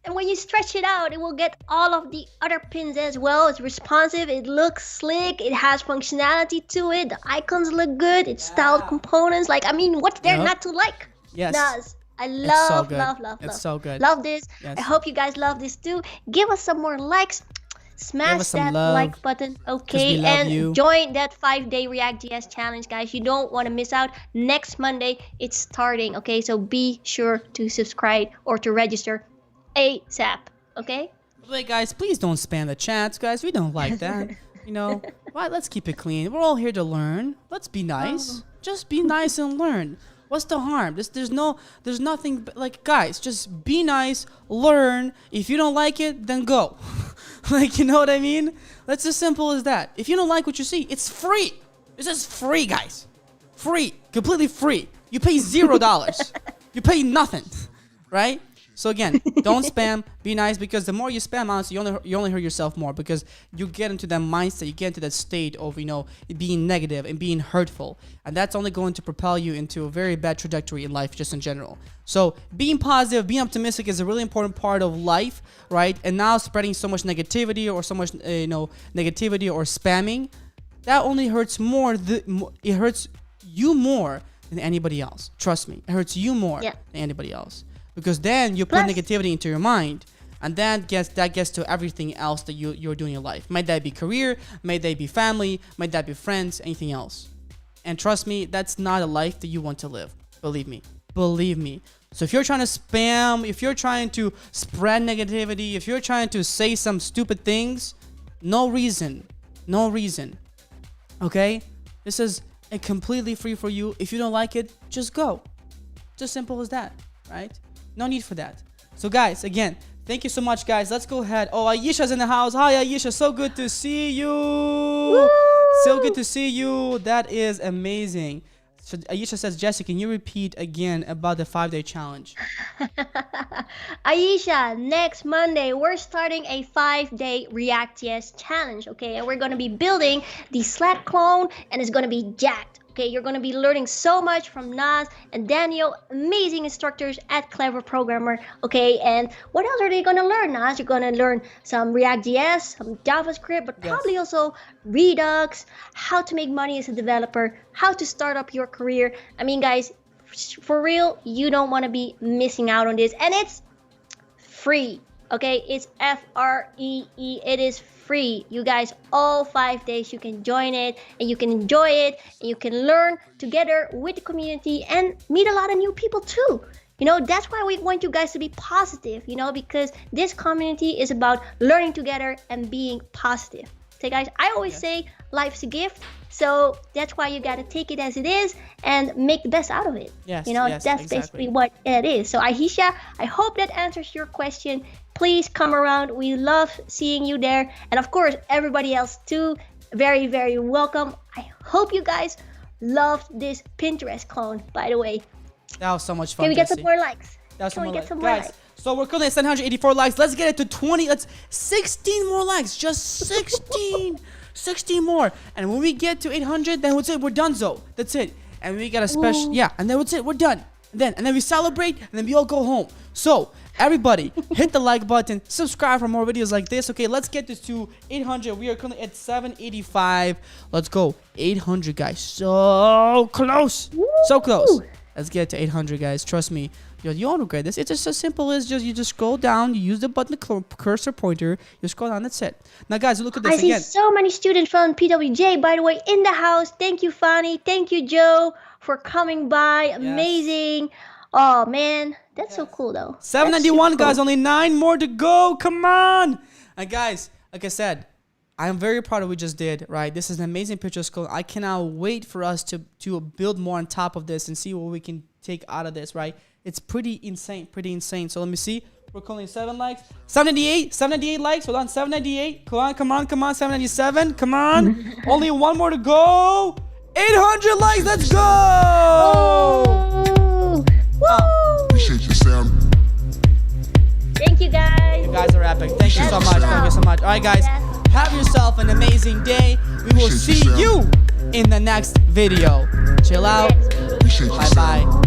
And when you stretch it out, it will get all of the other pins as well. It's responsive, it looks slick, it has functionality to it, the icons look good, it's styled components. Like, I mean, what's there not to like? Yes. Naz, I love, love. It's so good. Love this. Yes. I hope you guys love this too. Give us some more likes. Smash that like button, okay? And join that 5-day ReactJS challenge, guys. You don't want to miss out. Next Monday, it's starting, okay? So be sure to subscribe or to register ASAP, okay? Wait, guys, please don't spam the chats, guys. We don't like that. You know, why? Let's keep it clean. We're all here to learn. Let's be nice. Just be nice and learn. What's the harm? There's nothing. Like, guys, just be nice, learn. If you don't like it, then go. Like, you know what I mean? That's as simple as that. If you don't like what you see, it's free. This is free, guys. Free, completely free. You pay $0. You pay nothing, right? So again, don't spam, be nice, because the more you spam, honestly, you only hurt yourself more, because you get into that mindset, you get into that state of, you know, being negative and being hurtful. And that's only going to propel you into a very bad trajectory in life, just in general. So being positive, being optimistic is a really important part of life, right? And now spreading so much negativity or so much, negativity or spamming, that only hurts more. It hurts you more than anybody else. Trust me, it hurts you more than anybody else. Because then you put negativity into your mind, and that gets to everything else that you're doing in your life. Might that be career, might that be family, might that be friends, anything else. And trust me, that's not a life that you want to live. Believe me. Believe me. So if you're trying to spam, if you're trying to spread negativity, if you're trying to say some stupid things, no reason. No reason. Okay? This is completely free for you. If you don't like it, just go. Just simple as that, right? No need for that. So guys, again, thank you so much, guys. Let's go ahead. Oh, Aisha's in the house. Hi, Aisha. So good to see you. Woo! So good to see you. That is amazing. So Aisha says, Jesse, can you repeat again about the 5-day challenge? Aisha, next Monday, we're starting a 5-day ReactJS challenge, okay? And we're going to be building the Slack clone, and it's going to be jacked. Okay, you're going to be learning so much from Naz and Daniel, amazing instructors at Clever Programmer. Okay, and what else are they going to learn, Naz? You're going to learn some ReactJS, some JavaScript, but probably also Redux, how to make money as a developer, how to start up your career. I mean, guys, for real, you don't want to be missing out on this. And it's free. Okay, it's free. It is free. You guys, all 5 days, you can join it and you can enjoy it and you can learn together with the community and meet a lot of new people too. That's why we want you guys to be positive, because this community is about learning together and being positive. So guys, I always say life's a gift. So that's why you got to take it as it is and make the best out of it. Yes, that's exactly. basically what it is. So Aisha, I hope that answers your question. Please come around. We love seeing you there. And of course, everybody else too. Very, very welcome. I hope you guys loved this Pinterest clone, by the way. That was so much fun. Can we get some more likes? Can we get some more more likes? likes? So we're currently at 784 likes. Let's get it to 20. Let's 16 more likes. Just 16. 16 more. And when we get to 800, then that's it. We're done, Zo. That's it. And we got a special, and then that's it. We're done. And then we celebrate, and then we all go home. So everybody, hit the like button, subscribe for more videos like this. Okay, let's get this to 800. We are currently at 785. Let's go. 800, guys. So close. So close. Let's get to 800, guys. Trust me. You won't regret this. It's just as simple as you just scroll down. You use the button, the cursor pointer. You scroll down. That's it. Now, guys, look at this again. I see so many students from PWJ, by the way, in the house. Thank you, Fanny. Thank you, Joe, for coming by. Amazing. Oh, man. That's so cool, though. 791, guys. Only 9 more to go. Come on. And, guys, like I said, I am very proud of what we just did, right? This is an amazing picture school. I cannot wait for us to build more on top of this and see what we can take out of this, right? It's pretty insane. So let me see. We're calling 7 likes. 798 likes. Hold on, 798. Come on. 797. Come on. Only 1 more to go. 800 likes. Let's go. Oh. Woo. Appreciate your sound. Thank you, guys. You guys are epic. Thank you so much. Thank you so much. All right, guys. Have yourself an amazing day. We will see you in the next video. Chill out. Bye-bye.